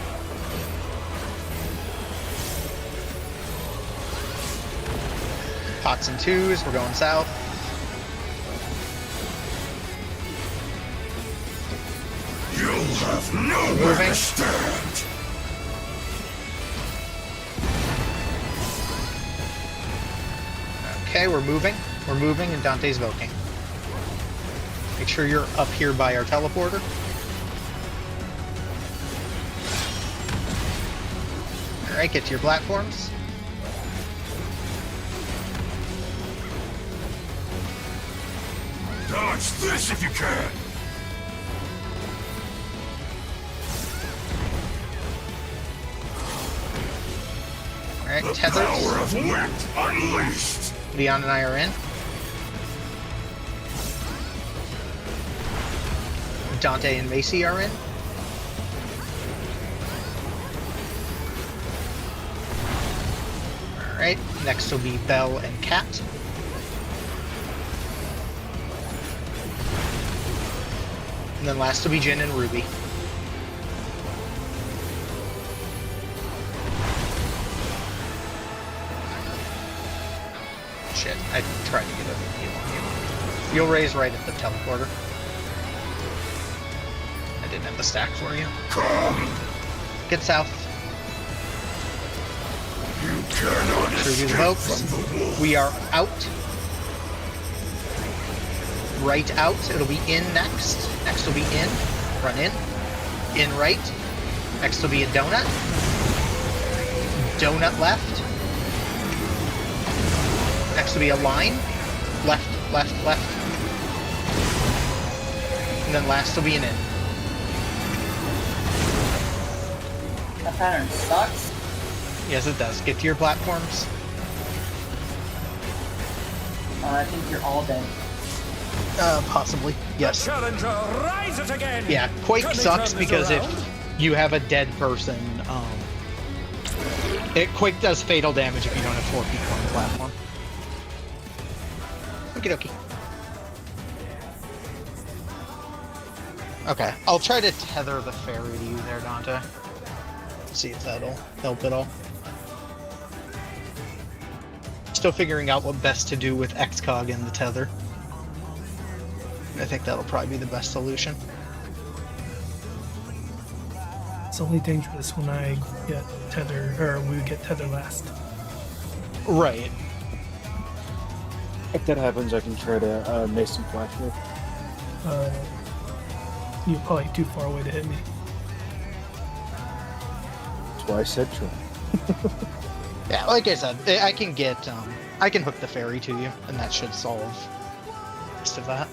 Pots and twos, we're going south. You'll have nowhere Moving. to stand. Okay, we're moving. We're moving, and Dante's Voking. Make sure you're up here by our teleporter. Alright, get to your platforms. Dodge this if you can. Alright, The tethers. power of wit unleashed. Leon and I are in. Dante and Macy are in. Alright, next will be Belle and Kat. And then last will be Jin and Ruby. Shit, I tried to get a heal on you. You'll raise right at the teleporter. I didn't have the stack for you. Come. Get south. You cannot Tribute escape evokes. from the wolf. We are out. Right out. It'll be in next. Next will be in. Run in. In right. Next will be a donut. Donut left. Next will be a line. Left, left, left. And then last will be an in. That pattern sucks. Yes, it does. Get to your platforms. I think you're all dead. Possibly. Yes. Challenger rises again. Yeah, Quake Can they sucks turn this because around? if you have a dead person, Quake does fatal damage if you don't have 4 people on the platform. Okie dokie. Okay, I'll try to tether the fairy to you there, Dante. See if that'll help at all. Still figuring out what best to do with Xcog and the tether. I think that'll probably be the best solution. It's only dangerous when I get tether, or we get tether last. Right. If that happens, I can try to Mason Flash with. You're probably too far away to hit me. That's why I said try. Yeah, like I said, I can get, I can hook the fairy to you, and that should solve most of that.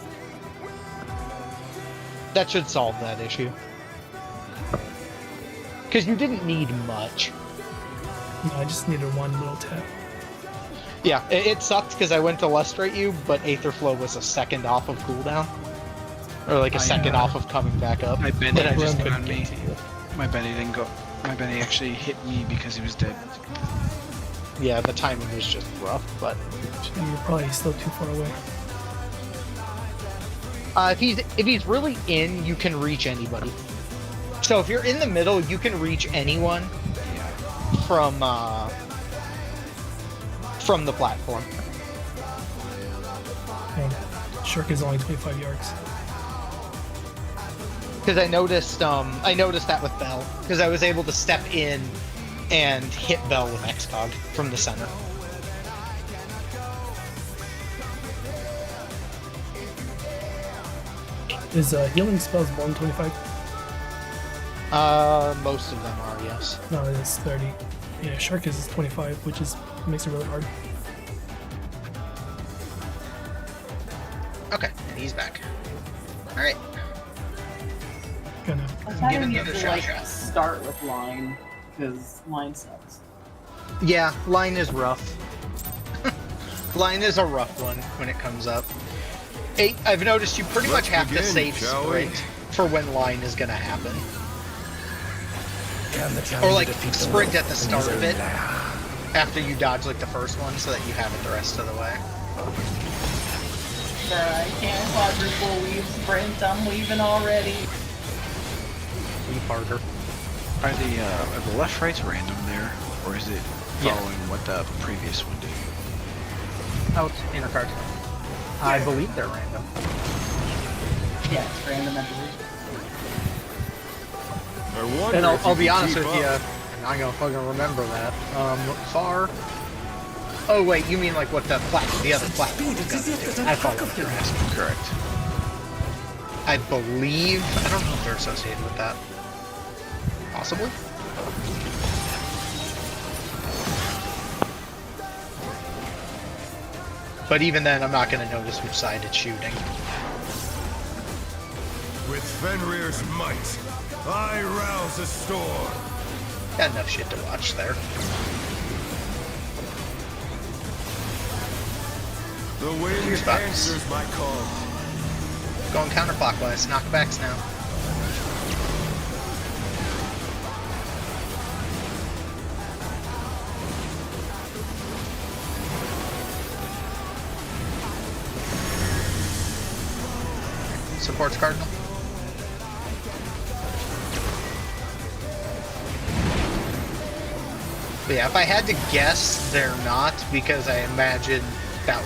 That should solve that issue. Because you didn't need much. No, I just needed one little tap. Yeah, it sucked because I went to lustrate you, but Aetherflow was a second off of cooldown. Or like a second off of coming back up. My Benny and I just ran couldn't on get me. to you. My Benny didn't go. My Benny actually hit me because he was dead. Yeah, the timing was just rough, but... You're probably still too far away. If he's really in, you can reach anybody. So if you're in the middle, you can reach anyone from the platform. And Shirk is only 25 yards. Because I noticed that with Bell. Because I was able to step in and hit Bell with Xcog from the center. Is healing spells 125? Most of them are, yes. No, it's 30. Yeah, Shark is 25, which makes it really hard. Okay, and he's back. Alright. Gonna I Give kind it of need another to shot. like start with line because line sucks. Yeah, line is rough. Line is a rough one when it comes up. I've noticed you pretty much have to save sprint for when line is gonna happen. Or like sprint at the start of it after you dodge like the first one so that you have it the rest of the way. Bruh, I can't quadruple weave sprint, I'm weaving already. Leave harder. Are the left rights random there, or is it Yeah. following what the previous one did? out inner card. I believe they're random. Yeah, it's random, I believe. And I'll be honest with you, I'm not gonna fucking remember that. Far. Oh wait, you mean like what the other platform is gonna do? I follow what you're asking. Correct. I believe. I don't know if they're associated with that. Possibly. But even then, I'm not gonna notice which side it's shooting. With Fenrir's might, I rouse a storm. Got enough shit to watch there. The wind Here's Bucks. answers my call. Going counterclockwise. Knockbacks now. Supports Cardinal. But yeah, if I had to guess, they're not, because I imagine that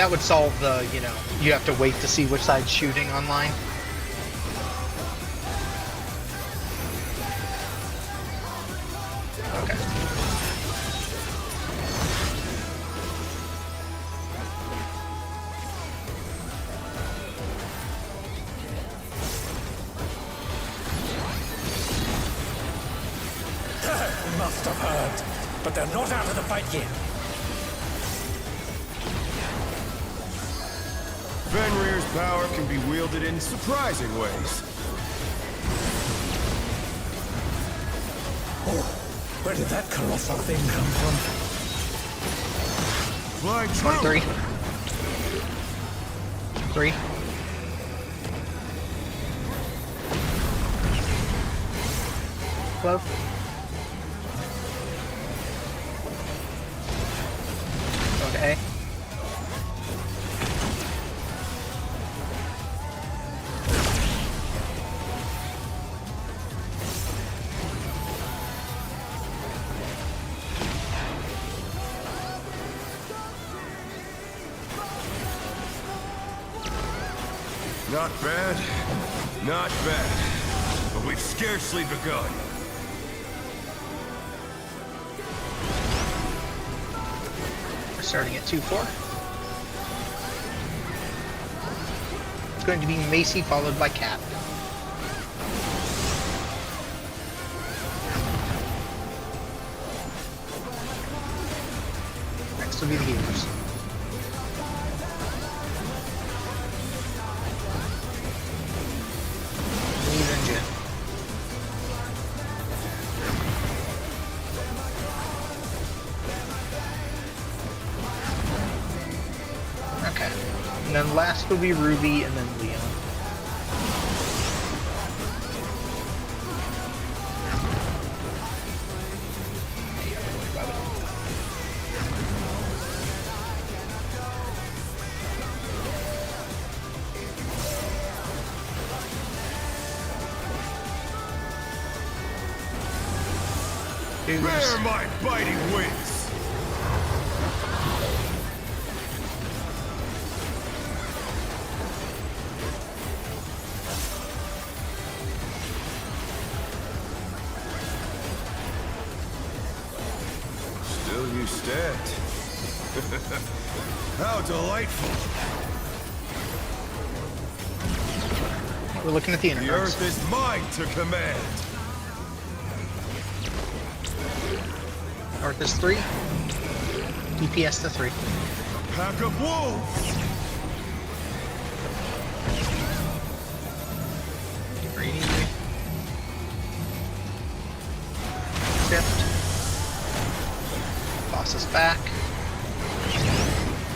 would solve the, you know, you have to wait to see which side's shooting online. Okay. Must have heard, but they're not out of the fight yet. Fenrir's power can be wielded in surprising ways. Oh, where did that colossal thing come from? Flying true. 3. 3. Close. Okay. Not bad. Not bad. But we've scarcely begun. We're starting at 2-4. It's going to be Macy followed by Cat. Next will be the healers. Lee, then Jin. Okay. And then last will be Ruby and then Leon. Yeah, don't worry about it. Bear my biting wings! Still you stand. How delightful! We're looking at the inner The cards. earth is mine to command! North is 3. DPS to 3. A pack of wolves! Greedy. Shift. Boss is back.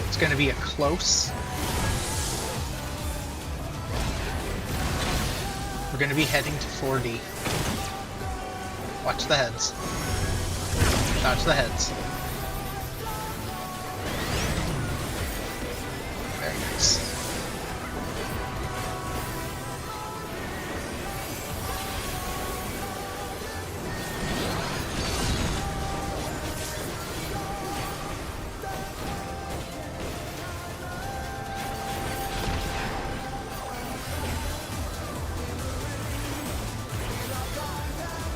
It's going to be a close. We're going to be heading to 4D. Watch the heads. Dodge the heads. Very nice.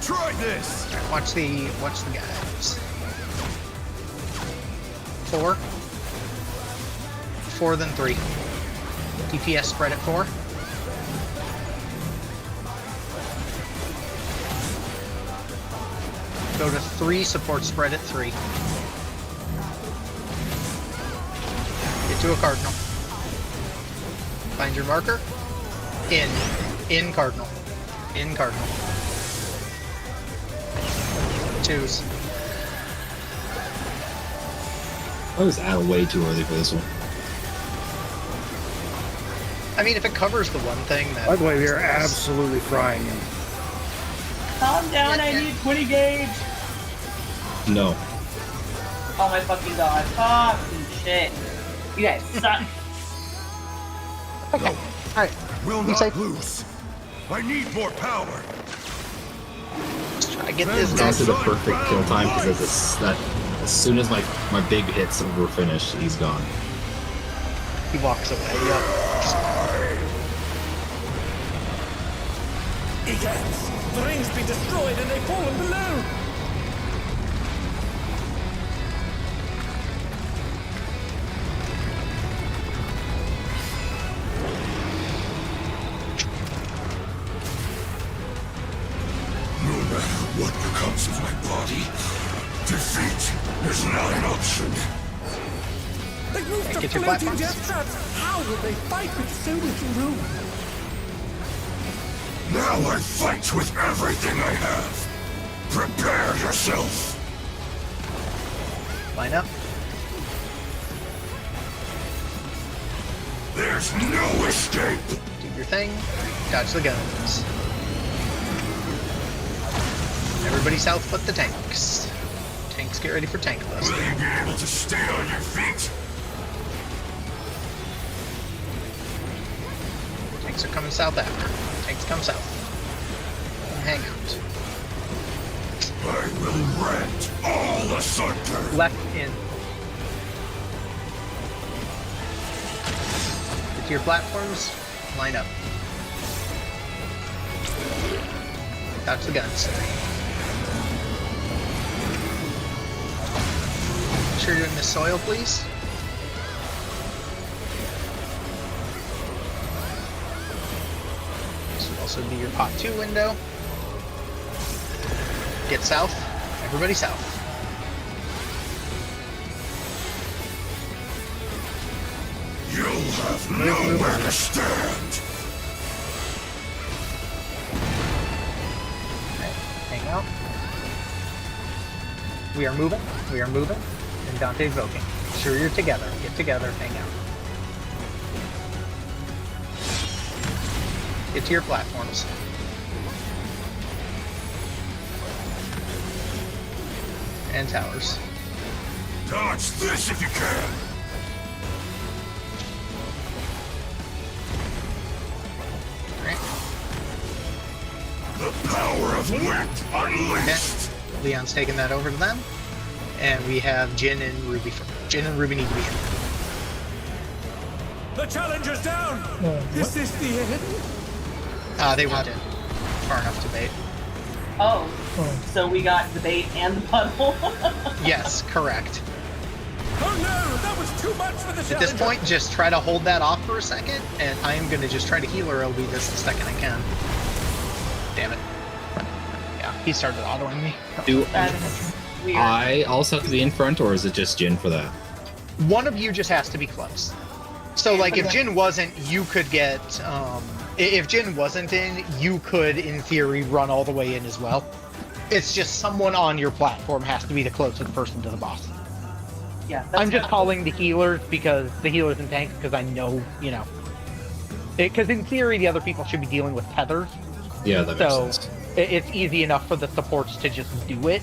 Try this. Watch the guys. 4. 4, then 3. DPS spread at 4. Go to 3, support spread at 3. Get to a cardinal. Find your marker. In cardinal. In cardinal. 2s. I was out way too early for this one. I mean, if it covers the one thing, then... By the way, we are absolutely frying him. Calm down, I need 20 gauge. No. Oh my fucking god. Fucking shit. You guys suck. Okay. Alright. Will You not say- lose. I need more power. Let's try to get this It's done. also the perfect kill time because that as soon as my big hits were finished, he's gone. He walks away, yep. Egads! The rings be destroyed and they fallen below! No matter what becomes of my body, defeat is not an option. They moved to Get your floating platforms. death traps! How will they fight with so little room? Now I fight with everything I have. Prepare yourself. Line up. There's no escape. Do your thing. Dodge the guns. Everybody south but the tanks. Tanks get ready for tank list. Will you be able to stay on your feet? Tanks are coming south after. Tanks come south. Hang out. I will rend all asunder. Left in. Get to your platforms. Line up. Dodge the guns. Make sure you're in the soil, please. This will also be your pot 2 window. Get south. Everybody south. You'll have nowhere to stand. Hang out. We are moving. We are moving. And Dante's voting. Sure you're together. Get together. Hang out. Get to your platforms. And towers. Dodge this if you can. Alright. The power of wind unleashed. Leon's taking that over to them. And we have Jin and Ruby. Jin and Ruby need to be in. The challenger's down! Is this the end? They weren't in. Far enough to bait. Oh, so we got the bait and the puddle. Yes, correct. Oh no, that was too much for the challenger! At this point, just try to hold that off for a second, and I am going to just try to heal her LB this the second I can. Damn it. Yeah, he started autoing me. Do That is weird. I also have to be in front, or is it just Jin for that? One of you just has to be close. So, like, if Jin wasn't, you could get, if Jin wasn't in, you could, in theory, run all the way in as well. It's just someone on your platform has to be the closest person to the boss. Yeah, I'm just calling the healers because the healers and tanks, because I know, you know. Because in theory, the other people should be dealing with tethers. Yeah, that makes So, sense. it's easy enough for the supports to just do it.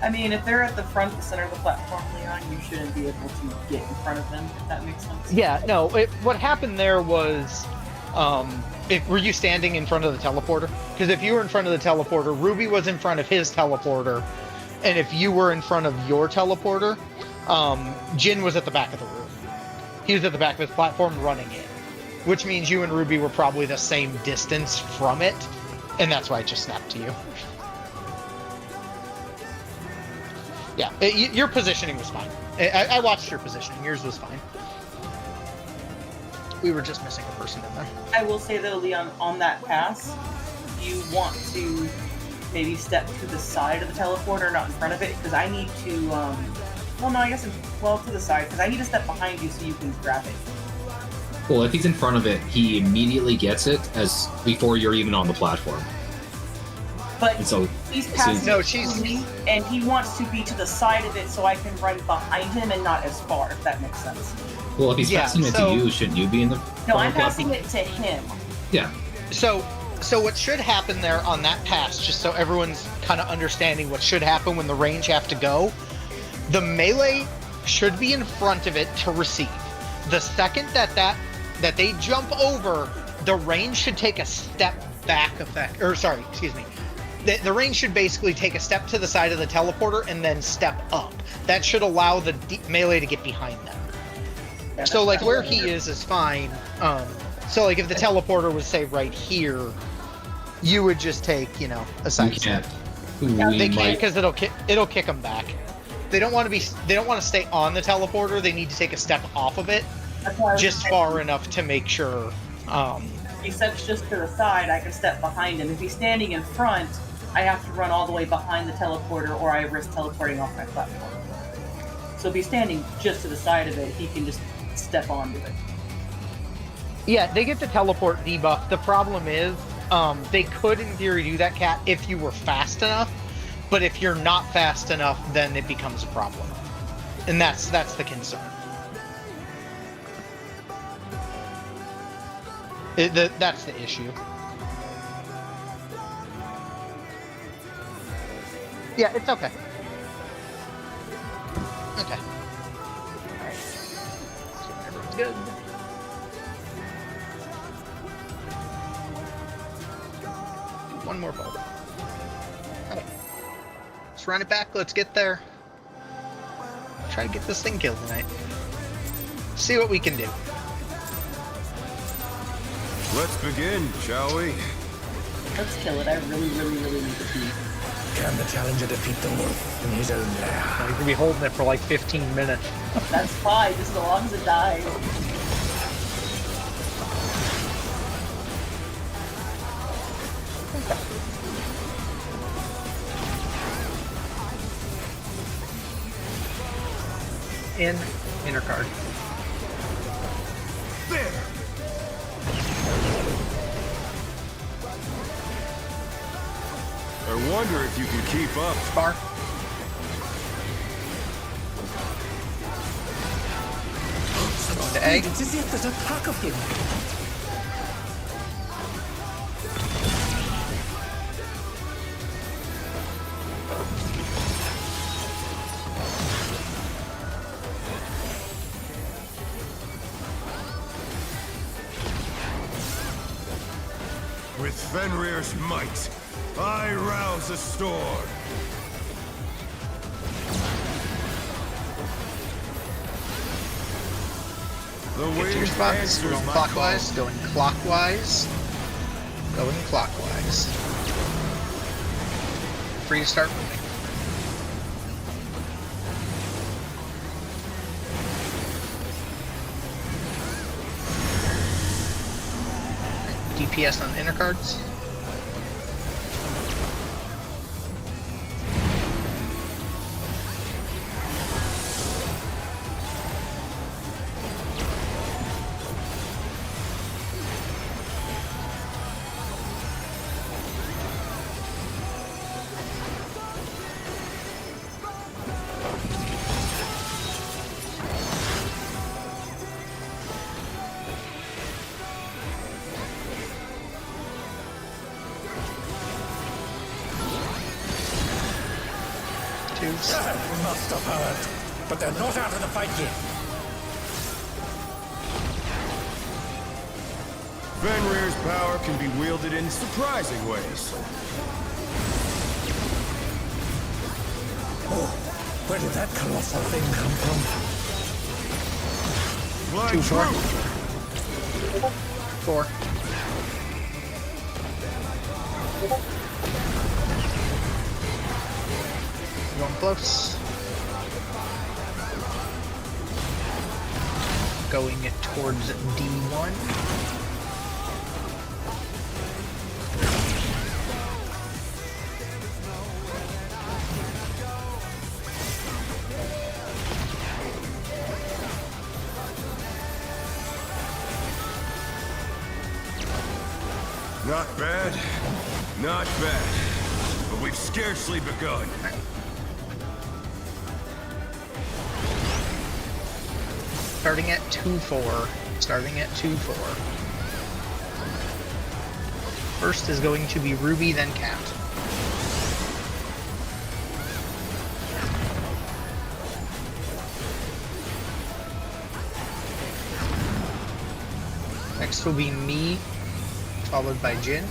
I mean, if they're at the front, the center of the platform, Leon, you shouldn't be able to get in front of them, if that makes sense. Yeah, no, what happened there was, were you standing in front of the teleporter? Because if you were in front of the teleporter, Ruby was in front of his teleporter, and if you were in front of your teleporter, Jin was at the back of the room. He was at the back of his platform running it, which means you and Ruby were probably the same distance from it, And that's why it just snapped to you. Yeah, your positioning was fine. I watched your positioning. Yours was fine. We were just missing a person in there. I will say though, Leon, on that pass, you want to maybe step to the side of the teleporter, not in front of it, because I need to, well, no, I guess, to the side, because I need to step behind you so you can grab it. Well, if he's in front of it, he immediately gets it as before you're even on the platform. But And so, he's passing No, it she's- to me, and he wants to be to the side of it so I can run behind him and not as far, if that makes sense. well, if he's Yeah, passing it so- to you, shouldn't you be in the No, on I'm the platform? passing it to him. Yeah. So what should happen there on that pass, just so everyone's kind of understanding what should happen when the range have to go, the melee should be in front of it to receive. The second that they jump over, the range should take a step back the range should basically take a step to the side of the teleporter and then step up. That should allow the melee to get behind them. Yeah, So like that's where fine. he is fine. So like if the teleporter was say right here, you would just take a We side step. can't. They We can't might. because it'll kick them back. They don't want to stay on the teleporter. They need to take a step off of it, That's why I was just saying, far enough to make sure. If he steps just to the side, I can step behind him. If he's standing in front, I have to run all the way behind the teleporter, or I risk teleporting off my platform. So if he's standing just to the side of it, he can just step onto it. Yeah, they get the teleport debuff. The problem is, they could in theory do that, Cat, if you were fast enough. But if you're not fast enough, then it becomes a problem, and that's the concern. That's the issue. Yeah, it's okay. Okay. Alright. So everyone's good. One more bulb. Alright. Let's run it back. Let's get there. Try to get this thing killed tonight. See what we can do. Let's begin, shall we? Let's kill it. I really, really, really need to pee. Can the challenger defeat the wolf in his own lair? You're gonna be holding it for like 15 minutes. That's fine, just as long as it dies. Inner card. There! I wonder if you can keep up. Bar. Going to egg. It's as if there's a pack of him. With Fenrir's might, I rouse a storm. The Get to your wind spots. answers Going my clockwise. call. Going clockwise. Going clockwise. Free to start moving. DPS on inner cards. That must have hurt. But they're not out of the fight yet. Fenrir's power can be wielded in surprising ways. Oh, where did that colossal thing come from? Fly 2, 4. true! 4. Going close. Going towards D1. Not bad. Not bad. But we've scarcely begun. Starting at 2-4. Starting at 2-4. First is going to be Ruby, then Cat. Next will be me, followed by Jin.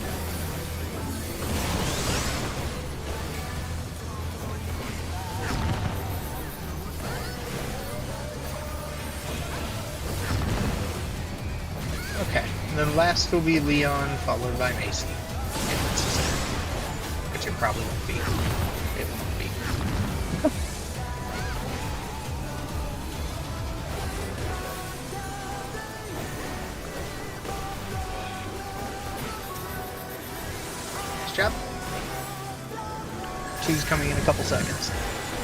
Okay, and then last will be Leon, followed by Macy. If necessary. Which it probably won't be. It won't be. Nice job. 2's coming in a couple seconds.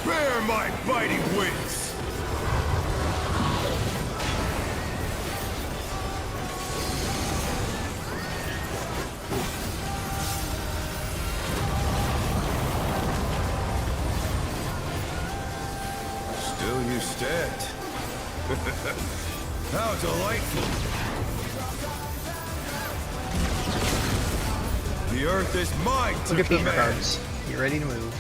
Bear my biting wings! Still you stand. How delightful! The earth is mine to Look at the inner command. cards. You ready to move?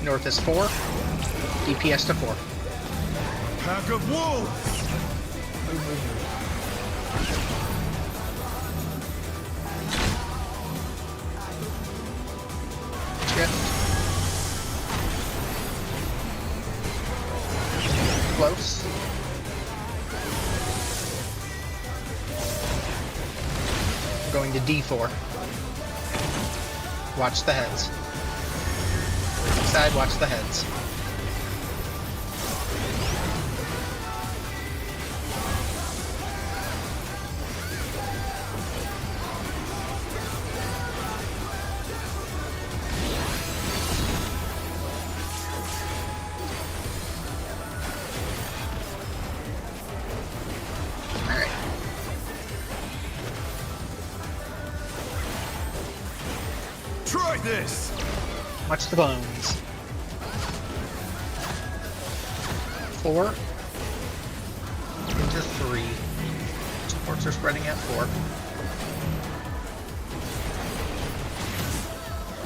North is 4. DPS to 4. Pack of wolves! Move, move, move. Shift. Close. We're going to D4. Watch the heads. Side, watch the heads. Alright. Try this! Watch the bones. 4 into 3. Supports are spreading at 4.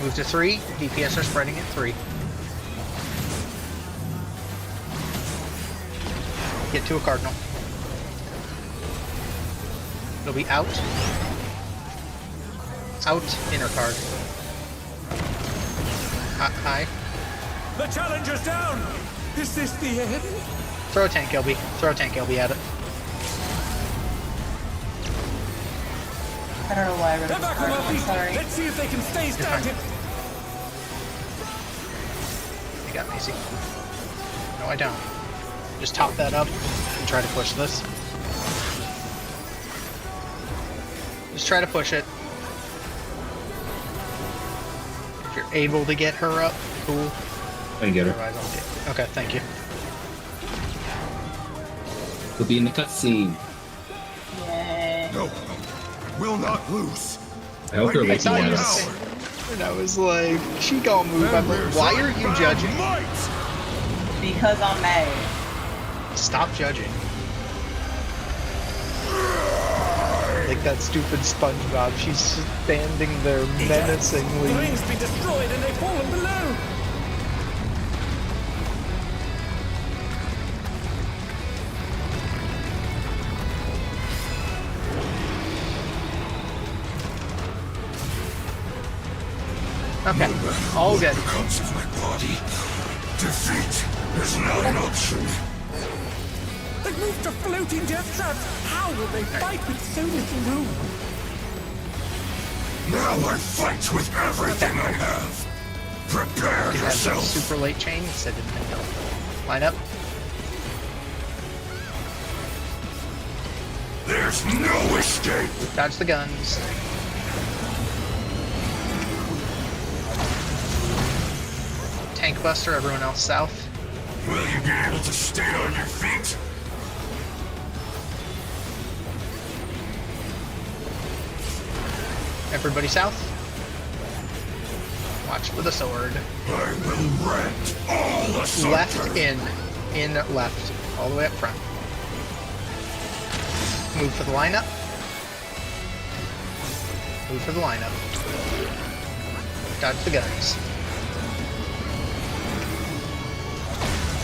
Move to 3. DPS are spreading at 3. Get to a cardinal. It'll be out. Out, inner card. High. The challenger's down! Is this the end? Throw a tank, LB. Throw a tank, LB at it. I don't know why I read They're it. back on our I'm feet! sorry. Let's see if they can stay standing! You got Macy. No, I don't. Just top that up and try to push this. Just try to push it. If you're able to get her up, cool. I can get her. Otherwise, I'll get. Okay, thank you. We'll be in the cutscene. Yay. No, will not lose. I hope you're need looking I at my thought us. power. And I was like, she gonna move. I'm like, Members why of are you Bad judging? Might. Because I'm mad. Stop judging. Like that stupid SpongeBob. She's standing there The menacingly. ring's been destroyed and they've fallen below! Okay, all good. Comes of my body. Defeat is not an option. They've moved to floating death traps! How will they fight with so little room? Now I fight with everything I have. Prepare You have yourself. super late chain, so I didn't think of. Line up. There's no escape. Dodge the guns. Tank Buster, everyone else south. Will you be able to stay on your feet? Everybody south. Watch for the sword. I will rent all asunder. Left in left, all the way up front. Move for the lineup. Move for the lineup. Dodge the guns.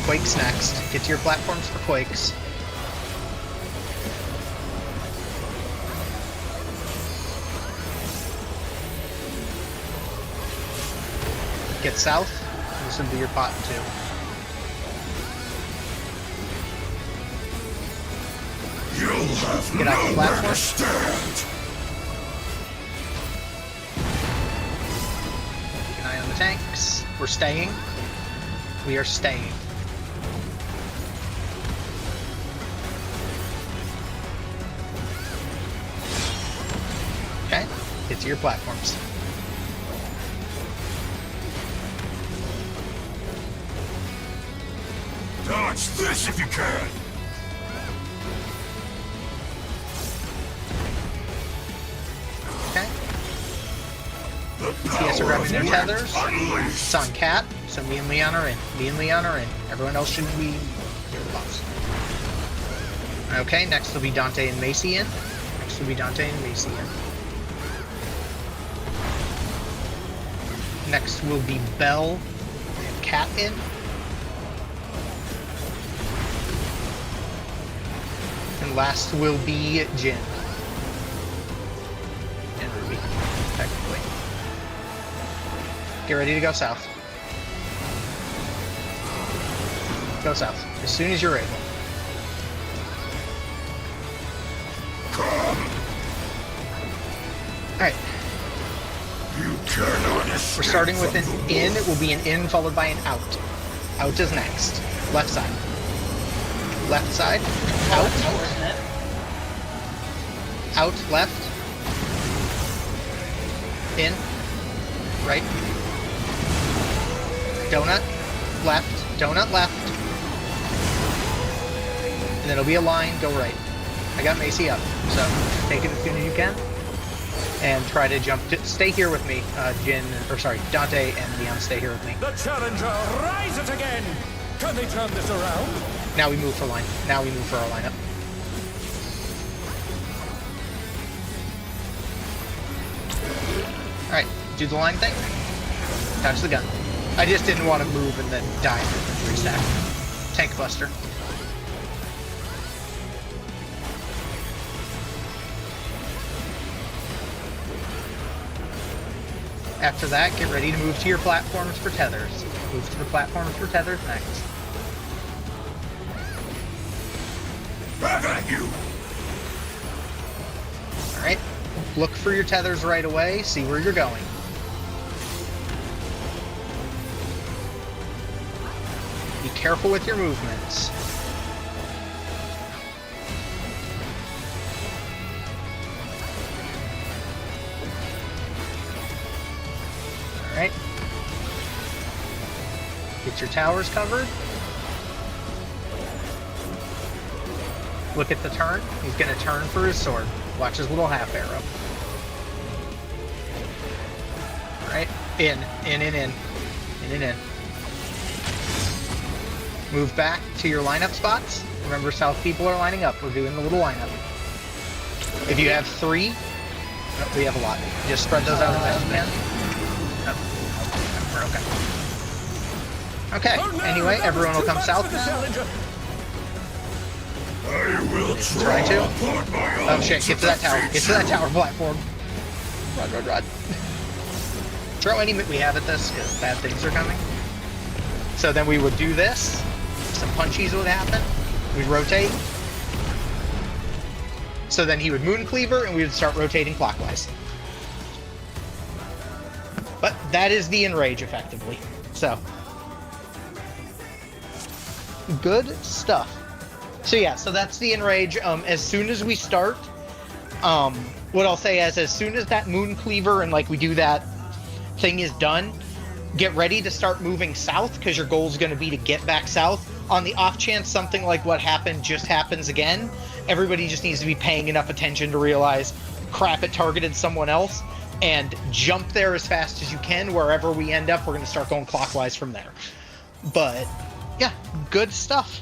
Quakes next. Get to your platforms for Quakes. Get south. This would be your pot too. You'll have Get off the nowhere platform. to stand. Keep an eye on the tanks. We're staying. We are staying. Okay, get to your platforms. Dodge this if you can. Okay. The TS are power grabbing of their wind tethers. unleashed. It's on Cat, so me and Leon are in. Me and Leon are in. Everyone else should be lost. Okay, next will be Dante and Macy in. Next will be Dante and Macy in. Next will be Belle and Cat in. And last will be Jin. And Ruby, technically. Get ready to go south. Go south, as soon as you're able. Alright, You cannot escape. we're starting with an from the in. It will be an in followed by an out. Out is next. Left side. Left side. Out. Isn't it? Out, left. In. Right. Donut. Left. Donut left. And then it'll be a line, go right. I got Macy up, so take it as soon as you can. And try to jump. Stay here with me, Dante and Leon, stay here with me. The challenger rises again. Can they turn this around? Now we move for line. Now we move for our lineup. Alright, do the line thing. Touch the gun. I just didn't want to move and then die in the infantry stack. Tank Buster. After that, get ready to move to your platforms for tethers. Move to the platforms for tethers next. Back at you. Alright, look for your tethers right away, see where you're going. Be careful with your movements. Alright. Get your towers covered. Look at the turn. He's going to turn for his sword. Watch his little half arrow. Alright. In. Move back to your lineup spots. Remember, south people are lining up. We're doing the little lineup. If you have 3, oh, we have a lot. Just spread those out as best you can. Oh, we're okay. Okay, anyway, everyone will come south now. I will Try to. upon my Oh own shit, get to that tower. Get to that tower platform. Run. Throw any we have at this, because bad things are coming. So then we would do this. Some punchies would happen. We'd rotate. So then he would Moon Cleaver, and we would start rotating clockwise. But that is the enrage, effectively. So, good stuff. So yeah, so that's the enrage. As soon as we start, what I'll say is, as soon as that moon cleaver and like we do that thing is done, get ready to start moving south, because your goal is going to be to get back south. On the off chance something like what happened just happens again, everybody just needs to be paying enough attention to realize, crap, it targeted someone else, and jump there as fast as you can. Wherever we end up, we're going to start going clockwise from there. But yeah, good stuff.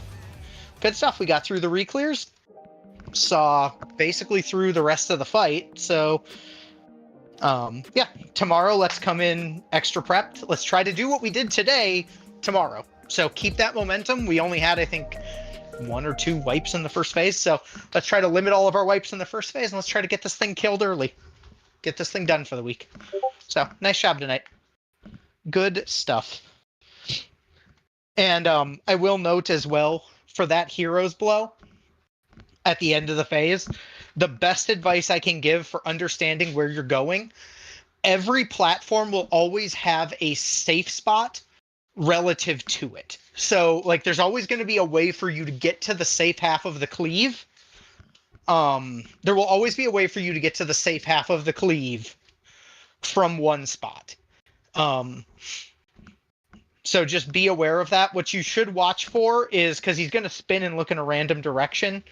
Good stuff. We got through the re-clears, saw basically through the rest of the fight. So yeah, tomorrow let's come in extra prepped. Let's try to do what we did today tomorrow. So keep that momentum. We only had, I think, 1 or 2 wipes in the first phase. So let's try to limit all of our wipes in the first phase, and let's try to get this thing killed early. Get this thing done for the week. So nice job tonight. Good stuff. And I will note as well, for that hero's blow at the end of the phase, the best advice I can give for understanding where you're going, every platform will always have a safe spot relative to it. So like there's always going to be a way for you to get to the safe half of the cleave. There will always be a way for you to get to the safe half of the cleave from one spot. So just be aware of that. What you should watch for is, because he's going to spin and look in a random direction,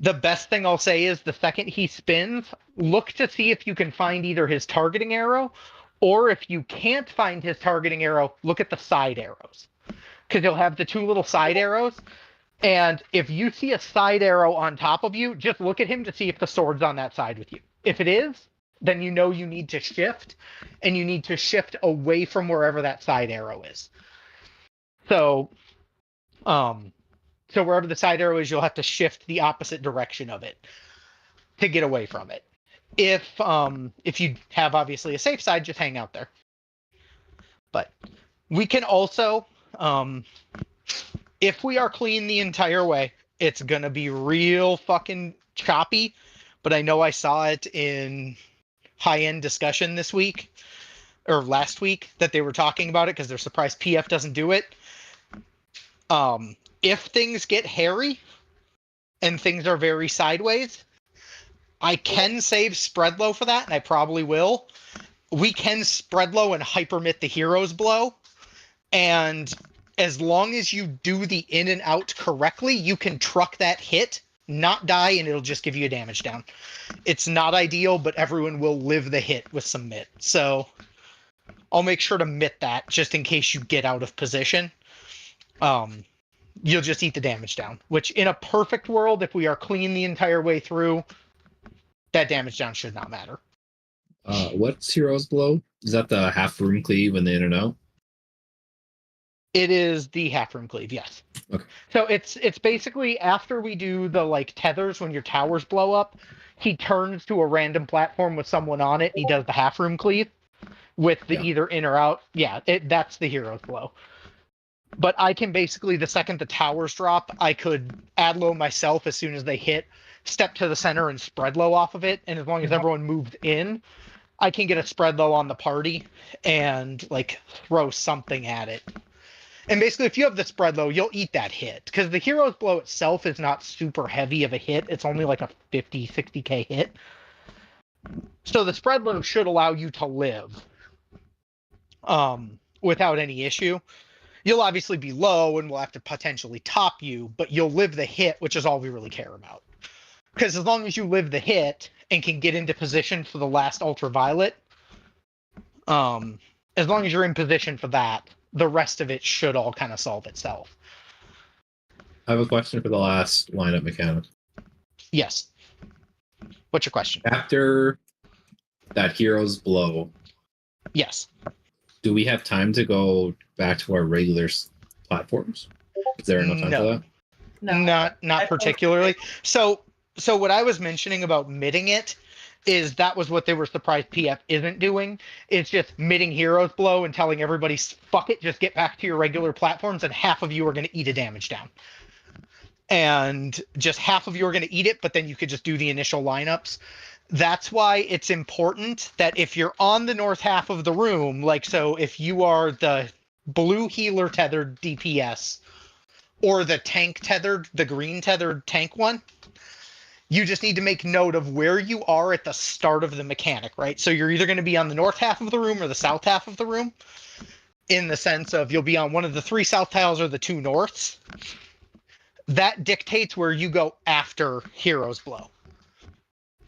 the best thing I'll say is the second he spins, look to see if you can find either his targeting arrow, or if you can't find his targeting arrow, look at the side arrows. Because he'll have the 2 little side arrows. And if you see a side arrow on top of you, just look at him to see if the sword's on that side with you. If it is, then you know you need to shift, and you need to shift away from wherever that side arrow is. So, so wherever the side arrow is, you'll have to shift the opposite direction of it to get away from it. If you have obviously a safe side, just hang out there. But we can also, if we are clean the entire way, it's gonna be real fucking choppy. But I know I saw it in high-end discussion this week, or last week, that they were talking about it because they're surprised PF doesn't do it. If things get hairy and things are very sideways, I can save spread low for that, and I probably will. We can spread low and hypermit the hero's blow, and as long as you do the in and out correctly, you can truck that hit, not die, and it'll just give you a damage down. It's not ideal, but everyone will live the hit with some mit. So I'll make sure to mit that just in case you get out of position. You'll just eat the damage down, which in a perfect world, if we are clean the entire way through, that damage down should not matter. What's Hero's Blow? Is that the half room cleave and the in and out? It is the half room cleave, yes. Okay. So it's basically after we do the like tethers when your towers blow up, he turns to a random platform with someone on it, and he does the half room cleave with the either in or out. Yeah, that's the hero's blow. But I can basically, the second the towers drop, I could add low myself as soon as they hit, step to the center and spread low off of it, and as long as everyone moves in, I can get a spread low on the party and like throw something at it. And basically, if you have the spread low, you'll eat that hit. Because the hero's blow itself is not super heavy of a hit. It's only like a 50, 60k hit. So the spread low should allow you to live without any issue. You'll obviously be low and we'll have to potentially top you, but you'll live the hit, which is all we really care about. Because as long as you live the hit and can get into position for the last ultraviolet, as long as you're in position for that, the rest of it should all kind of solve itself. I have a question for the last lineup mechanic. Yes. What's your question? After that hero's blow, yes, do we have time to go back to our regular platforms? Is there enough time for that? No, not particularly. So what I was mentioning about mitting it is that was what they were surprised PF isn't doing. It's just mitting hero's blow and telling everybody, fuck it, just get back to your regular platforms, and half of you are going to eat a damage down. And just half of you are going to eat it, but then you could just do the initial lineups. That's why it's important that if you're on the north half of the room, like, so if you are the blue healer tethered DPS or the tank tethered, the green tethered tank one, you just need to make note of where you are at the start of the mechanic, right? So you're either going to be on the north half of the room or the south half of the room, in the sense of you'll be on one of the 3 south tiles or the 2 norths. That dictates where you go after Hero's Blow.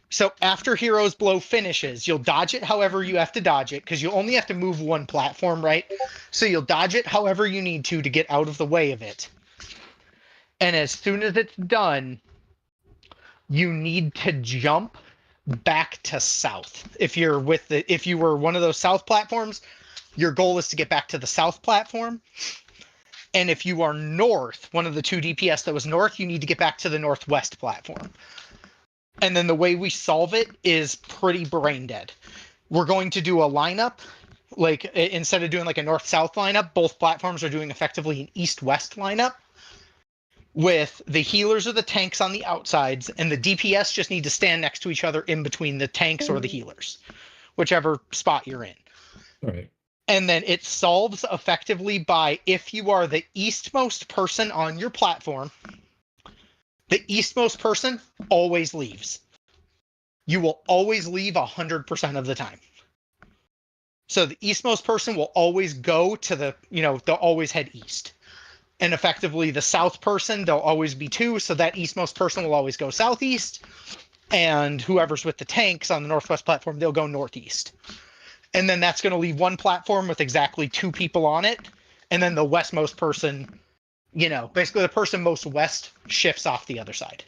So after Hero's Blow finishes, you'll dodge it however you have to dodge it, because you only have to move 1 platform, right? So you'll dodge it however you need to get out of the way of it. And as soon as it's done, you need to jump back to south. If you were one of those south platforms, your goal is to get back to the south platform. And if you are north, one of the 2 DPS that was north, you need to get back to the northwest platform. And then the way we solve it is pretty brain dead. We're going to do a lineup, like instead of doing like a north-south lineup, both platforms are doing effectively an east-west lineup with the healers or the tanks on the outsides, and the DPS just need to stand next to each other in between the tanks or the healers, whichever spot you're in. All right. And then it solves effectively by, if you are the eastmost person on your platform, the eastmost person always leaves. You will always leave 100% of the time. So the eastmost person will always go to they'll always head east. And effectively the south person, there'll always be 2, so that eastmost person will always go southeast. And whoever's with the tanks on the northwest platform, they'll go northeast. And then that's going to leave 1 platform with exactly 2 people on it. And then the westmost person, basically the person most west shifts off the other side.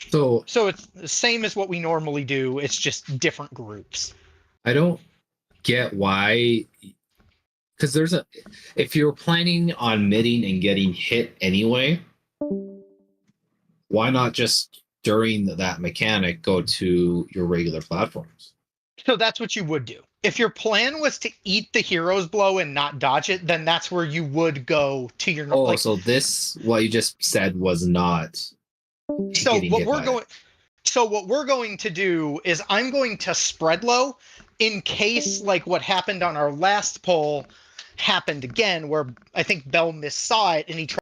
So it's the same as what we normally do. It's just different groups. I don't get why, because if you're planning on mitting and getting hit anyway, why not just during that mechanic go to your regular platforms? So that's what you would do. If your plan was to eat the Hero's Blow and not dodge it, then that's where you would go to your. So what you just said was not. So what we're going to do is I'm going to spread low in case like what happened on our last poll happened again, where I think Bell missaw it and he tried